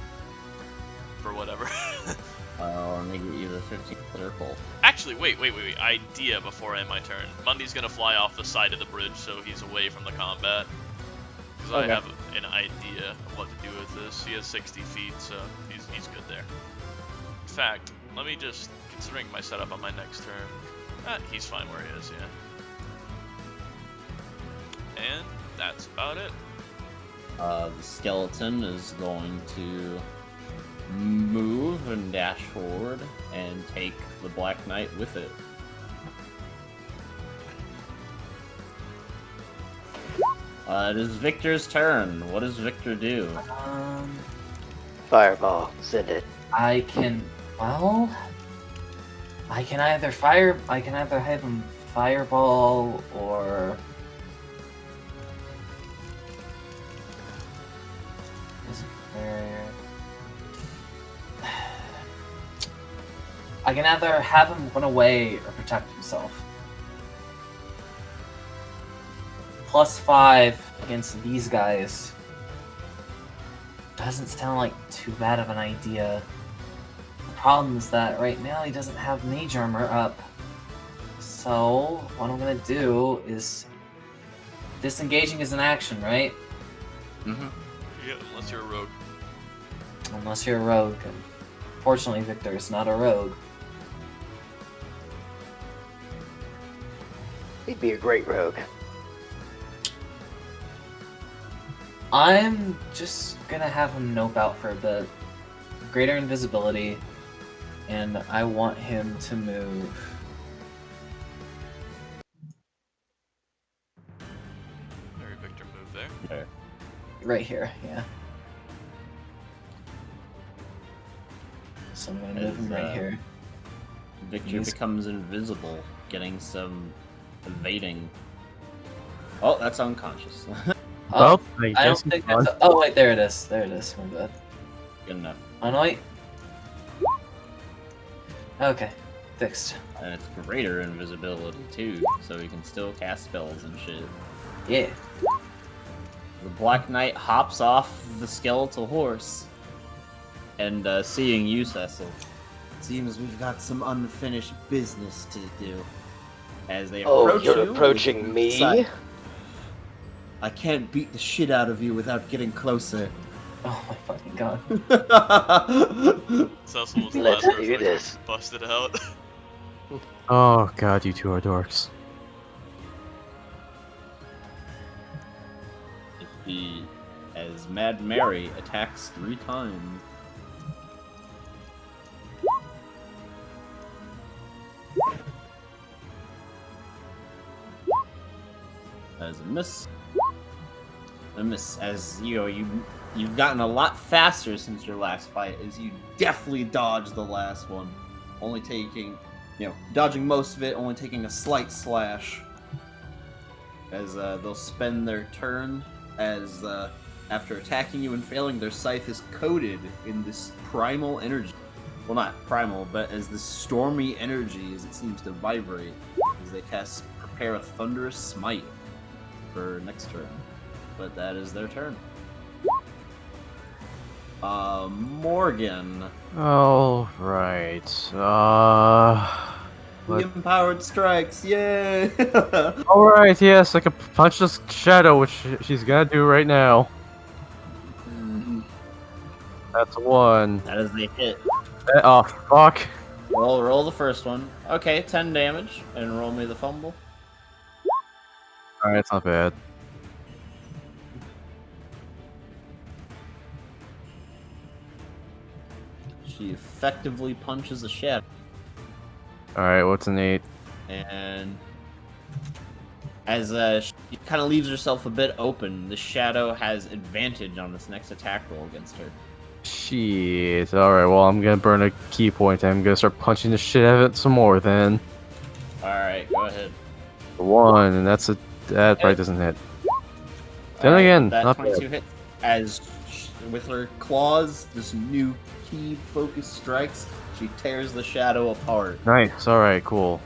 B: for whatever.
D: I'll make it either 15 circle.
B: Actually, wait. Idea before I end my turn. Mundy's gonna fly off the side of the bridge so he's away from the combat. Because I have an idea of what to do with this. He has 60 feet, so he's good there. In fact, let me just, considering my setup on my next turn, he's fine where he is, yeah. And that's about it.
D: The skeleton is going to move and dash forward and take the Black Knight with it. It is Victor's turn. What does Victor do?
E: Fireball. Send it.
A: I can either have him fireball or I can either have him run away or protect himself. +5 against these guys doesn't sound like too bad of an idea. The problem is that right now he doesn't have mage armor up. So what I'm gonna do is disengaging is an action, right?
D: Mm-hmm.
B: Yeah, unless you're a rogue.
A: Unless you're a rogue. Fortunately, Victor is not a rogue.
E: He'd be a great rogue.
A: I'm just gonna have him nope out for a bit. Greater invisibility, and I want him to move.
B: Very Victor move there.
D: Okay.
A: Right here, yeah. So I'm gonna move him right here.
D: Victor
A: He's-
D: becomes invisible, getting some evading. Oh, that's unconscious.
A: Oh,
F: Well, I
A: I
F: guess
A: don't think
F: he's gone.
A: that's. Oh wait, there it is. There it is. My bad.
D: Good enough.
A: Oh no, wait. Okay, fixed.
D: And it's greater invisibility too, so he can still cast spells and shit.
A: Yeah.
D: The Black Knight hops off the skeletal horse, and seeing you, Cecil, seems we've got some unfinished business to do. As they
E: Oh,
D: approach
E: you're
D: you,
E: approaching me?
D: side. I can't beat the shit out of you without getting closer.
A: Oh my fucking god.
B: Cecil was the
E: Let's
B: last person
E: do
B: that
E: this.
B: busted out.
F: Oh god, you two are dorks.
D: He, as Mad Mary attacks 3 times. As a miss. A miss. As you know, you've gotten a lot faster since your last fight, as you definitely dodged the last one, only taking, dodging most of it, only taking a slight slash. As they'll spend their turn, as after attacking you and failing, their scythe is coated in this primal energy. Well, not primal, but as this stormy energy as it seems to vibrate, as they cast Prepare a Thunderous Smite for next turn. But that is their turn. Morgan.
F: Alright.
D: The Empowered Strikes, yay!
F: Alright, yes, I can punch this shadow, which she's gonna do right now. That's a 1.
D: That is the hit.
F: Oh, fuck.
D: Roll the first one. Okay, 10 damage, and roll me the fumble.
F: Alright, it's not bad.
D: She effectively punches the shadow,
F: Alright, what's an 8?
D: and as she kind of leaves herself a bit open, the shadow has advantage on this next attack roll against her.
F: Shit. Alright, well, I'm gonna burn a key point. I'm gonna start punching the shit out of it some more then.
D: Alright, go ahead.
F: 1, and that probably doesn't hit. Then
D: Alright,
F: again,
D: that
F: not
D: 22
F: bad.
D: hit. As with her claws, this new key focus strikes, she tears the shadow apart.
F: Nice, alright, cool.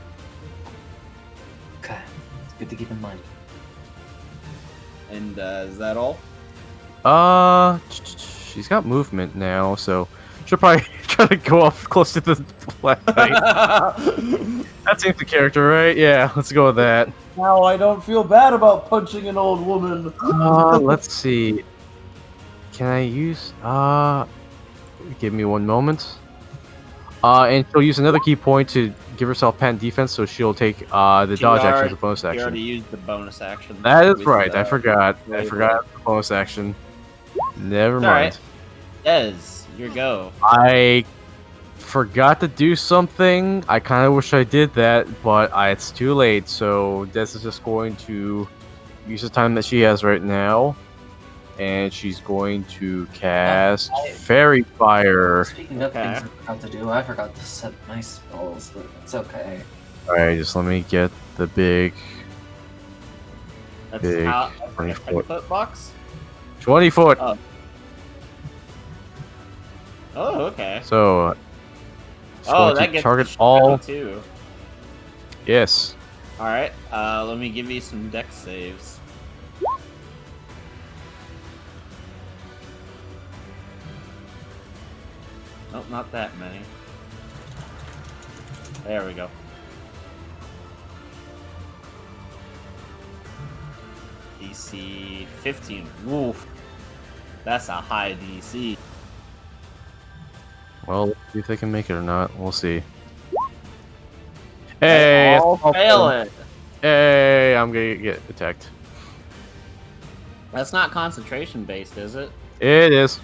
A: Okay, it's good to keep in mind.
D: And is that all?
F: She's got movement now, so she'll probably try to go up close to the Black Knight. That seems the character, right? Yeah, let's go with that.
D: Now I don't feel bad about punching an old woman.
F: Let's see. Can I use, give me 1 moment. And she'll use another key point to give herself patent defense, so she'll take the dodge action as a bonus
D: She already
F: action.
D: used the bonus action.
F: That is
D: with,
F: right, I forgot. I
D: wave
F: forgot the bonus action. Never
D: It's
F: mind.
D: alright. Des, your go.
F: I forgot to do something. I kind of wish I did that, but it's too late. So Des is just going to use the time that she has right now, and she's going to cast Fairy Fire.
A: Speaking of
D: Okay.
A: things I forgot to do, I forgot to set my spells, but it's okay.
F: All right, just let me get the big
D: That's
F: Big
D: how
F: 20
D: a
F: foot.
D: 10-foot box?
F: 20 foot.
D: Oh, okay.
F: So It's
D: Oh,
F: going
D: that
F: to
D: gets
F: target
D: the
F: all.
D: shadow too.
F: Yes.
D: All right. Let me give you some dex saves. Nope, not that many. There we go. DC 15. Woof. That's a high DC.
F: Well, let's see if they can make it or not. We'll see.
D: They
F: Hey,
D: all
F: it's all
D: fail
F: failed.
D: it.
F: Hey, I'm gonna get attacked.
D: That's not concentration based, is it?
F: It is.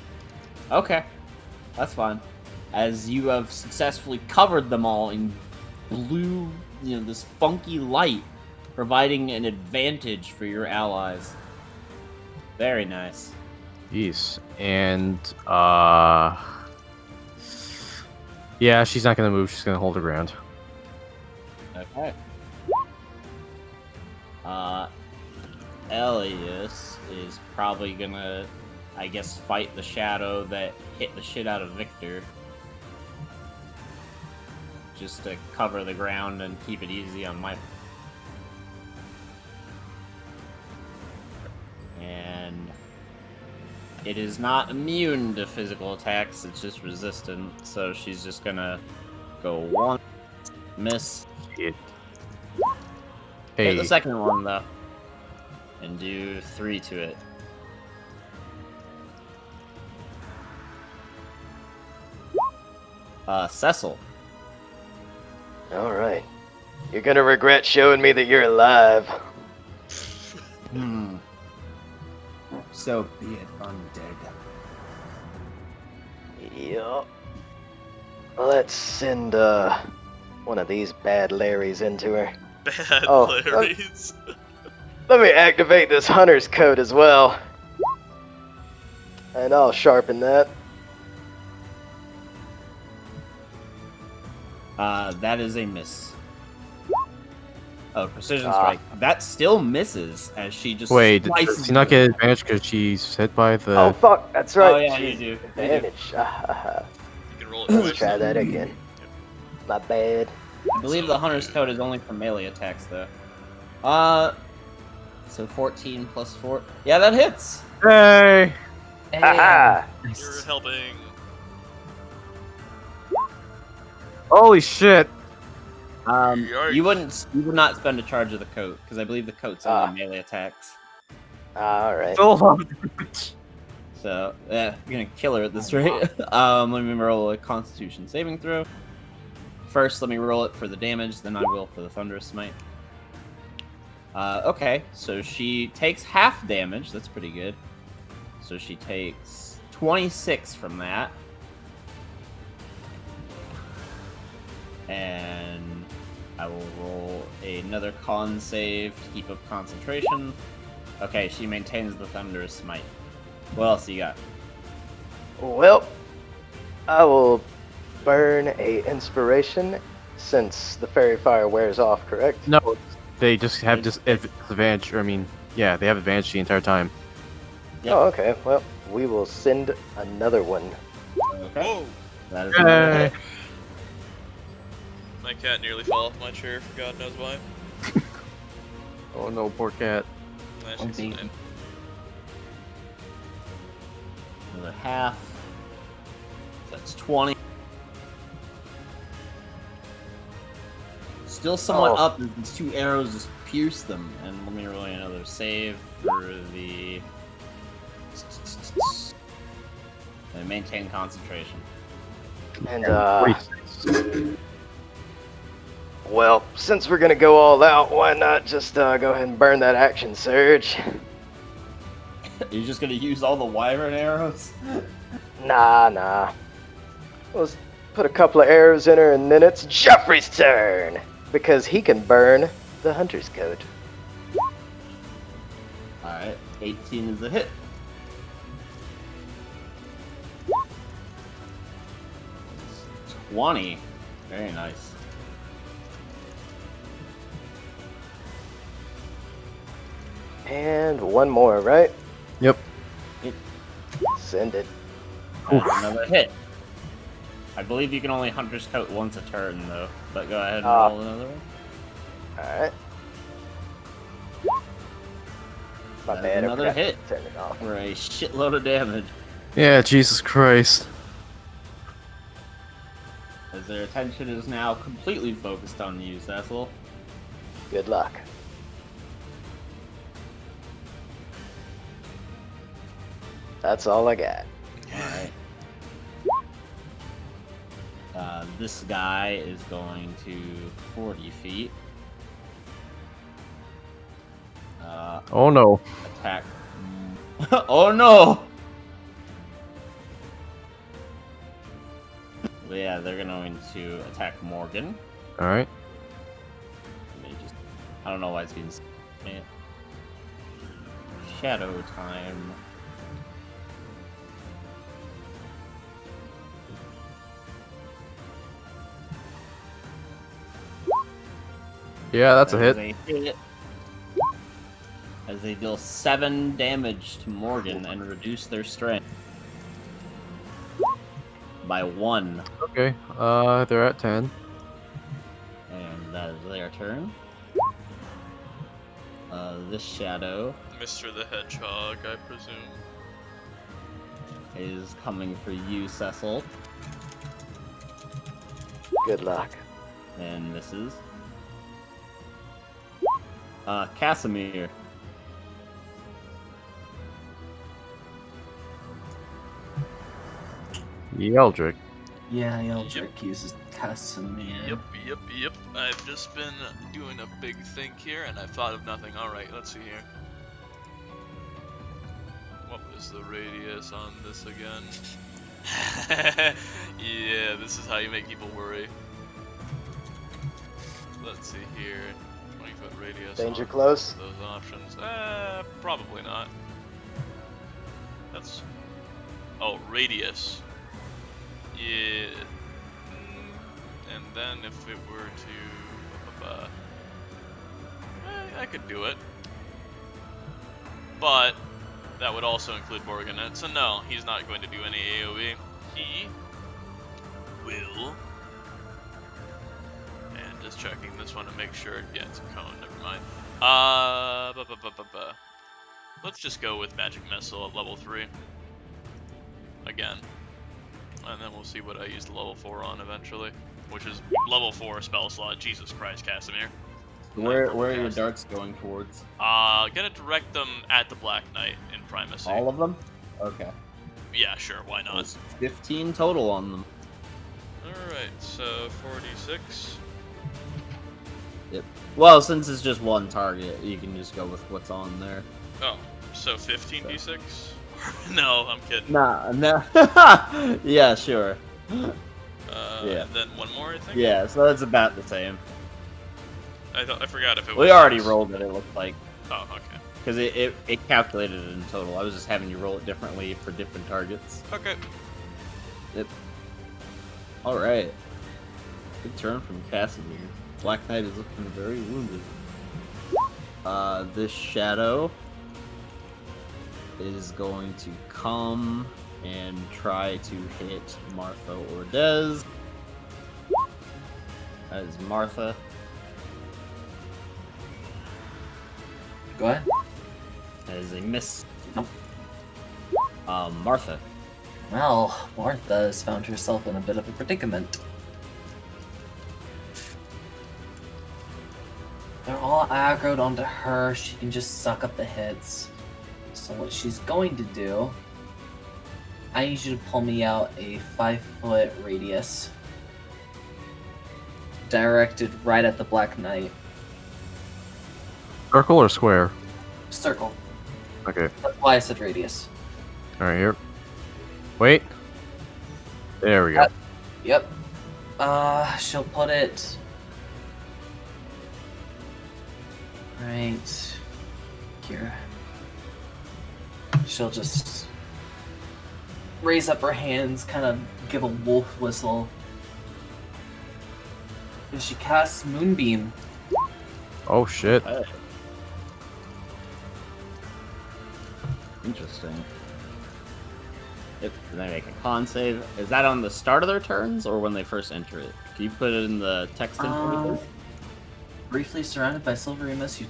D: Okay, that's fine. As you have successfully covered them all in blue, this funky light, providing an advantage for your allies. Very nice.
F: Yes, and yeah, she's not gonna move. She's gonna hold her ground.
D: Okay. Elias is probably gonna, I guess, fight the shadow that hit the shit out of Victor. Just to cover the ground and keep it easy on my... And... it is not immune to physical attacks, it's just resistant, so she's just gonna go one, miss,
F: Shit.
D: hit the
F: Hey,
D: second one though, and do 3 to it. Cecil.
E: Alright. You're gonna regret showing me that you're alive.
D: So be it, undead.
E: Yup. Let's send one of these bad Larrys into her.
B: Bad
E: Oh,
B: Larrys.
E: Let me activate this hunter's coat as well. And I'll sharpen that.
D: That is a miss. Oh, precision strike. That still misses as she just
F: wait,
D: slices
F: does she not
D: through.
F: get advantage because she's hit by the?
E: Oh fuck, that's right.
D: Oh yeah, you
E: Jeez,
D: do.
E: advantage.
B: You can roll it
E: Let's
B: twice.
E: try that again. My bad.
D: I believe the hunter's code is only for melee attacks though. So 14 plus 4. Yeah, that hits.
F: Hey!
E: Haha!
B: You're helping.
F: Holy shit!
B: Yikes.
D: You would not spend a charge of the coat because I believe the coat's only melee attacks.
E: Alright.
D: So yeah, you're gonna kill her at this rate. Let me roll a Constitution saving throw. First, let me roll it for the damage, then I will for the Thunderous Smite. Okay, so she takes half damage. That's pretty good. So she takes 26 from that. And I will roll another con save to keep up concentration. Okay, she maintains the Thunderous Smite. What else you got?
E: Well, I will burn a inspiration since the fairy fire wears off, correct?
F: No, they just have advantage. Or, I mean, yeah, they have advantage the entire time.
D: Yep.
E: Oh, okay. Well, we will send another one.
D: Okay.
B: Whoa!
D: That is another hit.
B: My cat nearly fell off my chair for God knows why.
F: Oh no, poor cat.
B: Nah, she's
D: Okay.
B: fine.
D: Another half. That's 20. Still somewhat
E: Oh.
D: up as these 2 arrows just pierce them. And let me roll another save for the... and maintain concentration.
E: And, well, since we're gonna go all out, why not just go ahead and burn that action surge?
D: You're just gonna use all the wyvern arrows?
E: Nah. Let's put a couple of arrows in her, and then it's Jeffrey's turn! Because he can burn the hunter's coat.
D: Alright, 18 is a hit. It's 20. Very nice.
E: And one more, right?
F: Yep.
E: Send it.
D: That's another hit. I believe you can only Hunter's Coat once a turn, though. But go ahead and
E: Ah.
D: roll another one.
E: Alright. My
D: That is
E: bad, I
D: another
E: forgot to
D: hit.
E: turn it off.
D: For a shitload of damage.
F: Yeah, Jesus Christ.
D: As their attention is now completely focused on you, Cecil.
E: Good luck. That's all I got.
D: Alright. This guy is going to 40 feet.
F: Oh no.
D: Attack. Oh no! But yeah, they're going to attack Morgan.
F: Alright.
D: I don't know why it's being. Shadow time.
F: Yeah, that's a
D: That is
F: hit.
D: a hit. As they deal 7 damage to Morgan and reduce their strength by 1.
F: Okay, they're at 10.
D: And that is their turn. This shadow
B: Mr. the Hedgehog, I presume.
D: is coming for you, Cecil,
E: Good luck.
D: and misses. Casimir.
F: The Eldritch.
A: Yeah, Eldrick uses Casimir.
B: Yep. I've just been doing a big think here, and I've thought of nothing. Alright, let's see here. What was the radius on this again? Yeah, this is how you make people worry. Let's see here. 20-foot radius.
E: Danger
B: on
E: close?
B: Those options. Probably not. That's... Oh, radius. Yeah. And then if it were to... I could do it. But that would also include Morgan. So no, he's not going to do any AoE. He will... And just checking this one to make sure. Yeah, it's a cone. Never mind. Let's just go with Magic Missile at level 3. Again. And then we'll see what I use the level 4 on eventually. Which is level 4 spell slot. Jesus Christ, Casimir.
D: Where are your darts going towards?
B: Gonna direct them at the Black Knight in Primacy.
D: All of them? Okay.
B: Yeah, sure, why not?
D: There's 15 total on them.
B: Alright, so 46.
D: Yep. Well, since it's just one target, you can just go with what's on there.
B: Oh, so 15d6? No, I'm kidding.
D: Nah, no. Yeah, sure. Yeah.
B: And then one more, I think?
D: Yeah, so it's about the same.
B: I forgot if it was...
D: We already rolled it, it looked like.
B: Oh, okay.
D: Because it calculated it in total. I was just having you roll it differently for different targets.
B: Okay.
D: Yep. Alright. Good turn from Casimir. Black Knight is looking very wounded. This shadow is going to come and try to hit Martha or Dez. That is Martha.
A: Go ahead.
D: That is a miss. Martha.
A: Well, Martha has found herself in a bit of a predicament. They're all aggroed onto her. She can just suck up the hits. So what she's going to do, I need you to pull me out a 5-foot radius. Directed right at the Black Knight.
F: Circle or square?
A: Circle.
F: Okay.
A: That's why I said radius.
F: Alright, here. Wait. There we go.
A: Yep. She'll put it... right here. She'll just raise up her hands, kind of give a wolf whistle. And she casts Moonbeam.
F: Oh shit.
D: Interesting. If they make a con save, is that on the start of their turns or when they first enter it? Can you put it in the text info? Please?
A: Briefly surrounded by silvery mist.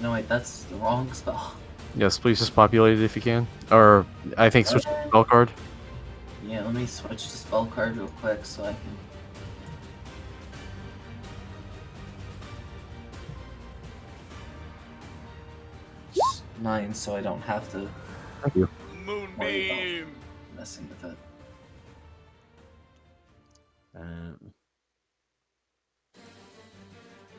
A: No, wait, that's the wrong spell.
F: Yes, please just populate it if you can. Or I think switch to spell card.
A: Yeah, let me switch to spell card real quick so I can. Just 9, so I don't have to
F: Thank you.
B: Moonbeam.
A: messing with it.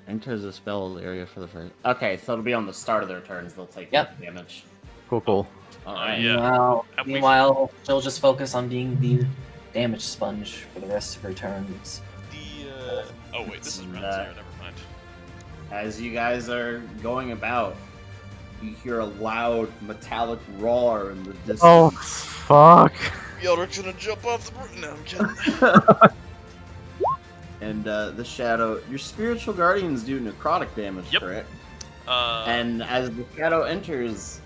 D: Enters a spell area for the first. Okay, so it'll be on the start of their turns. They'll take
A: Yep.
D: damage.
F: Cool.
D: All right.
B: Yeah.
A: Meanwhile, she'll just focus on being the damage sponge for the rest of her turns.
B: Oh wait, this is
D: And,
B: round 0. Never mind.
D: As you guys are going about, you hear a loud metallic roar in the distance.
F: Oh, fuck.
B: Yeldrick's gonna jump off the bridge. No, I'm kidding.
D: And the shadow, your spiritual guardians do necrotic damage,
B: Yep.
D: correct?
B: And
D: And as the shadow enters,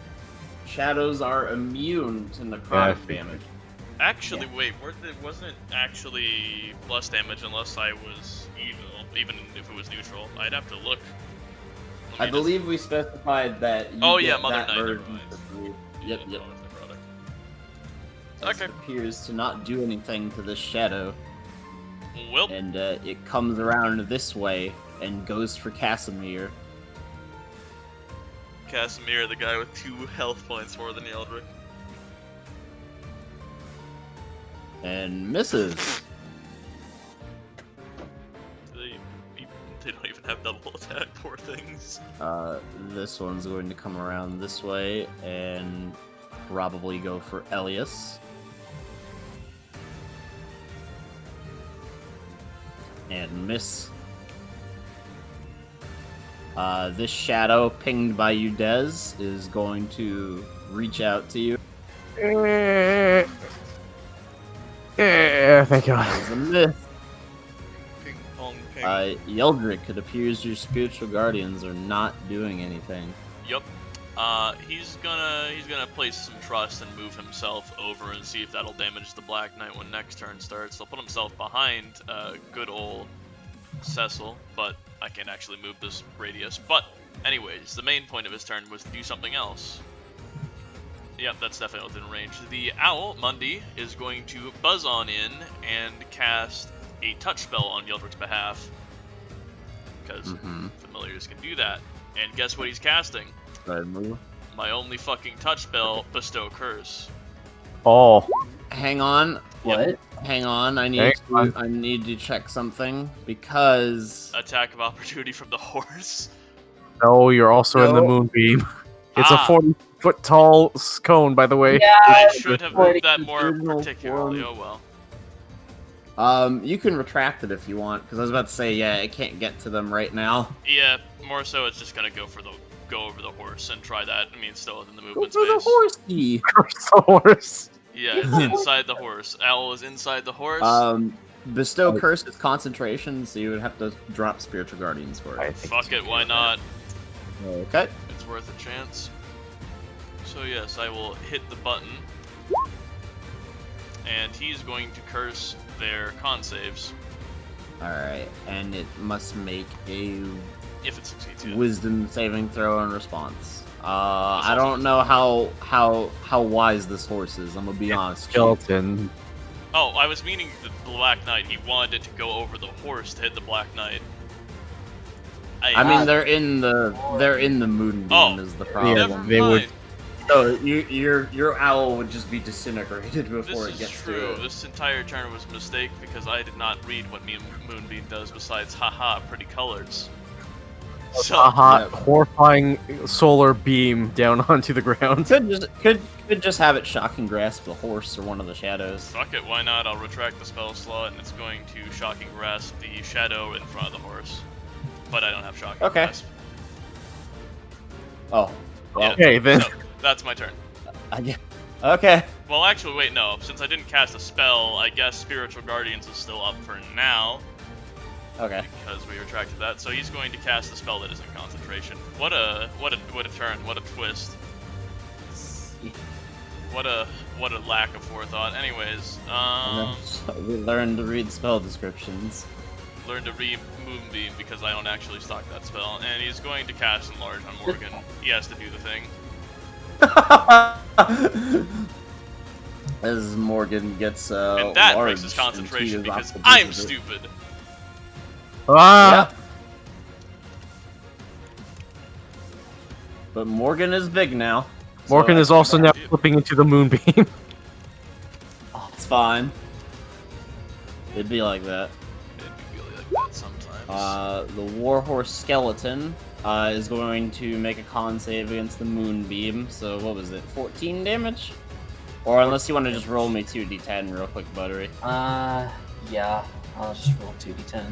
D: shadows are immune to necrotic damage.
B: actually, wait, wasn't it actually plus damage unless I was evil, even if it was neutral? I'd have to look. Let
D: I
B: me
D: believe we specified that. You
B: Oh,
D: get
B: yeah, Mother
D: that
B: Knight, never
D: version
B: mind.
D: for free.
B: just-
D: Yep,
B: yeah,
D: yep.
B: it's always necrotic.
D: As
B: Okay.
D: It appears to not do anything to this shadow,
B: Well,
D: and it comes around this way and goes for Casimir.
B: Casimir, the guy with 2 health points more than Yeldrick.
D: And misses.
B: They don't even have double attack, poor things.
D: This one's going to come around this way and probably go for Elias. And miss. This shadow, pinged by you, Dez, is going to reach out to you.
F: Yeah, thank God.
D: As a miss.
B: Ping pong ping.
D: Yeldrick, it appears your spiritual guardians are not doing anything.
B: Yup. He's gonna place some trust and move himself over and see if that'll damage the Black Knight when next turn starts. He'll put himself behind good old Cecil, but I can't actually move this radius. But anyways, the main point of his turn was to do something else. Yep, that's definitely within range. The Owl, Mundy, is going to buzz on in and cast a touch spell on Yeldrick's behalf. Because familiars can do that. And guess what he's casting?
D: Go ahead, move.
B: My only fucking touch spell, Bestow Curse.
F: Oh.
D: Hang on.
A: What?
D: Hang on. I
F: Hang
D: need to check something because
B: Attack of opportunity from the horse.
F: No, you're also in the
D: No.
F: moonbeam. It's a
B: Ah.
F: 40-foot tall cone, by the way.
B: I should have
D: Forty
B: moved that more
D: original
B: particularly.
D: form.
B: Oh well.
D: you can retract it if you want because I was about to say it can't get to them right now.
B: Yeah, more so it's just gonna go over the horse and try that. I mean, still within the
D: Go
B: movement
D: for the
B: space.
D: horsey.
F: Curse the horse.
B: Yeah, it's inside the horse. Owl is inside the horse.
D: Bestow curse is concentration, so you would have to drop spiritual guardians for
F: I
D: it.
F: think
B: Fuck it, why not?
D: Okay.
B: It's worth a chance. So yes, I will hit the button. And he's going to curse their con saves.
D: All right, and it must make a
B: If it succeeds, yeah.
D: wisdom saving throw in response. I don't know how wise this horse is. I'm gonna be honest. Chief.
F: Skeleton.
B: Oh, I was meaning the Black Knight. He wanted it to go over the horse to hit the Black Knight.
D: I mean, they're in the moonbeam
B: Oh,
D: is the
B: never
D: problem.
F: they would-
B: mind.
D: So your owl would just be disintegrated before it
B: This is
D: gets
B: true.
D: to it.
B: This entire turn was a mistake because I did not read what Moonbeam does besides haha, pretty colors. So,
F: A hot,
D: Yeah.
F: horrifying solar beam down onto the ground.
D: Could just have it shocking grasp the horse or one of the shadows.
B: fuck it, why not? I'll retract the spell slot and it's going to shocking grasp the shadow in front of the horse. But I don't have shocking
D: Okay.
B: grasp.
D: Oh, well,
B: Yeah,
F: Okay, then.
B: so that's my turn.
D: Okay.
B: Well, actually, wait, no. Since I didn't cast a spell, I guess Spiritual Guardians is still up for now.
D: Okay.
B: Because we retracted that, so he's going to cast a spell that isn't concentration. What a turn! What a twist! What a lack of forethought. Anyways,
D: We learned to read spell descriptions.
B: learn to read Moonbeam because I don't actually stock that spell, and he's going to cast Enlarge on Morgan. He has to do the thing.
D: As Morgan gets
B: And that
D: large
B: breaks his concentration
D: and he is
B: because
D: opposite
B: I'm
D: of it.
B: stupid.
F: Ah!
D: Yep. But Morgan is big now. so
F: Morgan
D: I
F: is also now
B: Yep.
F: flipping into the moonbeam.
D: Oh, it's fine. It'd be like that.
B: It'd be really like that sometimes.
D: The Warhorse Skeleton is going to make a con save against the Moonbeam. So what was it? 14 damage? Or unless you want to just roll me 2d10 real quick, Buttery.
A: Yeah, I'll just roll 2d10.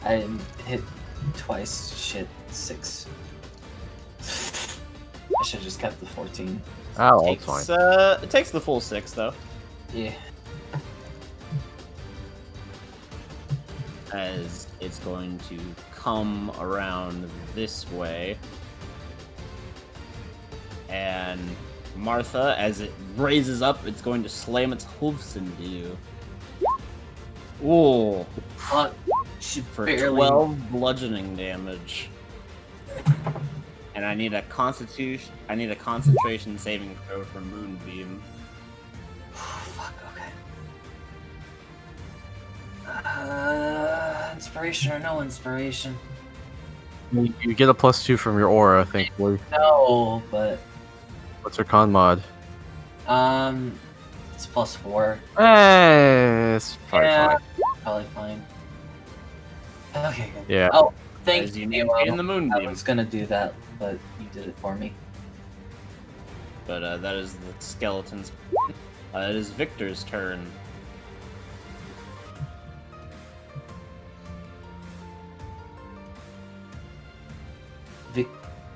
A: I hit twice. Shit, 6. I should have just kept the 14.
F: Oh, that's fine.
D: It takes the full 6 though.
A: Yeah.
D: As it's going to come around this way. And Martha, as it raises up, it's going to slam its hoofs into you. Ooh,
A: Should
D: for
A: barely.
D: 12 bludgeoning damage. And I need a concentration saving throw for Moonbeam.
A: Fuck. Okay. Inspiration or no inspiration?
F: You get a +2 from your aura, thankfully.
A: No, but
F: What's your con mod?
A: it's +4.
F: It's probably
A: Yeah.
F: fine.
A: Probably fine. Okay, good.
F: Yeah.
A: Oh, thank
D: As you
A: you.
D: maintain the
A: I
D: Moonbeam.
A: was gonna do that, but you did it for me.
D: But that is the skeleton's. It is Victor's turn.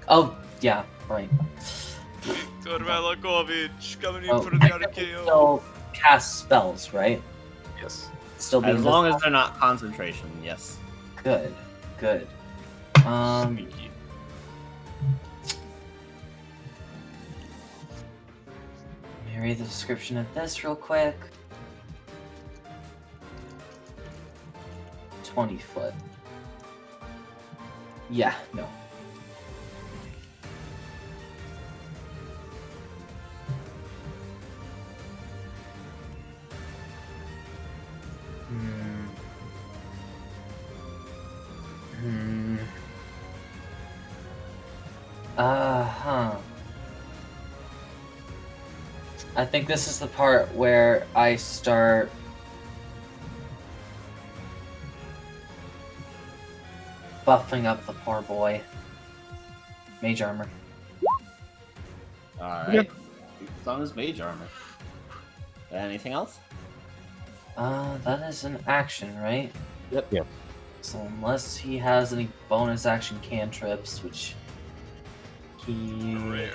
A: Oh, yeah, right.
B: Viktor Valakovic coming in
A: Oh,
B: for
A: I
B: another
A: can
B: KO.
A: still cast spells, right?
F: Yes.
A: Still be
D: As long as they're not concentration, yes.
A: good.
B: Sneaky.
A: Let me read the description of this real quick. 20 foot. Yeah, no. I think this is the part where I start buffing up the poor boy. Mage armor.
D: Alright. It's on his mage armor. Anything else?
A: That is an action, right?
D: Yep.
F: Yep.
A: So unless he has any bonus action cantrips, which he
B: Rare.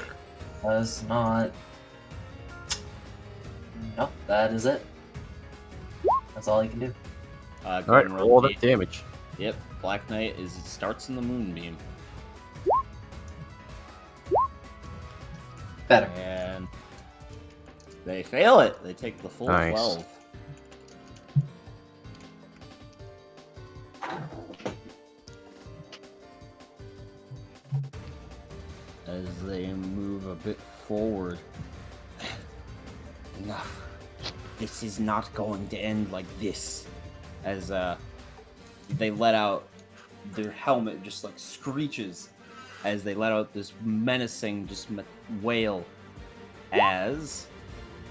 A: does not. Nope, that is it. That's all he can do.
D: Go
F: Alright,
D: ahead and
F: roll
D: the-
F: that damage.
D: Yep, Black Knight starts in the Moonbeam.
A: Better.
D: And they fail it. They take the full
F: Nice.
D: 12. As they move a bit forward. Enough. This is not going to end like this. As they let out, their helmet just like screeches as they let out this menacing wail as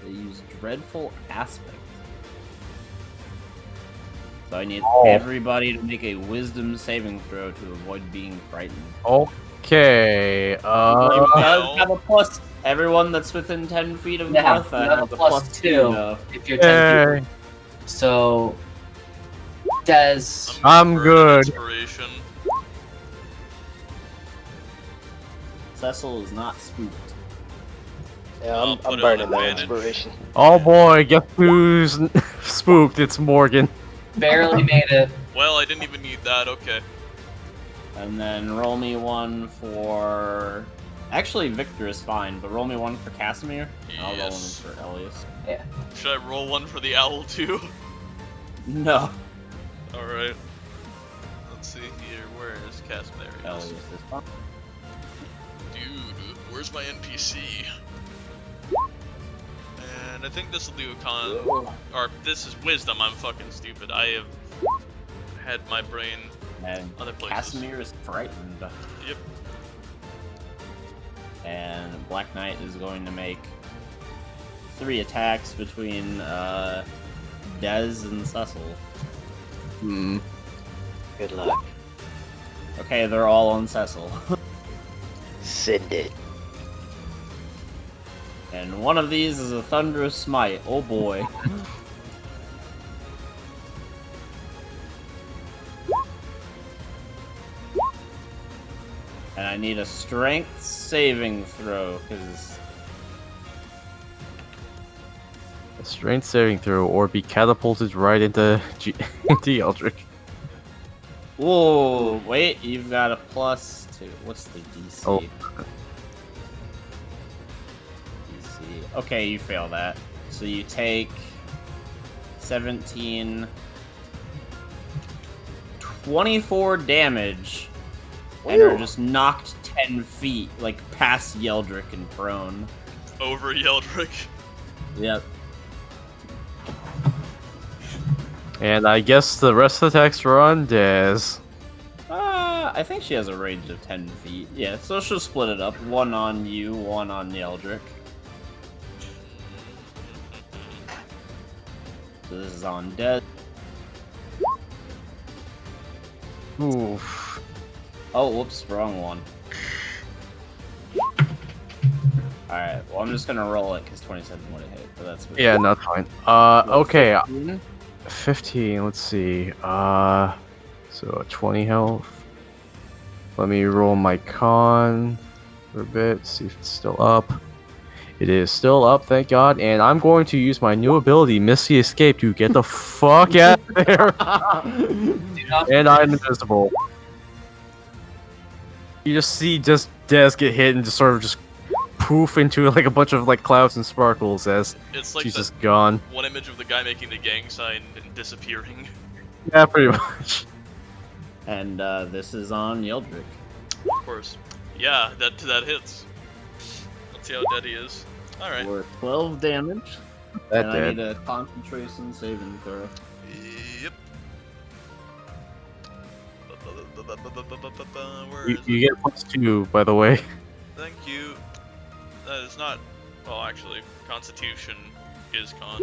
D: they use Dreadful Aspect. So I need everybody to make a Wisdom saving throw to avoid being frightened.
F: Okay.
D: Have a plus. Everyone that's within 10 feet of
A: Yeah,
D: Martha
A: you have
D: has
A: a
D: a
A: plus
D: +2.
A: 2
D: though.
A: if you're 10
F: Yay.
A: feet. So, Des,
F: I'm
B: Burn
F: good.
B: Inspiration.
D: Cecil is not spooked.
E: Yeah,
B: I'll
E: I'm
B: put it on
E: burning that
B: advantage.
E: inspiration.
F: Oh boy, guess who's spooked? It's Morgan.
A: barely made it.
B: Well, I didn't even need that. Okay.
D: And then roll me one for... Actually, Victor is fine, but roll me one for Casimir. And I'll roll one
B: Yes.
D: for Elias.
B: Should I roll one for the owl too?
D: No.
B: Alright. Let's see here. Where is Casimir?
D: Elias is fine.
B: Dude, where's my NPC? And I think this will do a con. Or this is wisdom. I'm fucking stupid. I have had my brain
D: And
B: other places.
D: Casimir is frightened.
B: Yep.
D: And Black Knight is going to make 3 attacks between Dez and Cecil.
F: Hmm.
E: Good luck.
D: Okay, they're all on Cecil.
E: Send it.
D: And one of these is a Thunderous Smite. Oh boy. And I need a strength saving throw, because...
F: A strength saving throw, or be catapulted right into into Eldrick.
D: Whoa, wait, you've got a +2. What's the DC?
F: Oh.
D: DC. Okay, you fail that. So you take 17... 24 damage, and are just knocked 10 feet, like, past Yeldrick and prone.
B: Over Yeldrick.
D: Yep.
F: And I guess the rest of the attacks are on Dez.
D: I think she has a range of 10 feet. Yeah, so she'll split it up. One on you, one on Yeldrick. So this is on Dead.
F: Oof.
D: Oh, whoops, wrong one. Alright, well, I'm just gonna roll it because 27 would have hit, but that's what
F: Yeah, not fine. Okay. 15, let's see. So 20 health. Let me roll my con for a bit, see if it's still up. It is still up, thank God, and I'm going to use my new ability, Misty Escape, to get the fuck out of there. And I'm invisible. You just see Dez get hit and just sort of just poof into like a bunch of like clouds and sparkles as
B: It's like
F: she's
B: that
F: just gone.
B: one image of the guy making the gang sign and disappearing.
F: Yeah, pretty much.
D: And this is on Yeldrick.
B: Of course. Yeah, that hits. Let's see how dead he is. Alright.
D: For 12 damage.
F: That
D: and I
F: dead.
D: need a concentration saving throw.
B: Yep. Where
F: You,
B: is
F: you
B: it?
F: get +2, by the way.
B: Thank you. That is not. Well, actually, Constitution is con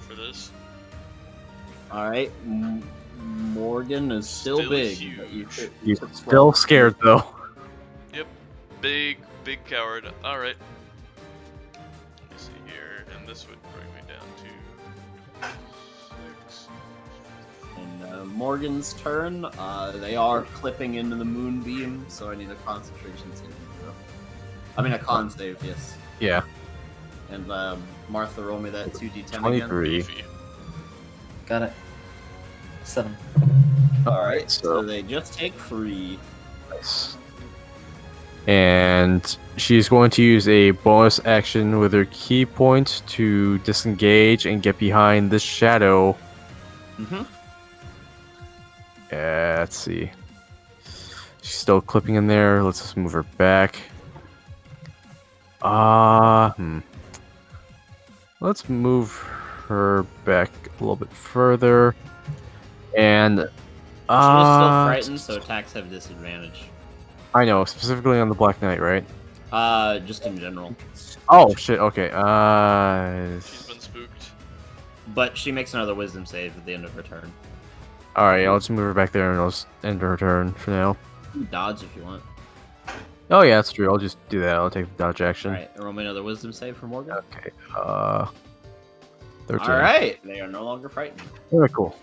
B: for this.
D: Alright, Morgan is still
B: Still
D: big.
B: huge.
D: But you took
F: You're
D: 12.
F: still scared though.
B: Yep. Big coward. Alright. Let's see here. And this would bring me down to 6.
D: And Morgan's turn. They are clipping into the moonbeam, so I need a concentration saving throw. I mean a con save, yes.
F: Yeah.
D: And Martha, roll me that 2d10 again.
F: 23.
B: Goofy.
A: Got it. 7.
D: Alright, so
F: So
D: they just take 3.
F: nice. And she's going to use a bonus action with her key point to disengage and get behind this shadow.
D: Mm-hmm.
F: Let's see. She's still clipping in there. Let's just move her back. Let's move her back a little bit further. And
D: She is still frightened, so attacks have disadvantage.
F: I know, specifically on the Black Knight, right?
D: Just in general.
F: Oh shit. Okay.
B: She's been spooked.
D: But she makes another wisdom save at the end of her turn.
F: All right. I'll just move her back there and I'll just end her turn for now.
D: You dodge if you want.
F: Oh yeah, that's true. I'll just do that. I'll take the dodge action.
D: Alright, roll me another wisdom save for Morgan.
F: Okay. 13.
D: Alright, they are no longer frightened.
F: Very cool.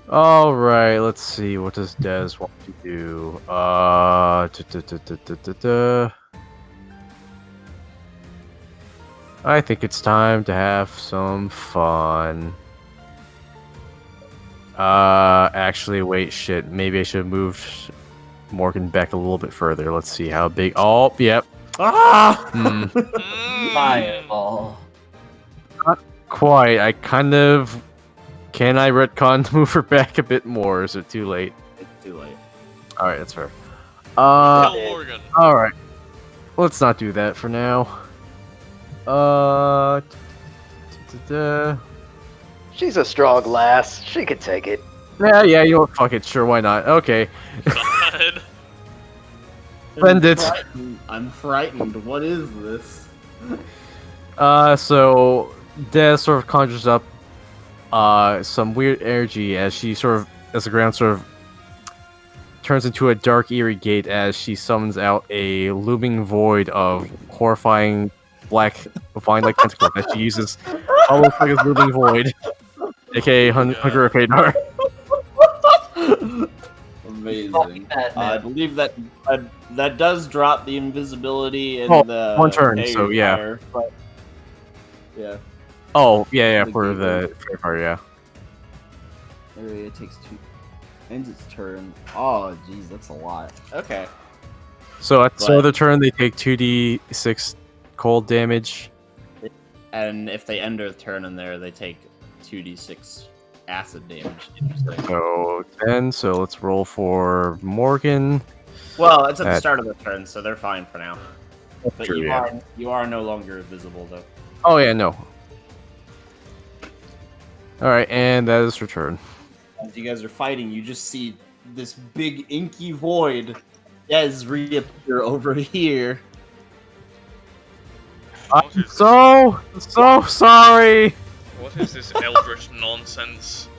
F: All right, let's see. What does Dez want to do? I think it's time to have some fun. Actually, wait, shit. Maybe I should have moved Morgan back a little bit further. Let's see how big. Oh, yep. Ah!
A: Fireball.
F: Quite. I kind of. Can I retcon move her back a bit more? Or is it too late?
D: It's too late.
F: All right, that's fair.
B: Kill Morgan.
F: All right. Let's not do that for now.
E: She's a strong lass. She could take it.
F: Yeah, you know what? Fuck it. Sure, why not? Okay.
B: God.
F: Spend it.
D: I'm frightened. What is this?
F: So Des sort of conjures up some weird energy as the ground sort of turns into a dark, eerie gate as she summons out a looming void of horrifying black vine-like tentacles that she uses almost like a looming void, aka Hunger of Hadar.
D: Amazing. I believe that that does drop the invisibility and the
F: one turn,
D: fairy
F: so yeah.
D: fire, but yeah.
F: Oh, yeah,
D: The
F: for
D: gateway.
F: the fair part, yeah.
D: Area takes 2. Ends its turn. Oh, jeez, that's a lot. Okay.
F: So at the start of
D: But-
F: the turn, they take 2d6 cold damage.
D: And if they end their turn in there, they take 2d6 acid damage. Interesting.
F: So 10, so let's roll for Morgan.
D: Well, it's at the
F: That-
D: start of the turn, so they're fine for now. But
F: True,
D: you
F: yeah.
D: are no longer visible, though.
F: Oh, yeah, no. Alright, and that is her turn.
D: As you guys are fighting, you just see this big inky void Des reappear over here.
B: What is
F: So sorry!
B: What is this eldritch nonsense?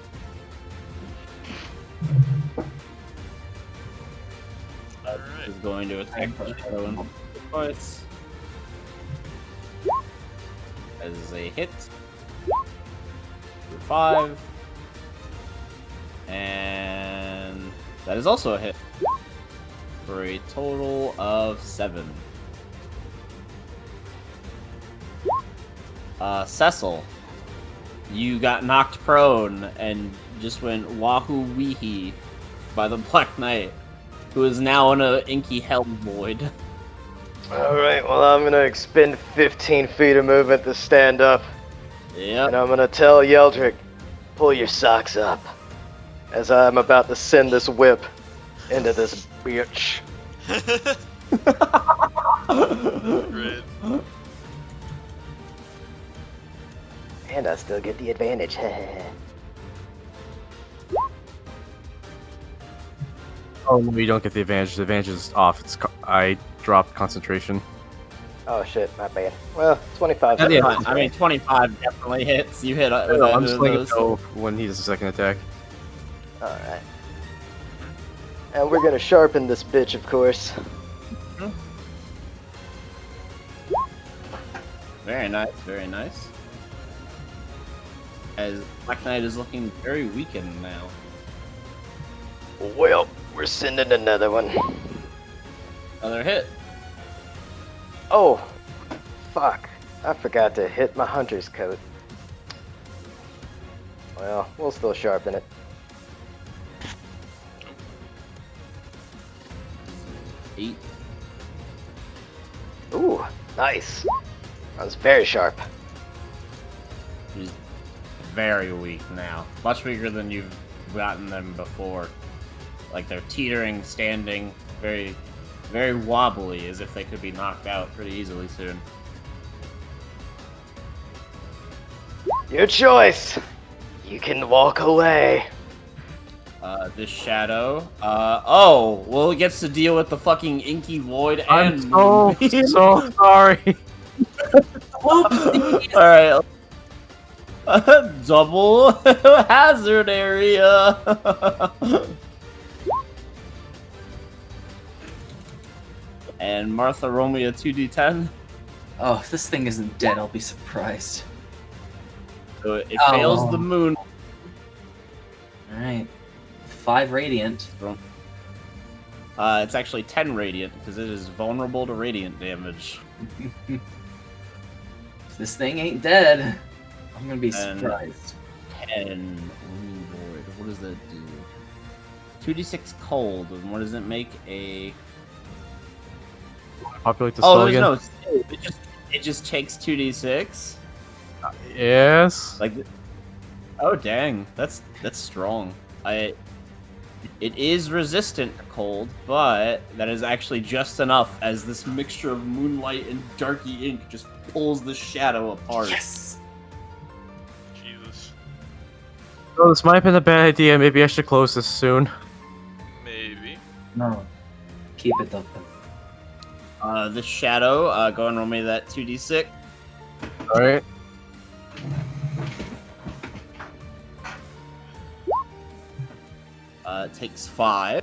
B: Alright.
D: Is going to attack Shadow and twice. As a hit. For 5. And that is also a hit. For a total of 7. Cecil, you got knocked prone and just went wahoo weehee by the Black Knight, who is now in a inky hell void.
E: Alright, well, I'm gonna expend 15 feet of movement to stand up.
D: Yep.
E: And I'm gonna tell Yeldrick, pull your socks up. As I'm about to send this whip into this bitch.
B: Great.
E: And I still get the advantage.
F: Oh, no, you don't get the advantage. The advantage is off. I dropped concentration.
E: Oh shit, my bad. Well, 25.
D: That's
F: Yeah.
D: fine. I mean, 25 definitely hits. You hit with
F: I'm
D: either
F: just
D: of
F: letting
D: those.
F: it go when he does a second attack.
E: Alright. And we're gonna sharpen this bitch, of course.
D: Very nice, very nice. As Black Knight is looking very weakened now.
E: Well, we're sending another one.
D: Another hit.
E: Oh, fuck. I forgot to hit my hunter's coat. Well, we'll still sharpen it.
D: 8.
E: Ooh, nice. That was very sharp.
D: He's very weak now. Much weaker than you've gotten them before. Like they're teetering, standing, very, very wobbly, as if they could be knocked out pretty easily soon.
E: Your choice. You can walk away.
D: This shadow. Oh, well, it gets to deal with the fucking inky void and
F: I'm so sorry.
D: Alright. Double hazard area. And Martha, roll me a 2d10.
A: Oh, if this thing isn't dead, I'll be surprised.
D: So it fails the moon.
A: Alright. 5 radiant.
D: It's actually 10 radiant because it is vulnerable to radiant damage.
A: If this thing ain't dead, I'm gonna be
D: And-
A: surprised.
D: 10 void. What does that do? 2d6 cold. And what does it make? A
F: Populate the spell
D: there's
F: again.
D: no save. It just takes 2d6.
F: Yes.
D: Like, oh dang, that's strong. It is resistant to cold, but that is actually just enough as this mixture of moonlight and darky ink just pulls the shadow apart.
A: Yes.
B: Jesus.
F: Oh, this might have been a bad idea. Maybe I should close this soon.
B: Maybe.
A: No. Keep it open.
D: The shadow, go and roll me that 2d6.
F: All right.
D: It takes 5.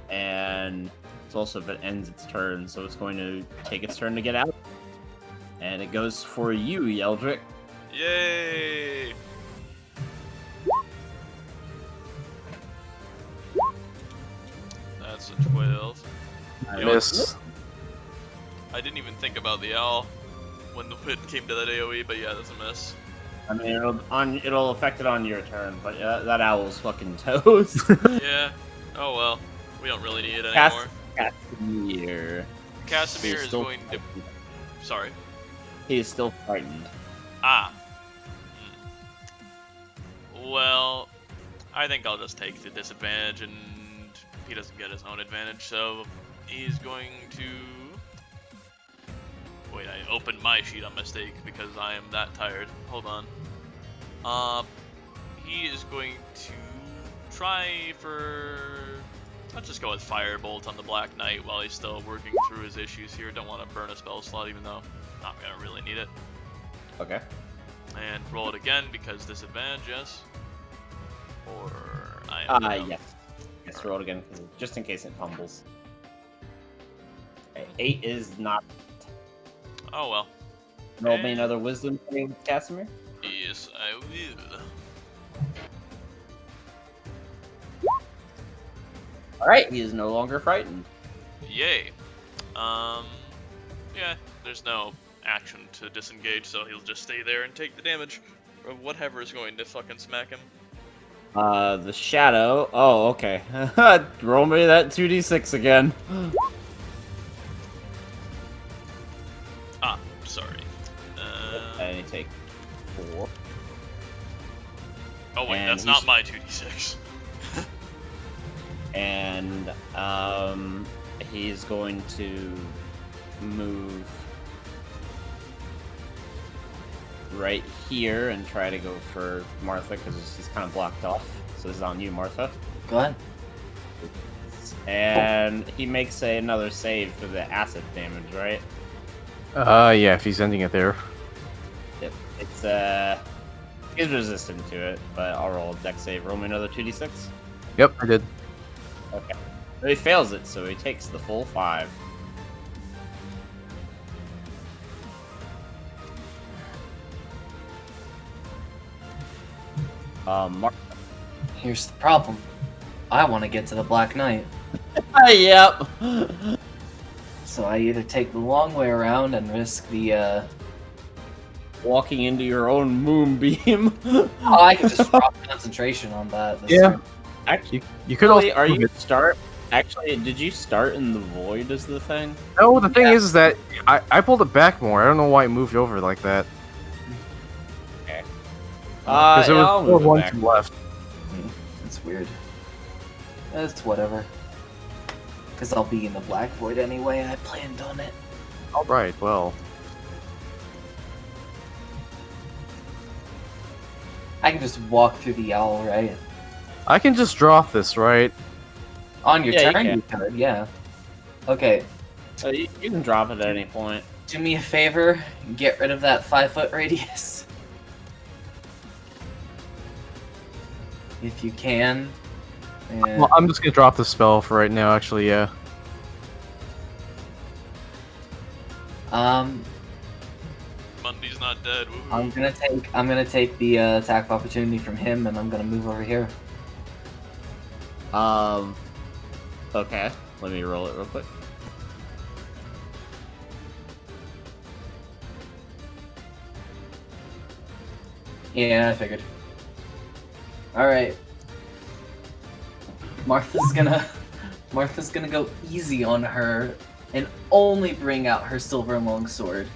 D: And it's also if it ends its turn, so it's going to take its turn to get out. And it goes for you, Yeldrick.
B: Yay! That's a 12.
F: I
B: You know,
F: miss.
B: I didn't even think about the owl when it came to that AoE, but yeah, that's a miss.
D: I mean, it'll affect it on your turn, but that owl's fucking toast.
B: Yeah. Oh well. We don't really need it anymore.
D: Casimir.
B: Casimir
D: He's
B: is
D: still
B: going to.
D: frightened.
B: Sorry.
D: He is still frightened.
B: Ah. Well, I think I'll just take the disadvantage, and he doesn't get his own advantage, so he's going to. Wait, I opened my sheet on mistake because I am that tired. Hold on. He is going to try for. Let's just go with Firebolt on the Black Knight while he's still working through his issues here. Don't want to burn a spell slot, even though not gonna really need it.
D: Okay.
B: And roll it again because disadvantage, yes. Or I am.
D: Yes. Yes, roll it again, just in case it fumbles. Okay, 8 is not.
B: Oh well.
D: Roll me another wisdom save, Casimir.
B: Yes, I will.
D: Alright, he is no longer frightened.
B: Yay. Yeah, there's no action to disengage, so he'll just stay there and take the damage of whatever is going to fucking smack him.
D: The shadow. Oh, okay. Roll me that 2d6 again.
B: Ah, sorry.
D: And you take 4.
B: Oh wait,
D: and
B: that's not my 2d6.
D: And he's going to move right here and try to go for Martha because he's kind of blocked off. So this is on you, Martha.
A: Go ahead.
D: And he makes another save for the acid damage, right?
F: Yeah, if he's ending it there.
D: Yep. It's he's resistant to it, but I'll roll a dex save. Roll me another 2d6.
F: Yep, I did.
D: Okay. But he fails it, so he takes the full 5. Mark.
A: Here's the problem. I want to get to the Black Knight.
D: Yep.
A: So I either take the long way around and risk the,
D: Walking into your own moonbeam.
A: Oh, I can just drop concentration on that. this
F: Yeah.
A: turn.
D: Actually,
F: You could also.
D: are you start? Actually, did you start in the void as the thing?
F: No, the thing is that I pulled it back more. I don't know why it moved over like that.
D: Okay.
F: Because there
D: I'll
F: was
D: move it
F: one
D: back.
F: to left.
A: It's weird. It's whatever. Because I'll be in the Black Void anyway. I planned on it.
F: All right. Well.
A: I can just walk through the owl, right?
F: I can just drop this, right?
A: On your
D: Yeah, you
A: turn,
D: can.
A: you could, yeah. Okay,
D: So you can drop it at any point.
A: do me a favor. Get rid of that 5-foot radius. If you can. And,
F: Well, I'm just gonna drop the spell for right now. Actually, yeah.
B: Mundy's not dead. Woo.
A: I'm gonna take the attack of opportunity from him, and I'm gonna move over here.
D: Okay. Let me roll it real quick.
A: Yeah, I figured. All right. Martha's gonna go easy on her and only bring out her silver longsword.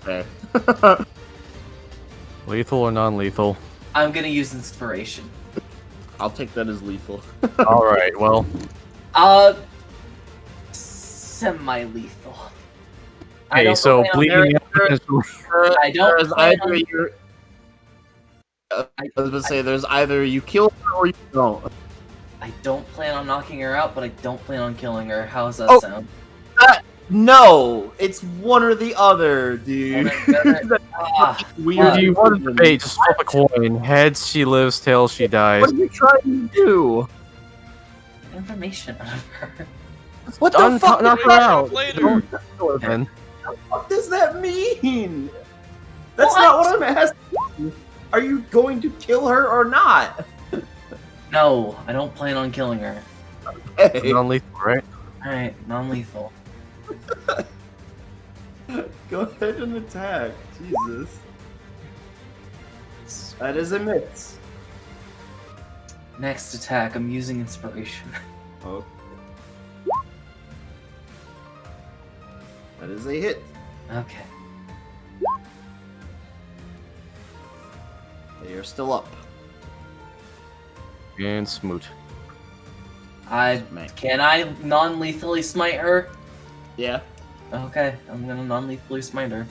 D: Okay.
F: Lethal or non-lethal?
A: I'm gonna use inspiration.
D: I'll take that as lethal.
F: All right. Well,
A: Semi-lethal.
F: okay. So bleeding out is
A: I don't
D: There's
A: plan
D: either
A: on-
D: you're. I was gonna say there's either you kill her or you don't.
A: I don't plan on knocking her out, but I don't plan on killing her. How's that
D: Oh.
A: sound?
D: No, it's one or the other, dude. Weird.
F: If you want to debate, just flip a coin. Heads, she lives. Tails, she dies.
D: What are you trying to do?
A: Information out of her.
D: What the fuck?
F: Knock her out.
B: Later.
F: Then.
D: What does that mean? That's not what I'm asking. Are you going to kill her or not?
A: No, I don't plan on killing her.
D: Hey,
F: Non-lethal, right?
A: Alright, non-lethal.
D: go ahead and attack. Jesus. That is a miss.
A: Next attack, I'm using inspiration.
D: Oh. That is a hit.
A: Okay.
D: They are still up.
F: And smoot.
A: Can I non-lethally smite her?
D: Yeah.
A: Okay, I'm gonna non-lethally smite her.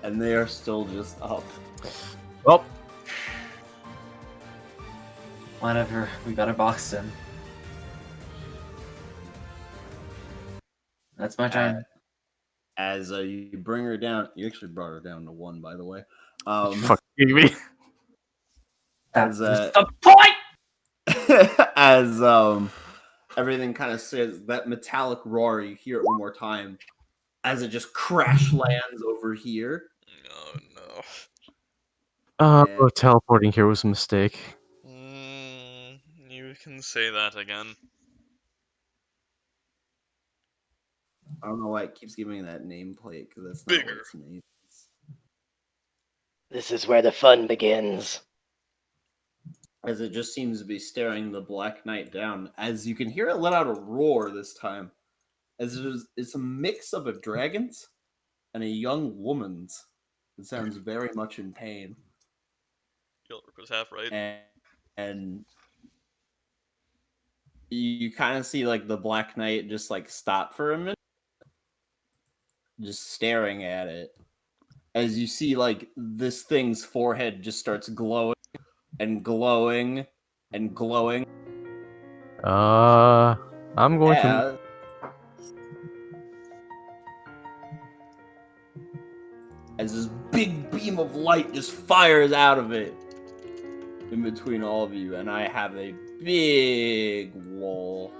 D: And they are still just up.
F: Well,
A: Whatever, we got her boxed in. That's my turn.
D: As you bring her down, you actually brought her down to 1, by the way.
F: fuck me.
A: That's
D: as,
A: the point!
D: as everything kind of says that metallic roar, you hear it one more time as it just crash lands over here.
B: Oh no.
D: Yeah.
F: Teleporting here was a mistake.
B: You can say that again.
D: I don't know why it keeps giving me that nameplate, because that's not
B: Bigger.
D: what its name is.
E: This is where the fun begins.
D: As it just seems to be staring the Black Knight down, as you can hear it let out a roar this time. As it's a mix of a dragon's and a young woman's. It sounds very much in pain.
B: Gilbert was half right.
D: And you kind of see like the Black Knight just like stop for a minute, just staring at it. As you see like this thing's forehead just starts glowing and glowing and glowing.
F: I'm going to.
D: As this big beam of light just fires out of it in between all of you, and I have a big wall.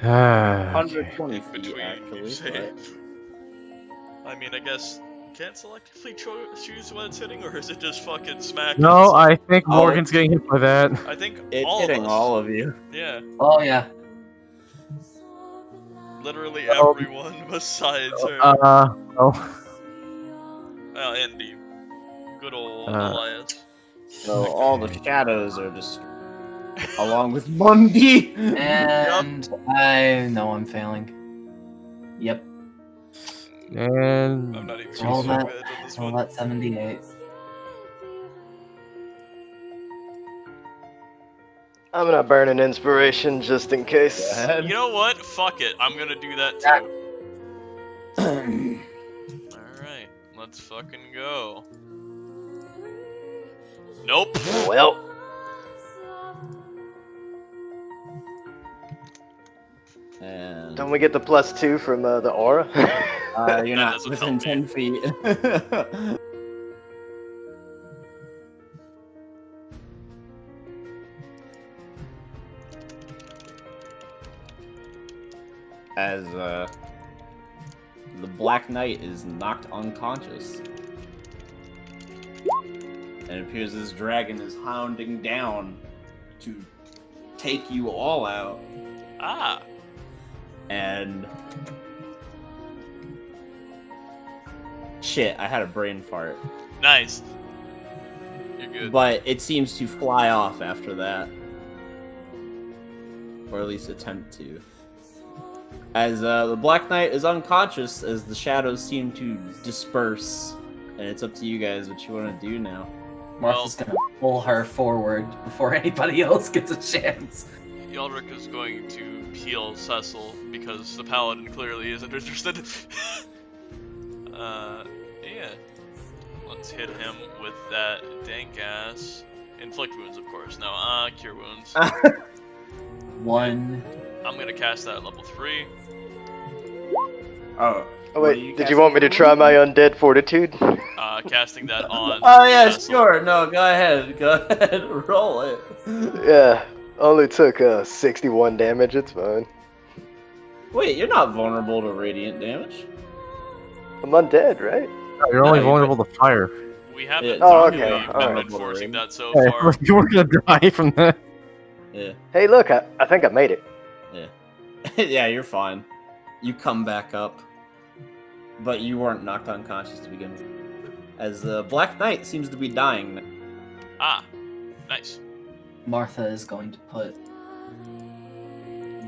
D: 120 feet,
B: Between,
D: actually.
B: you say.
D: But...
B: I mean, I guess can't selectively choose when it's hitting, or is it just fucking smacking?
F: No, I think Morgan's getting hit by that.
B: I think
D: it's
B: all
D: hitting
B: of us.
D: all of you.
B: Yeah.
A: Oh yeah.
B: Literally everyone besides her.
F: Oh.
B: Well, and the good old Elias.
D: So all the shadows are just along with Mundi.
A: And I know I'm failing. Yep.
F: And
B: I'm not even
A: All
B: gonna
A: that,
B: edge on this
A: all
B: one.
A: that 78.
E: I'm gonna burn an inspiration just in case.
D: Go ahead.
B: You know what? Fuck it. I'm gonna do that too. Alright, let's fucking go. Nope.
E: Well,
D: And
E: don't we get the +2 from the aura?
D: you're
B: That
D: not
B: doesn't
D: within
B: help
D: 10
B: me.
D: feet. As the Black Knight is knocked unconscious. And it appears this dragon is hounding down to take you all out.
B: Ah.
D: And shit, I had a brain fart.
B: Nice. You're good.
D: But it seems to fly off after that. Or at least attempt to. As the Black Knight is unconscious, as the shadows seem to disperse. And it's up to you guys what you want to do now.
A: Martha's gonna pull her forward before anybody else gets a chance.
B: Yaldrick is going to heal Cecil because the paladin clearly isn't interested. Yeah. Let's hit him with that dank ass. Inflict wounds, of course. No, cure wounds.
A: 1.
B: I'm gonna cast that at level 3.
D: Oh.
E: Oh wait, did you want me to try my undead fortitude?
B: Casting that on.
D: Oh yeah,
B: Cecil.
D: sure. No, go ahead. Go ahead. Roll it.
E: Yeah, only took 61 damage. It's fine.
D: Wait, you're not vulnerable to radiant damage.
E: I'm undead, right?
F: No, you're only
D: No,
F: vulnerable to fire.
B: We haven't
E: Oh,
B: really
E: okay,
B: been
E: alright.
B: enforcing that so
F: Yeah,
B: far.
F: you were gonna die from that.
D: Yeah.
E: Hey, look, I think I made it.
D: Yeah. Yeah, you're fine. You come back up. But you weren't knocked unconscious to begin with. As the Black Knight seems to be dying now.
B: Ah, nice.
A: Martha is going to put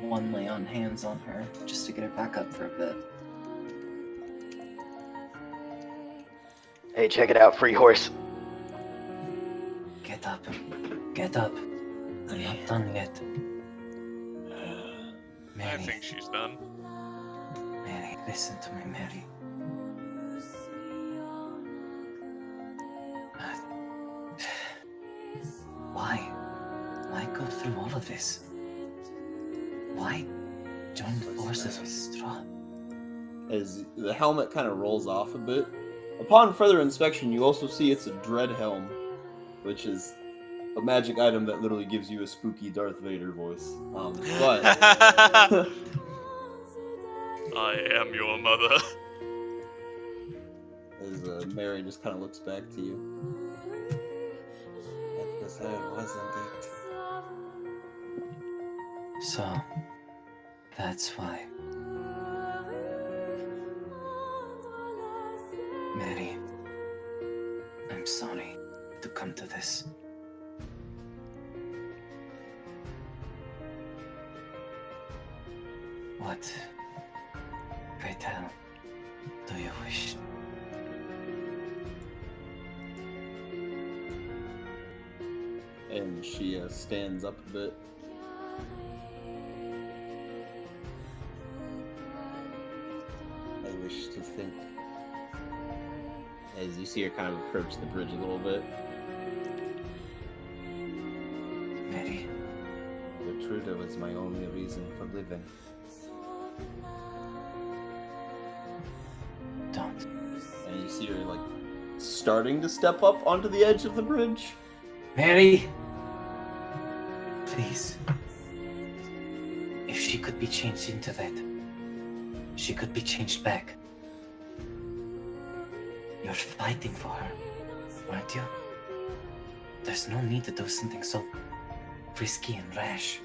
A: 1 lay on hands on her just to get her back up for a bit.
E: Hey, check it out, free horse.
A: Get up. Get up. I'm not done yet.
B: I
A: Mary,
B: think she's done.
A: Mary, listen to me, Mary. Why? Why go through all of this? Why join the forces of Strahd?
D: As the helmet kind of rolls off a bit. Upon further inspection, you also see it's a dread helm, which is a magic item that literally gives you a spooky Darth Vader voice. But
B: I am your mother.
D: as Mary just kind of looks back to you. That was her, wasn't it?
A: So, that's why. Mary, I'm sorry to come to this. What, pray tell, do you wish?
D: And she stands up a bit. I wish to think. As you see her kind of approach the bridge a little bit.
A: Mary,
D: The Trudeau is my only reason for living.
A: don't.
D: And you see her, like, starting to step up onto the edge of the bridge.
A: Mary! Please. If she could be changed into that, she could be changed back. You're fighting for her, aren't you? There's no need to do something so risky and rash.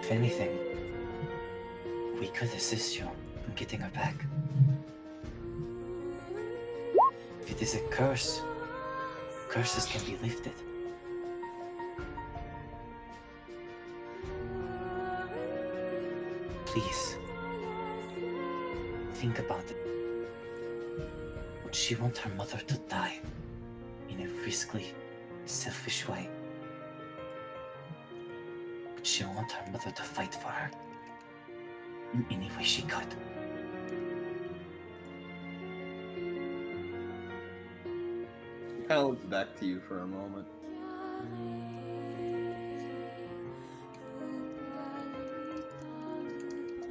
A: If anything, we could assist you in getting her back. If it is a curse, curses can be lifted. Please, think about it. Would she want her mother to die in a risky, selfish way? Would she want her mother to fight for her in any way she could?
D: She kind of looks back to you for a moment.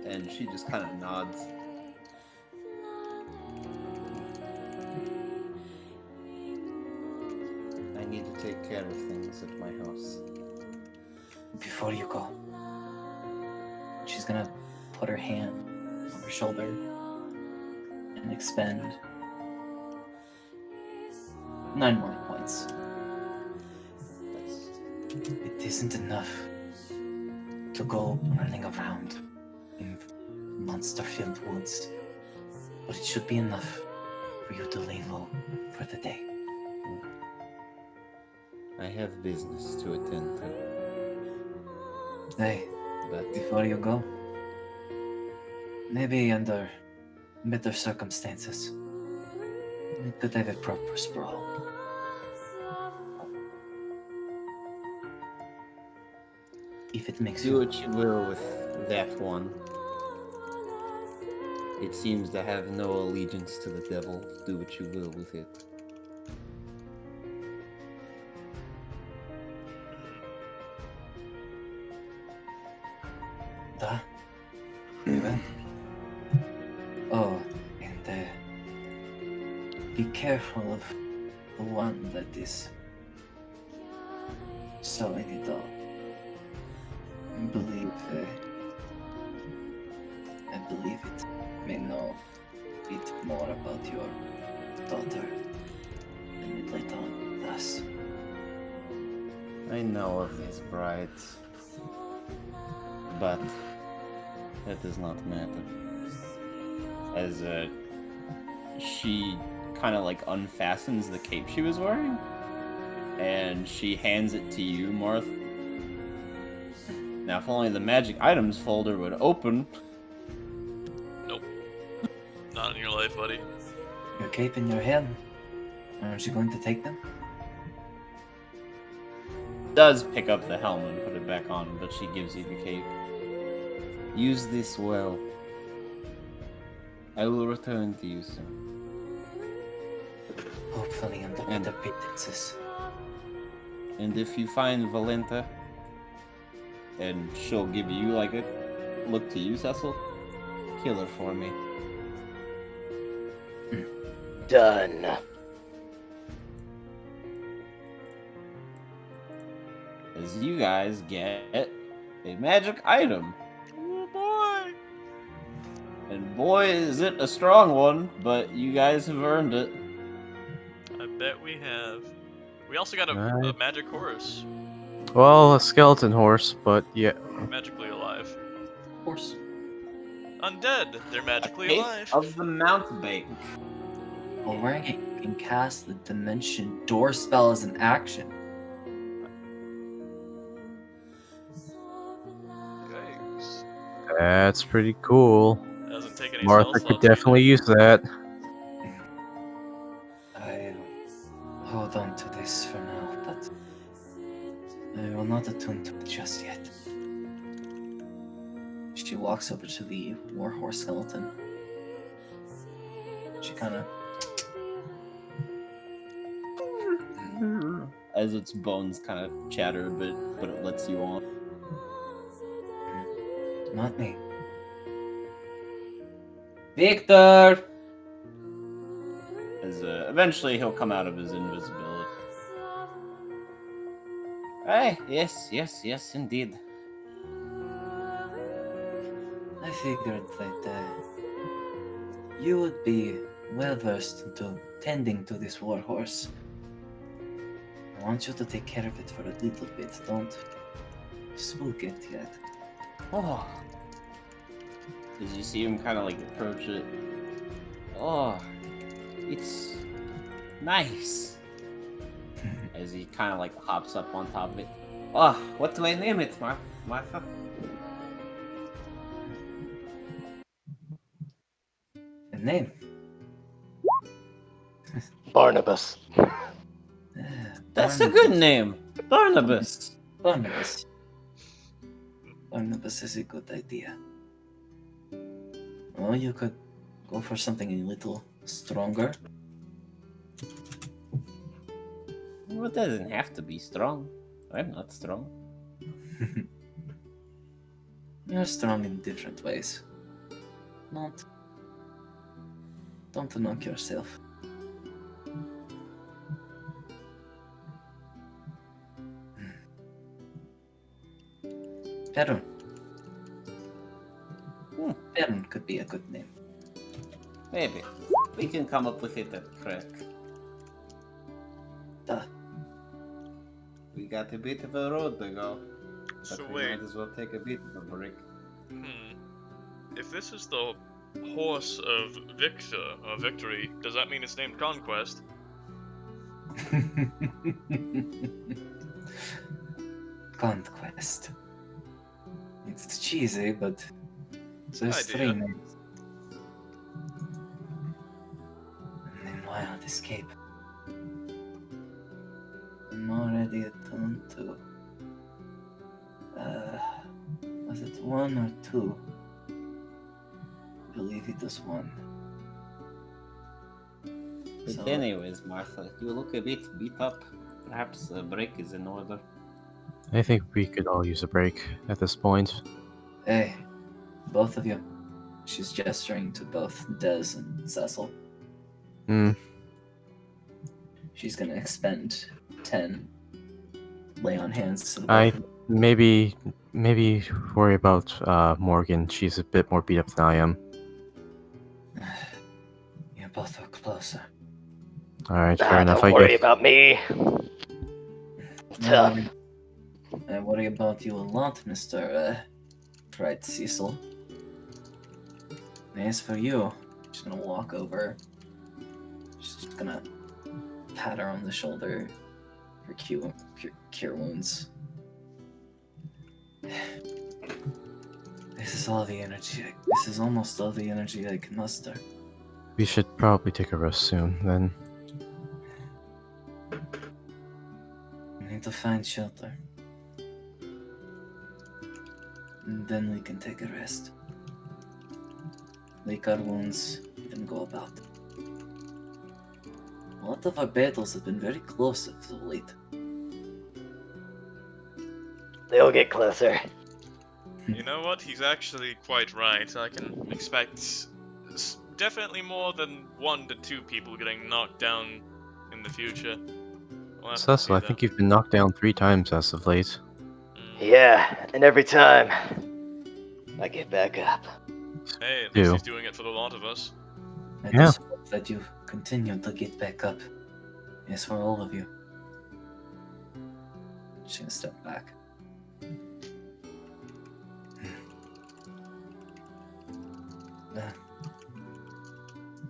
D: And she just kind of nods. I need to take care of things at my house.
A: Before you go, she's gonna put her hand on her shoulder and expend 9 more points. It isn't enough to go running around in monster-filled woods, but it should be enough for you to lay low for the day.
D: I have business to attend to.
A: Hey,
D: But
A: before you go, maybe under better circumstances, we could have a proper sprawl. If it makes
D: do
A: you...
D: what you will with that one. It seems to have no allegiance to the devil. Do what you will with it.
A: Da. We went. Oh, and be careful of the one that is sewing it all. I believe it may know a bit more about your daughter than it let on with us.
D: I know of his brides, but that does not matter. As she kind of like unfastens the cape she was wearing, and she hands it to you, Marth. Now, if only the magic items folder would open.
B: Nope. Not in your life, buddy.
A: Your cape in your hand. Aren't you going to take them?
D: Does pick up the helm and put it back on, but she gives you the cape. Use this well. I will return to you soon.
A: Hopefully under
D: And-
A: better pretenses.
D: And if you find Valenta, and she'll give you like a look to you, Cecil, kill her for me.
E: Done.
D: As you guys get a magic item.
B: Oh boy!
D: And boy, is it a strong one, but you guys have earned it.
B: I bet we have. We also got a
F: Right.
B: magic horse.
F: Well, a skeleton horse, but yeah.
B: Magically alive.
A: Of course.
B: Undead! They're magically
D: Cape
B: alive.
D: of the Mountebank.
A: While wearing it, you can cast the Dimension Door spell as an action.
B: Yikes.
F: That's pretty cool.
B: Hasn't taken any
F: Martha
B: spell
F: could
B: slots
F: definitely use that.
A: I'll hold on to this for now, but I will not attune to it just yet. She walks over to the warhorse skeleton. She kind of...
D: As its bones kind of chatter a bit, but it lets you on.
A: Not me. Victor!
D: As eventually he'll come out of his invisibility. Hey, yes, indeed.
A: I figured that you would be well versed into tending to this warhorse. I want you to take care of it for a little bit. Don't spook it yet.
D: Oh. As you see him kind of like approach it. Oh, it's nice. As he kind of like hops up on top of it. Oh, what do I name it, Martha?
A: A name?
E: Barnabas.
D: That's a good name, Barnabas.
A: Barnabas. Barnabas is a good idea. Well, you could go for something a little stronger.
D: Well, it doesn't have to be strong. I'm not strong.
A: You're strong in different ways. Don't knock yourself. Perun. Perun could be a good name.
D: Maybe. We can come up with it at Krezkh.
A: Duh.
D: We got a bit of a road to go. But
B: So
D: we
B: wait.
D: might as well take a bit of a break.
B: If this is the horse of victory, does that mean it's named Conquest?
A: Conquest. It's cheesy, but there's
B: Idea.
A: 3 names. And then wild escape. I'm already attuned to. Was it 1 or 2? I believe it was 1.
D: But
A: So-
D: anyways, Martha, you look a bit beat up. Perhaps a break is in order.
F: I think we could all use a break at this point.
A: Hey, both of you. She's gesturing to both Des and Cecil.
F: Hmm.
A: She's gonna expend 10 lay on hands to the
F: I
A: both of you.
F: maybe worry about Morgan. She's a bit more beat up than I am.
A: You both are closer.
F: All right, fair enough.
E: Don't
F: I
E: worry
F: guess.
E: about me. Tough.
A: I worry about you a lot, Mr. Cried Cecil. As for you, she's gonna walk over. She's just gonna pat her on the shoulder for cure wounds. This is all the energy. This is almost all the energy I can muster.
F: We should probably take a rest soon. Then.
A: We need to find shelter. And then we can take a rest. Lick our wounds, then go about. A lot of our battles have been very close as of late.
E: They'll get closer.
B: You know what? He's actually quite right. I can expect definitely more than 1 to 2 people getting knocked down in the future. We'll have to
F: Cecil,
B: see
F: I
B: that.
F: think you've been knocked down 3 times as of late.
E: Yeah, and every time I get back up.
B: Hey, at least
F: Do.
B: he's doing it for the lot of us.
A: I
F: Yeah.
A: just hope that you continue to get back up. Yes, for all of you. She's gonna step back.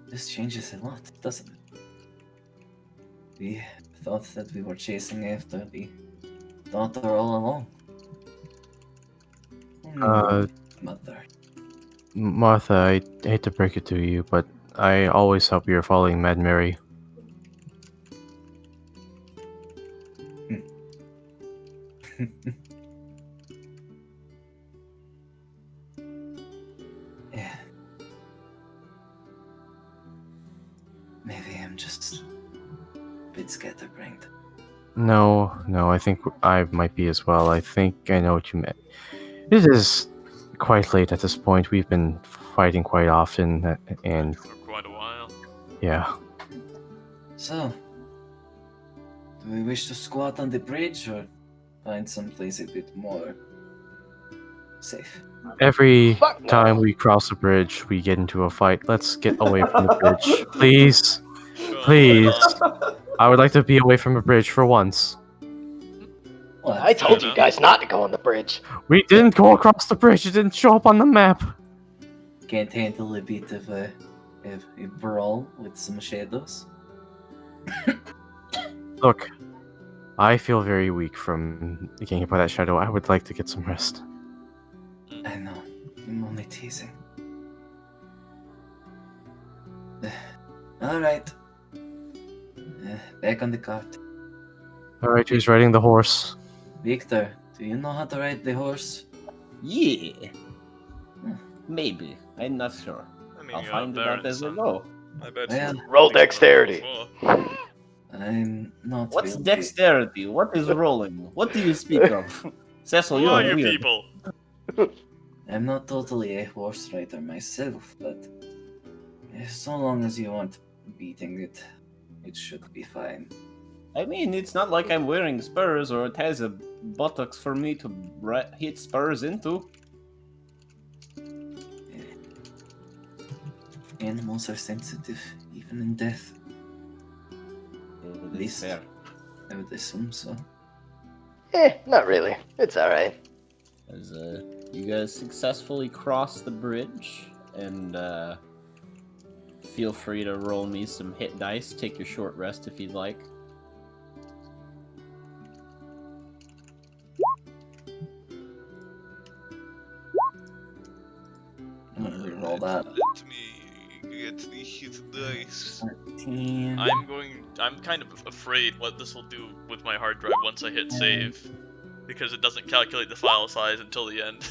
A: This changes a lot, doesn't it? We thought that we were chasing after the daughter all along. Mother.
F: Martha, I hate to break it to you, but I always thought we were following Mad Mary.
A: Yeah. Maybe I'm just a bit scatterbrained.
F: No, I think I might be as well. I think I know what you meant. It is quite late at this point. We've been fighting quite often, and
B: For quite a while.
F: yeah.
A: So, do we wish to squat on the bridge or find someplace a bit more safe?
F: Every
E: Fuck no.
F: time we cross a bridge, we get into a fight. Let's get away from the bridge, please.
B: Sure, why
F: Please.
B: not?
F: I would like to be away from a bridge for once.
A: What?
E: I told
B: Fair
E: you
B: enough.
E: guys not to go on the bridge.
F: We didn't go across the bridge. It didn't show up on the map.
A: Can't handle a bit of a brawl with some shadows?
F: Look, I feel very weak from getting hit by that shadow. I would like to get some rest.
A: I know. I'm only teasing. Alright. Back on the cart.
F: Alright, who's riding the horse?
A: Victor, do you know how to ride the horse?
D: Yeah. Maybe. I'm not sure.
B: I mean,
D: I'll
B: you're
D: find it out
B: Baron's
D: as we
B: son.
D: go.
B: I bet
A: Well,
B: you
E: Roll
B: explored
E: dexterity.
B: before.
A: I'm not.
D: What's
A: really-
D: dexterity? What is rolling? What do you speak of? Cecil,
B: Who
D: you
B: are
D: are
B: you
D: weird.
B: people?
A: I'm not totally a horse rider myself, but so long as you aren't beating it, it should be fine.
D: I mean, it's not like I'm wearing spurs or it has a buttocks for me to hit spurs into.
A: Animals are sensitive, even in death.
D: At
A: least-
D: fair.
A: I would assume so.
E: Not really. It's alright.
D: As, You guys successfully cross the bridge, and feel free to roll me some hit dice. Take your short rest if you'd like.
A: I'm gonna re-roll that.
B: Let me get the hit dice.
A: 13.
B: I'm kind of afraid what this will do with my hard drive once I hit save. Because it doesn't calculate the file size until the end.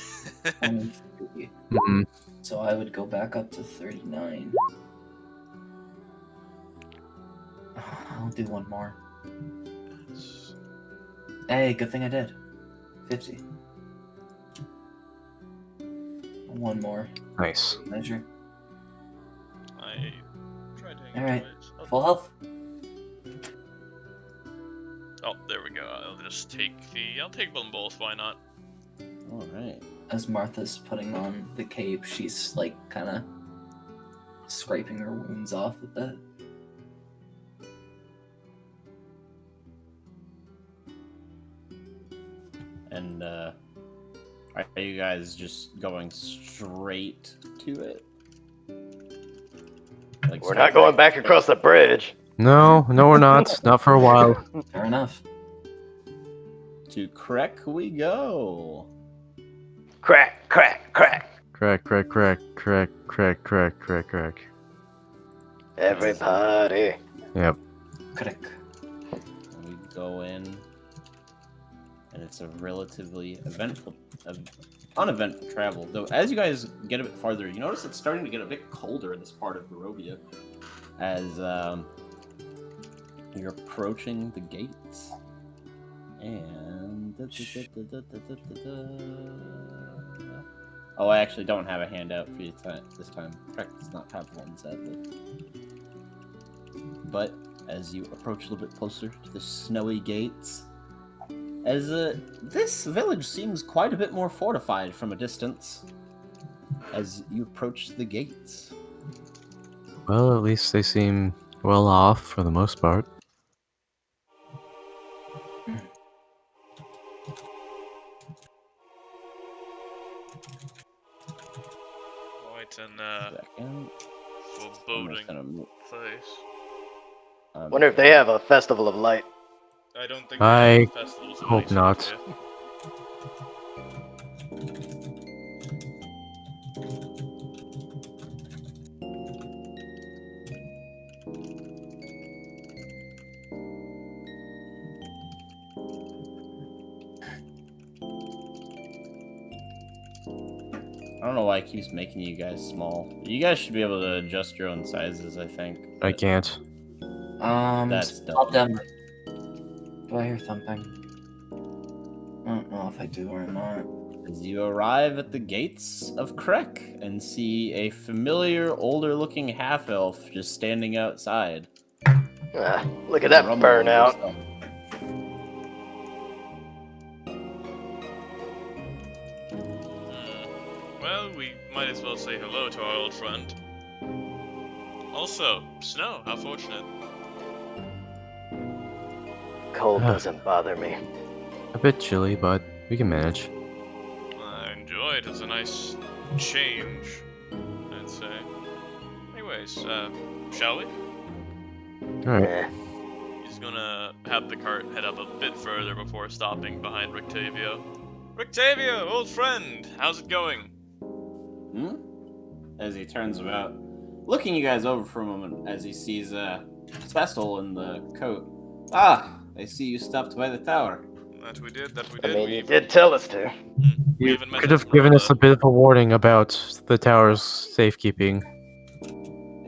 A: 23.
F: Mhm.
A: So I would go back up to 39. I'll do one more. Hey, good thing I did. 50. One more.
F: Nice.
A: Measure.
B: I tried to hang
A: Alright.
B: twice. Oh,
A: Full health.
B: oh, there we go. I'll take them both, why not?
D: Alright.
A: As Martha's putting on the cape, she's like kind of scraping her wounds off a bit.
D: And are you guys just going straight to it? Like
E: We're not going back across the bridge.
F: No, we're not. Not for a while.
A: Fair enough.
D: To Krezkh we go.
E: Crack, crack, crack.
F: Crack, crack, crack, crack, crack, crack, crack, crack.
E: Everybody.
F: Yep.
A: Crick.
D: We go in, and it's a relatively uneventful travel. Though, as you guys get a bit farther, you notice it's starting to get a bit colder in this part of Barovia, as you're approaching the gates. And oh, I actually don't have a handout for you this time. Krezkh does not have one, sadly. But as you approach a little bit closer to the snowy gates, as this village seems quite a bit more fortified from a distance, as you approach the gates.
F: Well, at least they seem well off for the most part.
B: Quite an
D: Second. I'm
B: foreboding
D: just gonna move.
B: place.
E: Wonder if they have a festival of light.
B: I don't think
F: I
B: they have festivals of
F: hope
B: any
F: not.
B: sort here.
D: I don't know why it keeps making you guys small. You guys should be able to adjust your own sizes, I think.
F: I
D: but
F: can't.
D: That's
A: Stop
D: dumb.
A: them. Do I hear thumping? I don't know if I do or not.
D: As you arrive at the gates of Krezkh and see a familiar, older-looking half-elf just standing outside.
E: Ah, look at that
D: Rumble
E: burnout.
D: yourself.
B: Well, we might as well say hello to our old friend. Also, snow, how fortunate.
E: Cold doesn't bother me.
F: A bit chilly, but we can manage.
B: I enjoy it. It's a nice change, I'd say. Anyways, shall we?
F: Alright.
E: Eh.
B: He's gonna have the cart head up a bit further before stopping behind Rictavio. Rictavio, old friend, how's it going?
D: Hmm? As he turns about, looking you guys over for a moment as he sees Spestel in the coat. Ah, I see you stopped by the tower.
B: That we did, that we
E: I
B: did.
E: mean,
B: we
E: you did tell us to.
B: we
F: You
B: even met
F: could have
B: his
F: given us a
B: Loretta.
F: bit of a warning about the tower's safekeeping.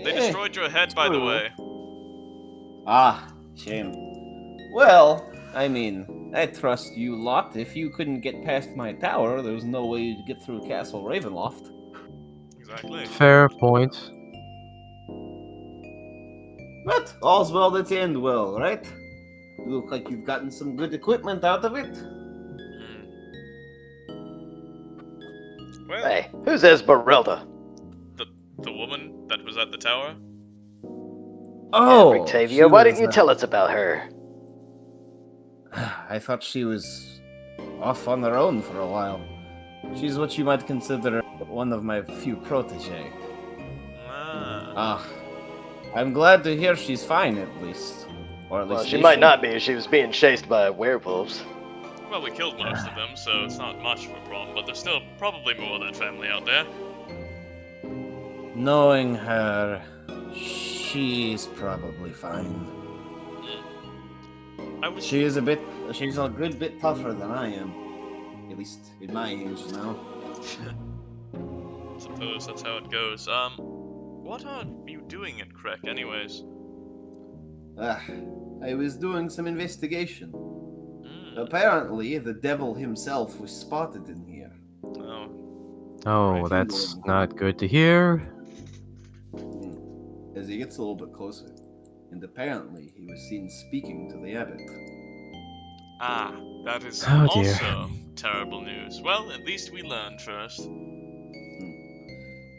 B: They destroyed your head, by the way.
D: Ah, shame. Well, I mean, I trust you lot. If you couldn't get past my tower, there's no way you'd get through Castle Ravenloft.
B: Exactly.
F: Fair point.
D: But all's well that ends well, right? You look like you've gotten some good equipment out of it.
B: Well,
E: Hey, who's Esmeralda?
B: the woman that was at the tower?
D: Oh,
E: Octavia, why didn't you tell us about her?
D: I thought she was off on her own for a while. She's what you might consider one of my few protege.
B: Ah.
D: I'm glad to hear she's fine, at least. Or at
E: Well,
D: least
E: she
D: they
E: might
D: should.
E: not be. She was being chased by werewolves.
B: Well, we killed most of them, so it's not much of a problem, but there's still probably more of that family out there.
D: Knowing her, she's probably fine. She's a good bit tougher than I am. At least in my age now.
B: Suppose that's how it goes. What are you doing at Krezkh, anyways?
D: I was doing some investigation.
B: Mm.
D: Apparently, the devil himself was spotted in here.
B: Oh.
F: Oh, that's not good to hear.
D: As he gets a little bit closer, and apparently he was seen speaking to the abbot.
B: Ah, that is
F: Oh, dear.
B: also terrible news. Well, at least we learned first.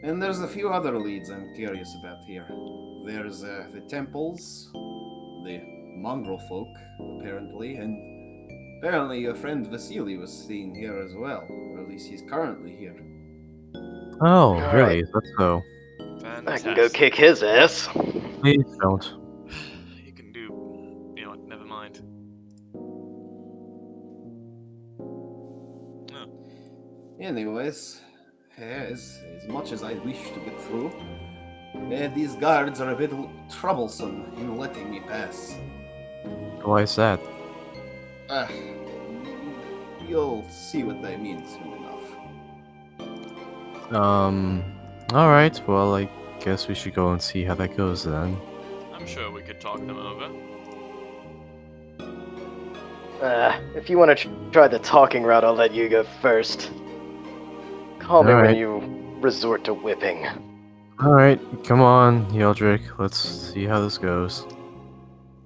D: And there's a few other leads I'm curious about here. There's the temples, the mongrel folk, apparently, and apparently your friend Vasily was seen here as well, or at least he's currently here.
F: Oh,
E: All
F: really?
E: right.
F: That's so.
B: Fantastic.
E: I can go kick his ass.
F: Please don't.
B: You can do... You know what, never mind.
D: Anyways, as much as I wish to get through, these guards are a bit troublesome in letting me pass.
F: Why is that?
D: You'll see what they mean soon enough.
F: Alright, well, I guess we should go and see how that goes then.
B: I'm sure we could talk them over.
E: If you want to try the talking route, I'll let you go first. Call me when
F: Alright.
E: you resort to whipping.
F: Alright, come on, Yeldrick. Let's see how this goes.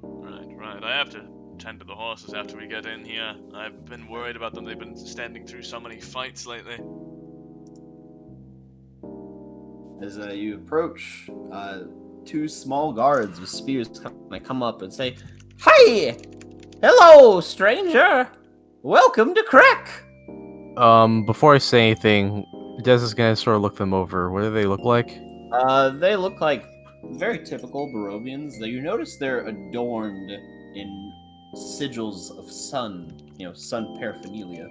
B: Right. I have to tend to the horses after we get in here. I've been worried about them. They've been standing through so many fights lately.
D: As you approach, two small guards with spears come up and say, "Hi! Hello, stranger! Welcome to Krezkh!"
F: Before I say anything, Des is gonna sort of look them over. What do they look like?
D: They look like very typical Barovians, though you notice they're adorned in sigils of sun, sun paraphernalia.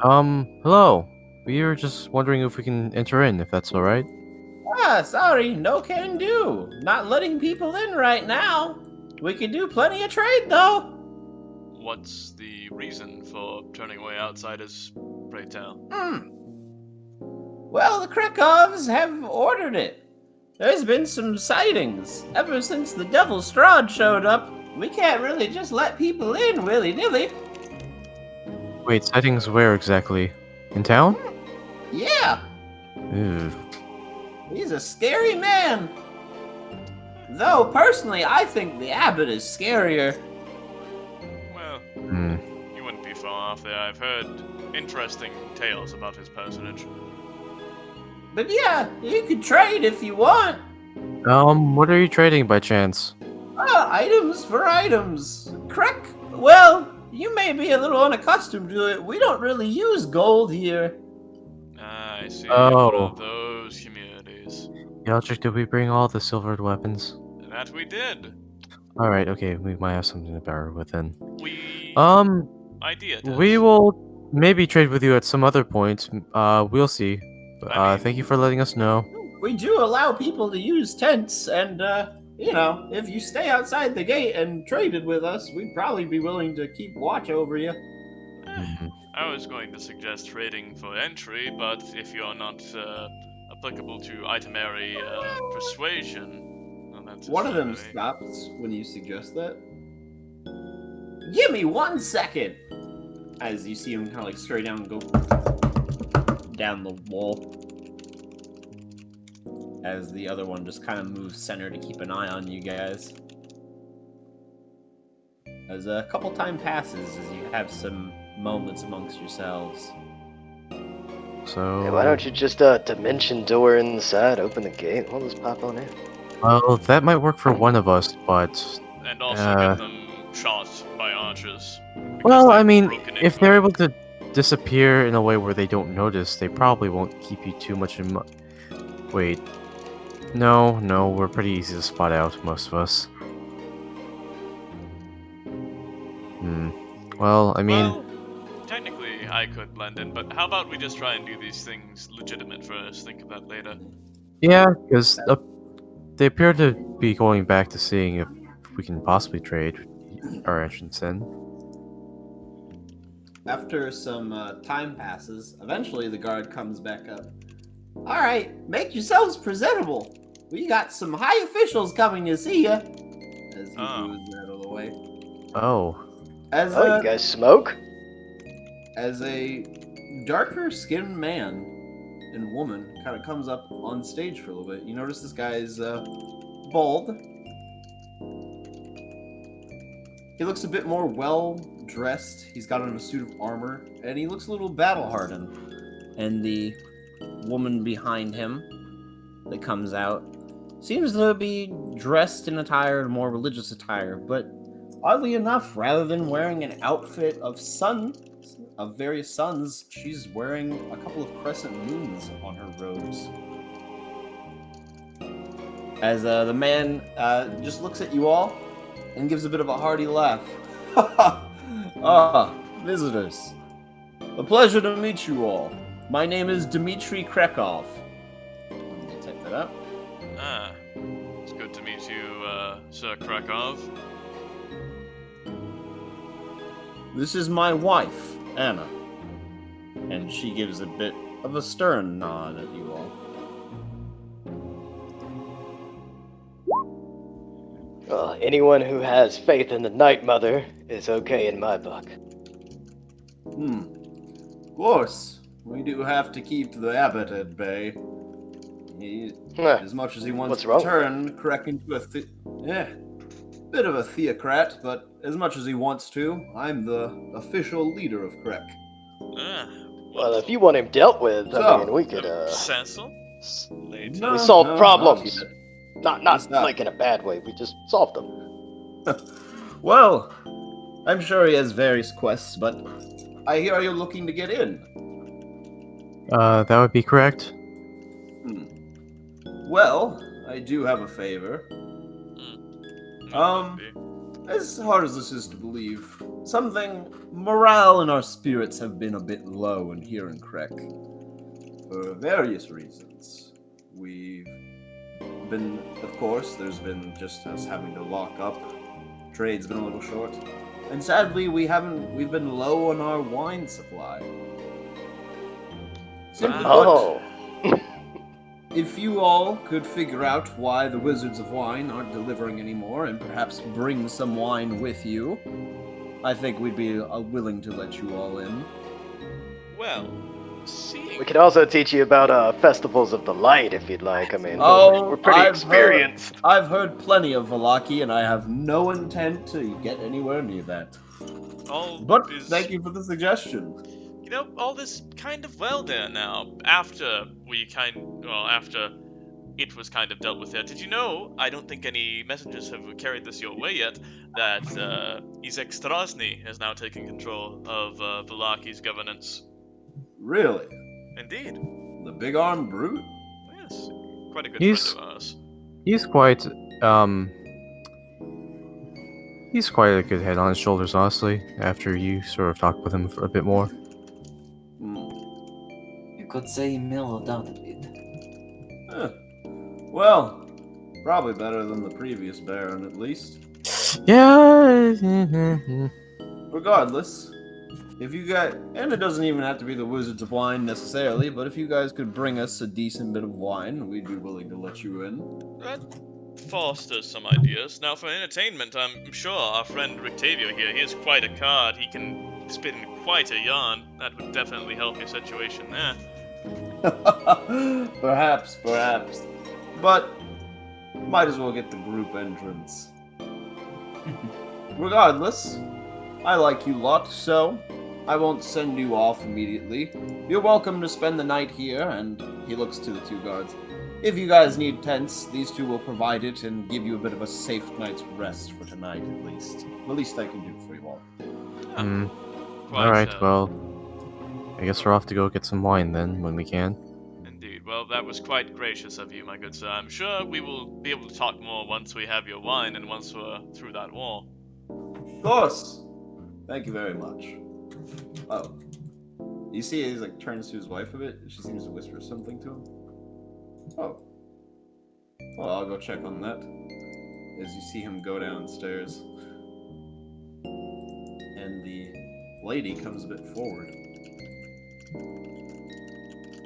F: Hello. We were just wondering if we can enter in, if that's alright.
D: Sorry, no can do. Not letting people in right now. We can do plenty of trade, though.
B: What's the reason for turning away outsiders, pray tell?
D: Well, the Krekovs have ordered it. There's been some sightings. Ever since the devil Strahd showed up, we can't really just let people in willy-nilly.
F: Wait, sightings where exactly? In town?
D: Yeah,
F: Ew.
D: he's a scary man. Though, personally, I think the abbot is scarier.
B: Well,
F: Hmm.
B: you wouldn't be far off there. I've heard interesting tales about his personage.
D: But yeah, you could trade if you want.
F: What are you trading by chance?
D: Items for items. Krezkh, well, you may be a little unaccustomed to it. We don't really use gold here.
B: Ah, I see.
F: Oh.
B: One of those communities.
F: Yeldrick, did we bring all the silvered weapons?
B: That we did.
F: Alright, okay, we might have something to bear with then.
B: Idea does.
F: We will maybe trade with you at some other point. We'll see.
B: I mean-
F: Thank you for letting us know.
D: We do allow people to use tents, and, if you stay outside the gate and traded with us, we'd probably be willing to keep watch over you.
F: Mhm.
B: I was going to suggest trading for entry, but if you're not applicable to itemary persuasion, well, that's
D: One of them
B: silly.
D: stops when you suggest that. Give me 1 second! As you see him kind of like straight down and go down the wall. As the other one just kind of moves center to keep an eye on you guys. As a couple time passes, as you have some moments amongst yourselves.
F: So,
E: Hey, why don't you just dimension door inside, open the gate, we'll just pop on in.
F: well, that might work for one of us, but
B: And also get them shot by archers. because
F: well,
B: they've
F: I mean,
B: broken
F: if
B: into
F: they're
B: it.
F: able to disappear in a way where they don't notice, they probably won't keep you too much in mind. Wait. No, we're pretty easy to spot out, most of us. Well, I mean...
B: Well, technically I could blend in, but how about we just try and do these things legitimate first? Think of that later.
F: Yeah, because they appear to be going back to seeing if we can possibly trade our entrance in.
D: After some time passes, eventually the guard comes back up. All right, make yourselves presentable. We got some high officials coming to see you. As he moves out of the way.
F: Oh.
E: You guys smoke?
D: As a darker-skinned man and woman kind of comes up on stage for a little bit, you notice this guy is bald. He looks a bit more well-dressed. He's got on a suit of armor, and he looks a little battle-hardened. And the woman behind him that comes out seems to be dressed in more religious attire, but oddly enough, rather than wearing an outfit of various suns, she's wearing a couple of crescent moons on her robes. As the man just looks at you all and gives a bit of a hearty laugh. Visitors. A pleasure to meet you all. My name is Dmitry Krezkh. Let me type that up.
B: It's good to meet you, Sir Krezkh.
D: This is my wife, Anna. And she gives a bit of a stern nod at you all.
E: Anyone who has faith in the Night Mother is okay in my book.
D: Of course. We do have to keep the abbot at bay. As much as he wants to turn Krezkh into a bit of a theocrat, but as much as he wants to, I'm the official leader of Krezkh.
E: Well, if you want him dealt with, I mean, we could,
B: Cecil?
E: We solved problems. Not like in a bad way, we just solved them.
D: Well, I'm sure he has various quests, but I hear you're looking to get in.
F: That would be correct.
D: Well, I do have a favor. As hard as this is to believe, morale and our spirits have been a bit low in here in Krezkh. For various reasons. There's been just us having to lock up. Trade's been a little short. And sadly, we've been low on our wine supply. Simply put, if you all could figure out why the Wizards of Wine aren't delivering anymore and perhaps bring some wine with you, I think we'd be willing to let you all in.
B: Well,
E: we could also teach you about festivals of the light if you'd like. I mean, we're pretty experienced.
D: I've heard plenty of Vallaki, and I have no intent to get anywhere near that. Thank you for the suggestion.
B: You know, all this kind of well there now. After it was kind of dealt with there. Did you know, I don't think any messengers have carried this your way yet, that Izek Strahd has now taken control of Vallaki's governance.
D: Really?
B: Indeed.
D: The big-armed brute?
B: Yes. Quite a good friend of ours.
F: He's quite a good head on his shoulders, honestly, after you sort of talked with him for a bit more.
A: You could say he mellowed out a bit.
D: Well, probably better than the previous Baron, at least.
F: Yeah.
D: Regardless, if you guys, and it doesn't even have to be the Wizards of Wine necessarily, but if you guys could bring us a decent bit of wine, we'd be willing to let you in.
B: That fosters some ideas. Now, for entertainment, I'm sure our friend Rictavio here, he is quite a card. He can spin quite a yarn. That would definitely help your situation there.
D: Perhaps. But, might as well get the group entrance. Regardless, I like you lot, so I won't send you off immediately. You're welcome to spend the night here, and he looks to the two guards. If you guys need tents, these two will provide it and give you a bit of a safe night's rest for tonight, at least. The least I can do for you all.
F: Alright, well, I guess we're off to go get some wine then, when we can.
B: Indeed. Well, that was quite gracious of you, my good sir. I'm sure we will be able to talk more once we have your wine and once we're through that wall.
D: Of course. Thank you very much. Oh. You see he like turns to his wife a bit, and she seems to whisper something to him. Oh. Well, I'll go check on that. As you see him go downstairs. And the lady comes a bit forward.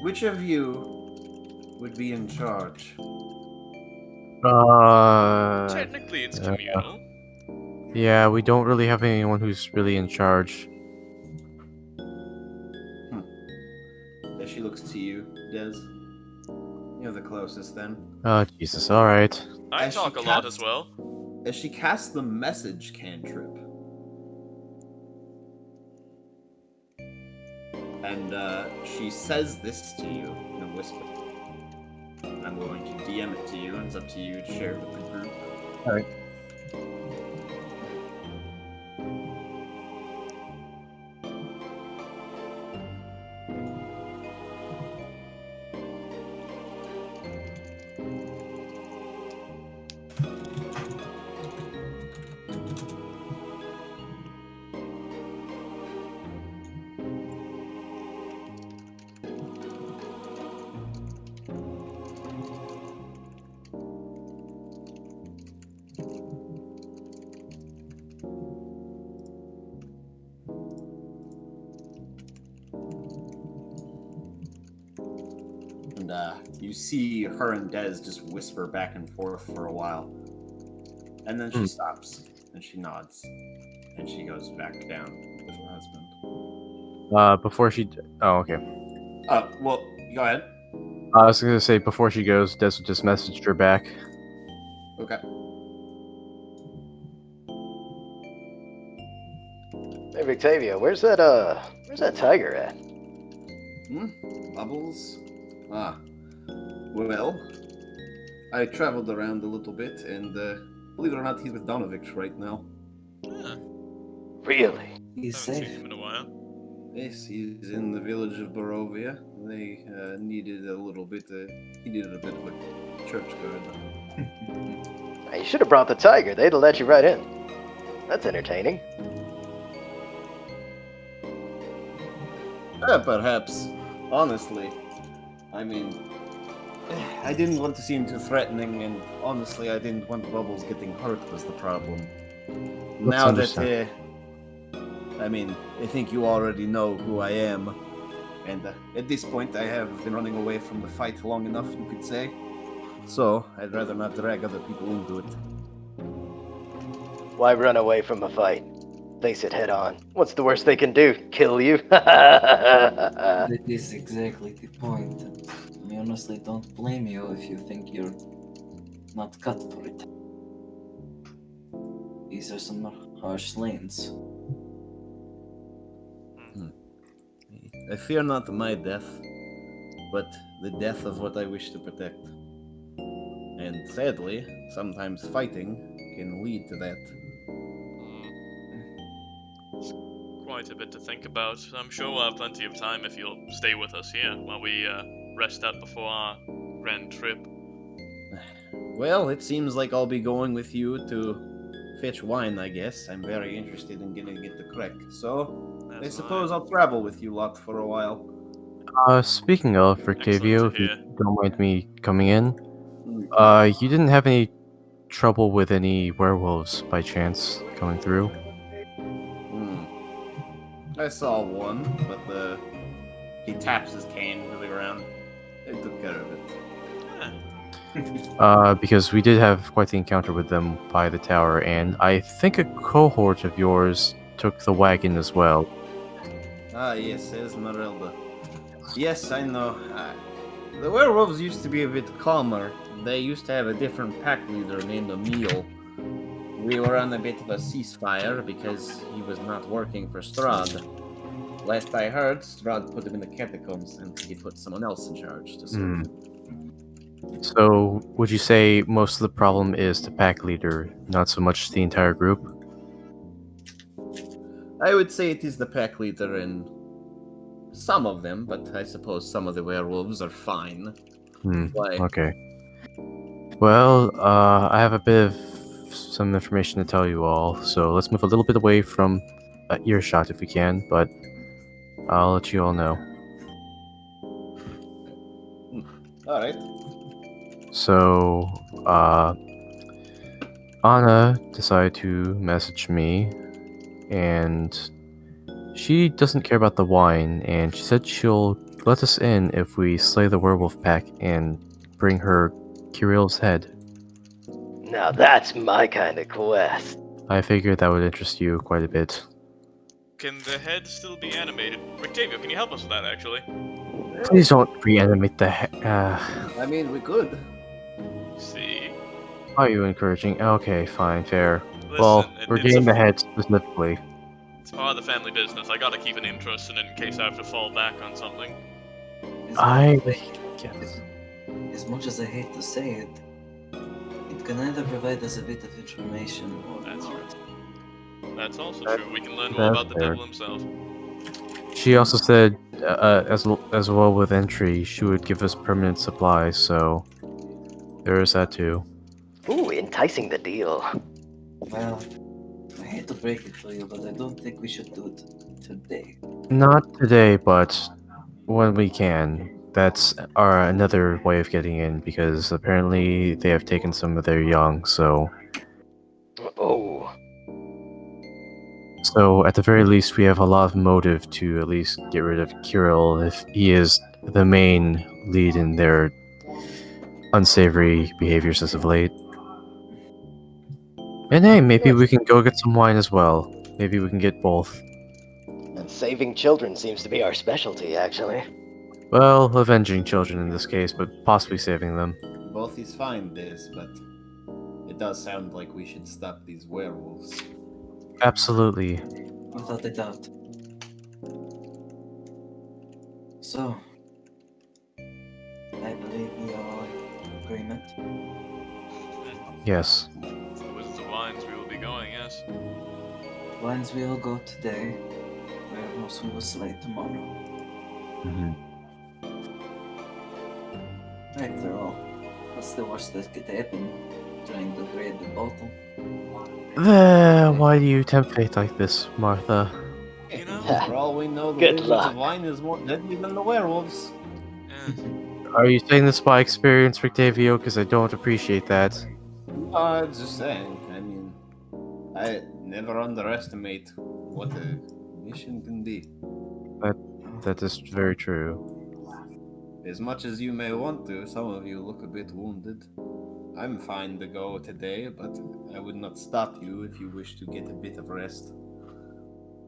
D: Which of you would be in charge?
B: Technically, it's communal.
F: Yeah, we don't really have anyone who's really in charge.
D: As she looks to you, Des. You're the closest then.
F: Oh, Jesus, alright.
B: I
D: As
B: talk
D: she
B: a lot
D: casts-
B: as well.
D: As she casts the message cantrip. And she says this to you in a whisper. I'm going to DM it to you, and it's up to you to share it with the group.
F: Alright.
D: And you see her and Des just whisper back and forth for a while. And then she stops, and she nods. And she goes back down with her husband.
F: Before she... Oh, okay.
D: Well, go ahead.
F: I was gonna say, before she goes, Des just messaged her back.
D: Okay.
E: Hey, Victavia, where's that tiger at?
D: Bubbles? Well, I traveled around a little bit, and believe it or not, he's with Donovich right now.
B: Yeah,
E: Really?
A: He's
B: haven't seen
A: safe.
B: him in a while.
D: Yes, he's in the village of Barovia. They needed a little bit, he needed a bit of a church guard.
E: You should have brought the tiger. They'd have let you right in. That's entertaining.
D: Perhaps. Honestly. I mean, I didn't want to seem too threatening, and honestly, I didn't want Bubbles getting hurt was the problem. Now
F: understand.
D: that, I mean, I think you already know who I am. And at this point, I have been running away from the fight long enough, you could say. So, I'd rather not drag other people into it.
E: Why run away from a fight? Face it head on. What's the worst they can do? Kill you?
A: That is exactly the point. And I honestly don't blame you if you think you're not cut for it. These are some harsh lanes.
D: I fear not my death, but the death of what I wish to protect. And sadly, sometimes fighting can lead to that.
B: It's quite a bit to think about. I'm sure we'll have plenty of time if you'll stay with us here while we rest up before our grand trip.
D: Well, it seems like I'll be going with you to fetch wine, I guess. I'm very interested in getting it to Krezkh, so I
B: That's
D: suppose
B: fine.
D: I'll travel with you lot for a while.
F: Speaking of, Rictavio,
B: Excellent
F: if
B: to
F: you
B: hear.
F: don't mind me coming in, you didn't have any trouble with any werewolves by chance coming through?
D: I saw one, but he taps his cane to the ground. I took care of it.
F: Because we did have quite the encounter with them by the tower, and I think a cohort of yours took the wagon as well.
D: Ah, yes, Esmeralda. Yes, I know. The werewolves used to be a bit calmer. They used to have a different pack leader named Emil. We were on a bit of a ceasefire because he was not working for Strahd. Last I heard, Strahd put him in the catacombs and he put someone else in charge to serve him.
F: So, would you say most of the problem is the pack leader, not so much the entire group?
D: I would say it is the pack leader and some of them, but I suppose some of the werewolves are fine. Like,
F: Okay. Well, I have a bit of some information to tell you all, so let's move a little bit away from earshot if we can, but I'll let you all know.
D: alright.
F: So, Anna decided to message me, and she doesn't care about the wine, and she said she'll let us in if we slay the werewolf pack and bring her Kirill's head.
E: Now that's my kind of quest.
F: I figured that would interest you quite a bit.
B: Can the head still be animated? Octavio, can you help us with that, actually?
F: Please don't reanimate the head.
D: I mean, we could.
B: See?
F: Are you encouraging? Okay, fine, fair.
B: Listen,
F: Well, we're
B: it's
F: getting the head specifically.
B: It's part of the family business. I gotta keep an interest in it in case I have to fall back on something.
A: As much as I hate to say it, it can either provide us a bit of information or
B: That's
A: not.
B: right. That's also true. We can learn more
F: That's
B: about the
F: fair.
B: devil himself.
F: She also said, as well with entry, she would give us permanent supplies, so there is that too.
E: Ooh, enticing the deal.
A: Well, I hate to break it to you, but I don't think we should do it today.
F: Not today, but when we can. That's our another way of getting in, because apparently they have taken some of their young, so
E: Oh,
F: at the very least we have a lot of motive to at least get rid of Kirill if he is the main lead in their unsavory behaviors as of late. And hey, maybe we can go get some wine as well. Maybe we can get both.
E: and saving children seems to be our specialty, actually.
F: Well, avenging children in this case, but possibly saving them.
D: Both is fine, Diz, but it does sound like we should stop these werewolves.
F: Absolutely.
A: Without a doubt. So, I believe we are all in agreement.
F: Yes.
B: To the Wizards of Wines we will be going, yes.
A: Wines we will go today, werewolves we will slay tomorrow. After all, what's the worst that could happen? Trying to grab the bottle?
F: Why do you tempt fate like this, Martha?
B: You know?
D: For all we know, the
E: Good
D: Wizards
E: luck.
D: of Wine is more deadly than the werewolves.
B: Yes.
F: Are you saying this by experience, Octavio? Because I don't appreciate that.
D: Just saying. I mean, I never underestimate what a mission can be.
F: That is very true.
D: As much as you may want to, some of you look a bit wounded. I'm fine to go today, but I would not stop you if you wish to get a bit of rest.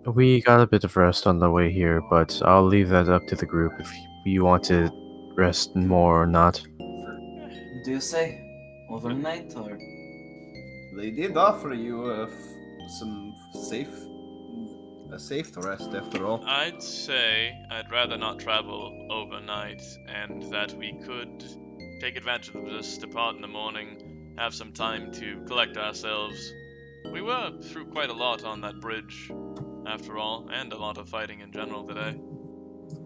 F: We got a bit of rest on the way here, but I'll leave that up to the group if you want to rest more or not.
A: Do you say? Overnight or?
D: They did offer you some a safe to rest after all.
B: I'd say I'd rather not travel overnight, and that we could take advantage of this, depart in the morning, have some time to collect ourselves. We were through quite a lot on that bridge, after all, and a lot of fighting in general today.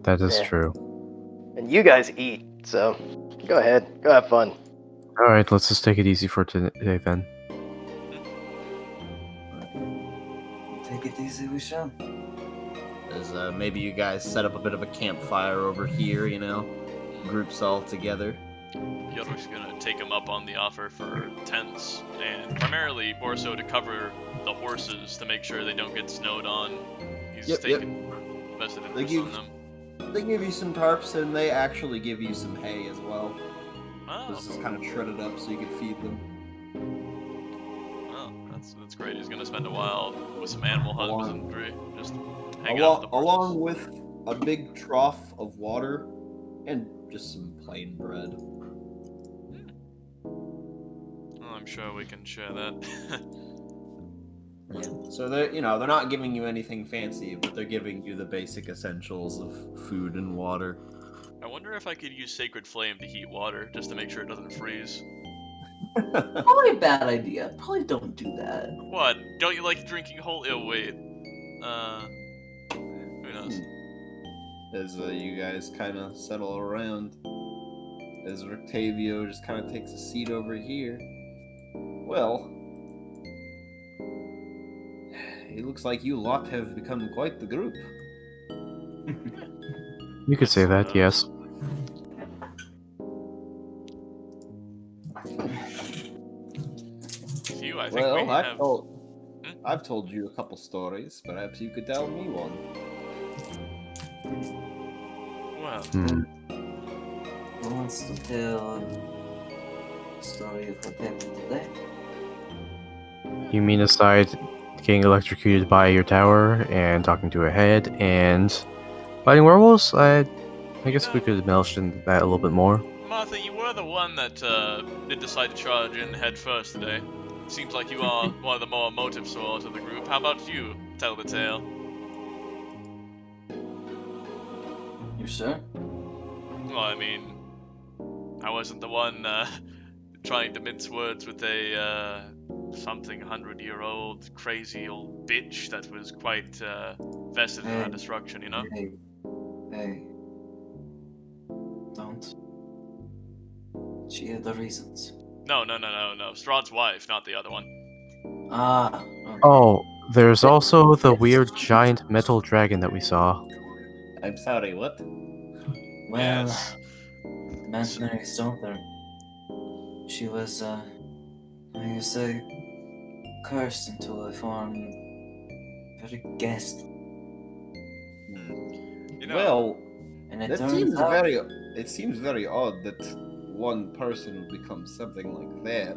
F: That is
E: Yeah.
F: true.
E: And you guys eat, so go ahead, go have fun.
F: Alright, let's just take it easy for today then.
A: Take it easy, we shall.
D: As maybe you guys set up a bit of a campfire over here, you know, groups all together.
B: Yodor's gonna take him up on the offer for tents, and primarily more so to cover the horses to make sure they don't get snowed on. He's
D: Yep,
B: taking vested
D: They
B: interest
D: give-
B: on them.
D: They give you some tarps, and they actually give you some hay as well.
B: Oh,
D: This is kind of shredded up so you can feed them.
B: well, that's great. He's gonna spend a while with some animal husbandry, just hang out
D: Along,
B: with the horses.
D: along with a big trough of water and just some plain bread.
B: Well, I'm sure we can share that.
D: So they're not giving you anything fancy, but they're giving you the basic essentials of food and water.
B: I wonder if I could use Sacred Flame to heat water, just to make sure it doesn't freeze.
A: Probably a bad idea. Probably don't do that.
B: What? Don't you like drinking whole? Oh wait. Who knows?
D: as you guys kind of settle around. As Octavio just kind of takes a seat over here. Well, it looks like you lot have become quite the group.
F: You could say that, yes.
B: Few, I think
D: Well,
B: we have.
D: I've told you a couple stories. Perhaps you could tell me one.
B: Well,
A: Who wants to tell the story of what happened today?
F: You mean aside getting electrocuted by your tower and talking to a head and fighting werewolves? I guess we could mention that a little bit more.
B: Martha, you were the one that did decide to charge in head first today. Seems like you are one of the more emotive sort of the group. How about you tell the tale?
A: You sure?
B: Well, I mean, I wasn't the one trying to mince words with a something 100-year-old crazy old bitch that was quite vested in our
A: Hey.
B: destruction, you know?
A: Hey. Don't. She had the reasons.
B: No. Strahd's wife, not the other one.
A: Ah. Okay.
F: Oh, there's also the
A: Yes.
F: weird giant metal dragon that we saw.
D: I'm sorry, what?
A: Well,
B: Yes.
A: Aunt Mary's daughter. She was, how you say, cursed into a form very ghastly.
B: You know,
D: Well,
A: And it
D: that
A: turns
D: seems
A: out
D: very. It seems very odd that one person would become something like that.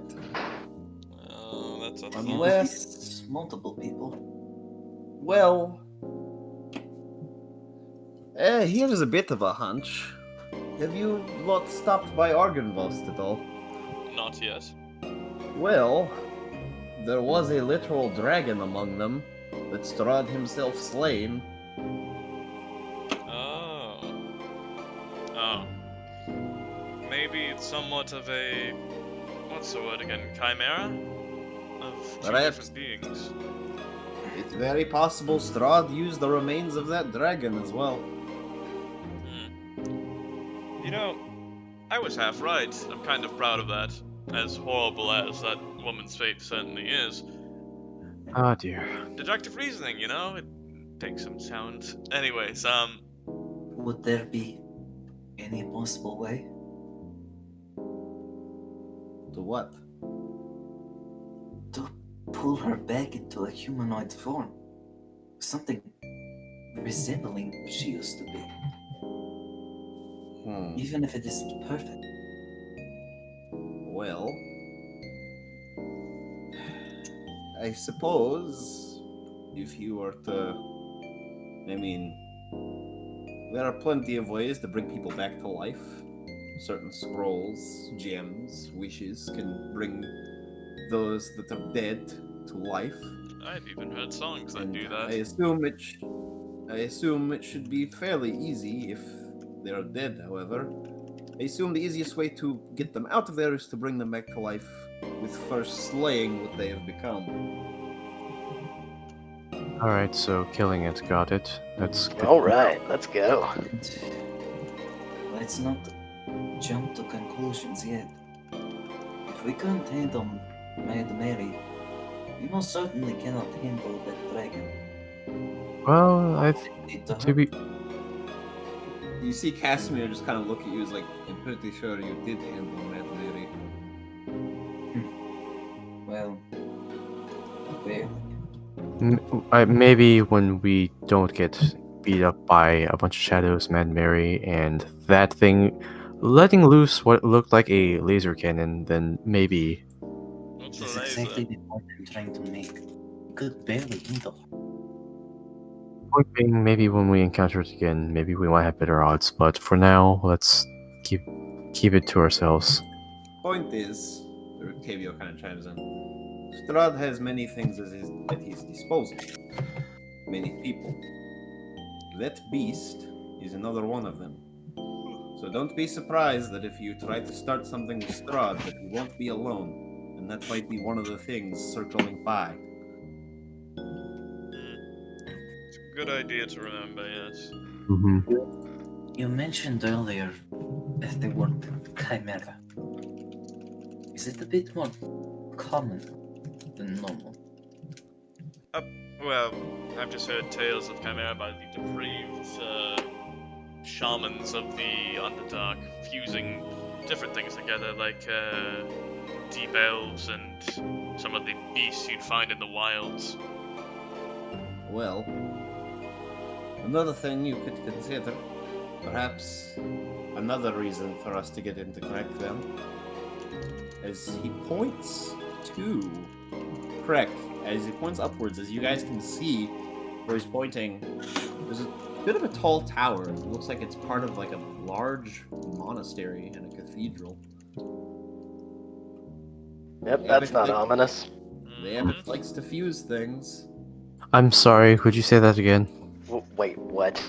B: that's a
D: Unless,
A: it's multiple people.
D: well, here's a bit of a hunch. Have you lot stopped by Argynvost at all?
B: not yet.
D: Well, there was a literal dragon among them that Strahd himself slain.
B: Oh. Maybe it's somewhat of a what's the word again? Chimera of two
D: Perhaps.
B: different beings.
D: It's very possible Strahd used the remains of that dragon as well.
B: You know, I was half right. I'm kind of proud of that. As horrible as that woman's fate certainly is.
F: Oh dear.
B: Deductive reasoning, you know? It takes some sound. Anyways,
A: Would there be any possible way?
D: To what?
A: To pull her back into a humanoid form? Something resembling what she used to be. Even if it isn't perfect.
D: Well, I suppose if you were to. I mean, there are plenty of ways to bring people back to life. Certain scrolls, gems, wishes can bring those that are dead to life.
B: I've even heard songs that
D: And
B: do that.
D: I assume it should be fairly easy if they are dead, however. I assume the easiest way to get them out of there is to bring them back to life with first slaying what they have become.
F: Alright, so killing it, got it. That's good.
E: Alright, let's go.
A: Let's not jump to conclusions yet. If we can't handle Mad Mary, we most certainly cannot handle that dragon.
F: Well,
A: Lead to
F: to
A: her.
F: be
D: You see Casimir just kind of look at you as like, I'm pretty sure you did handle Mad Mary.
A: Well, barely.
F: maybe when we don't get beat up by a bunch of shadows, Mad Mary, and that thing letting loose what looked like a laser cannon, then maybe.
B: What's
A: That's
B: a laser?
A: exactly the point I'm trying to make. We could barely handle her.
F: Point being, maybe when we encounter it again, maybe we might have better odds. But for now, let's keep it to ourselves.
D: Point is, Octavio kind of chimes in, Strahd has many things at his disposal. Many people. That beast is another one of them. So don't be surprised that if you try to start something with Strahd, that you won't be alone. And that might be one of the things circling by.
B: It's a good idea to remember, yes.
F: Hmm.
A: You mentioned earlier the word chimera. Is it a bit more common than normal?
B: Well, I've just heard tales of Chimera by the depraved shamans of the Underdark, fusing different things together, like deep elves and some of the beasts you'd find in the wilds.
D: Well, another thing you could consider, perhaps another reason for us to get into Krezkh then, is he points to Krezkh. As he points upwards, as you guys can see, where he's pointing, there's a bit of a tall tower. It looks like it's part of like a large monastery and a cathedral.
E: Yep, that's not ominous.
D: The abbot likes to fuse things.
F: I'm sorry, could you say that again?
E: Wait, what?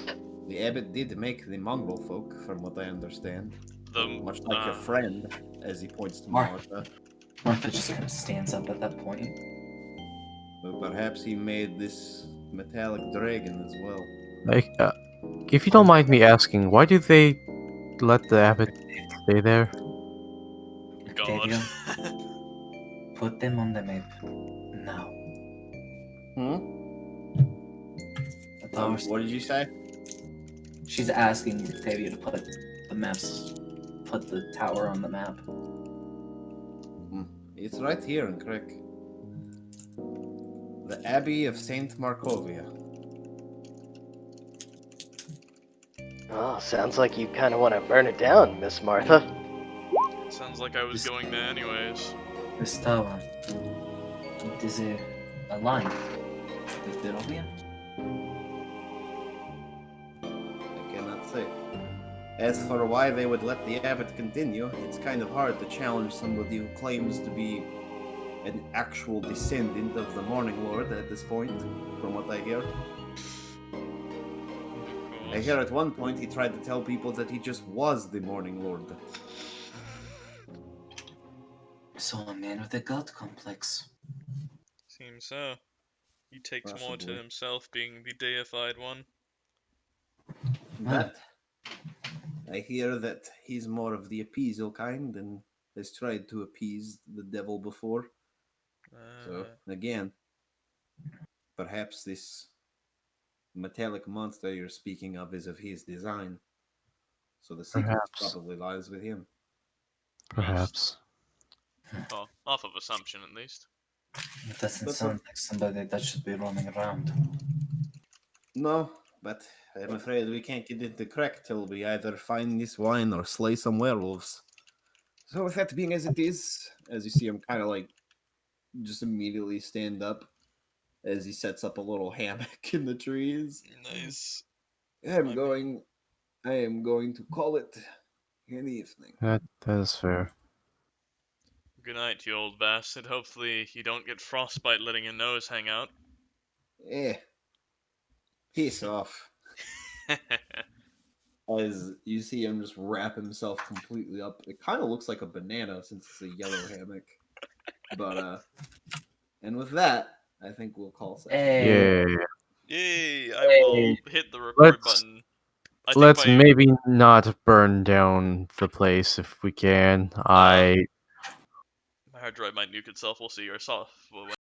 D: The abbot did make the mongrel folk, from what I understand. Much like your friend, as he points to Martha.
A: Martha just kind of stands up at that point.
D: But perhaps he made this metallic dragon as well.
F: Like, if you don't mind me asking, why do they let the abbot stay there?
B: God.
A: Octavio, put them on the map now.
D: What did you say?
A: She's asking Octavio to put the tower on the map.
D: It's right here in Krezkh. The Abbey of Saint Markovia.
E: Oh, sounds like you kind of want to burn it down, Miss Martha.
B: Sounds like I was going there anyways.
A: This tower, it is a line with Barovia.
D: I cannot say. As for why they would let the abbot continue, it's kind of hard to challenge somebody who claims to be an actual descendant of the Morning Lord at this point, from what I hear. I hear at one point he tried to tell people that he just was the Morning Lord.
A: So a man with a god complex.
B: Seems so. He takes more to
D: Possibly.
B: himself being the deified one.
D: But I hear that he's more of the appeasal kind and has tried to appease the devil before. So, again, perhaps this metallic monster you're speaking of is of his design. So the secret
F: Perhaps.
D: probably lies with him.
F: Perhaps.
B: Well, off of assumption at least.
A: It doesn't
D: But
A: sound like somebody that should be running around.
D: No, but I'm afraid we can't get into Krezkh till we either find this wine or slay some werewolves. So with that being as it is, as you see him kind of like just immediately stand up as he sets up a little hammock in the trees.
B: Nice.
D: I am going to call it an evening.
F: That is fair.
B: Good night, you old bastard. Hopefully you don't get frostbite letting your nose hang out.
D: Peace off. As you see him just wrap himself completely up. It kind of looks like a banana since it's a yellow hammock. But and with that, I think we'll call session.
F: Yeah.
B: Yay! I will hit the record button.
F: Let's maybe not burn down the place if we can.
B: My hard drive might nuke itself. We'll see. Or soft.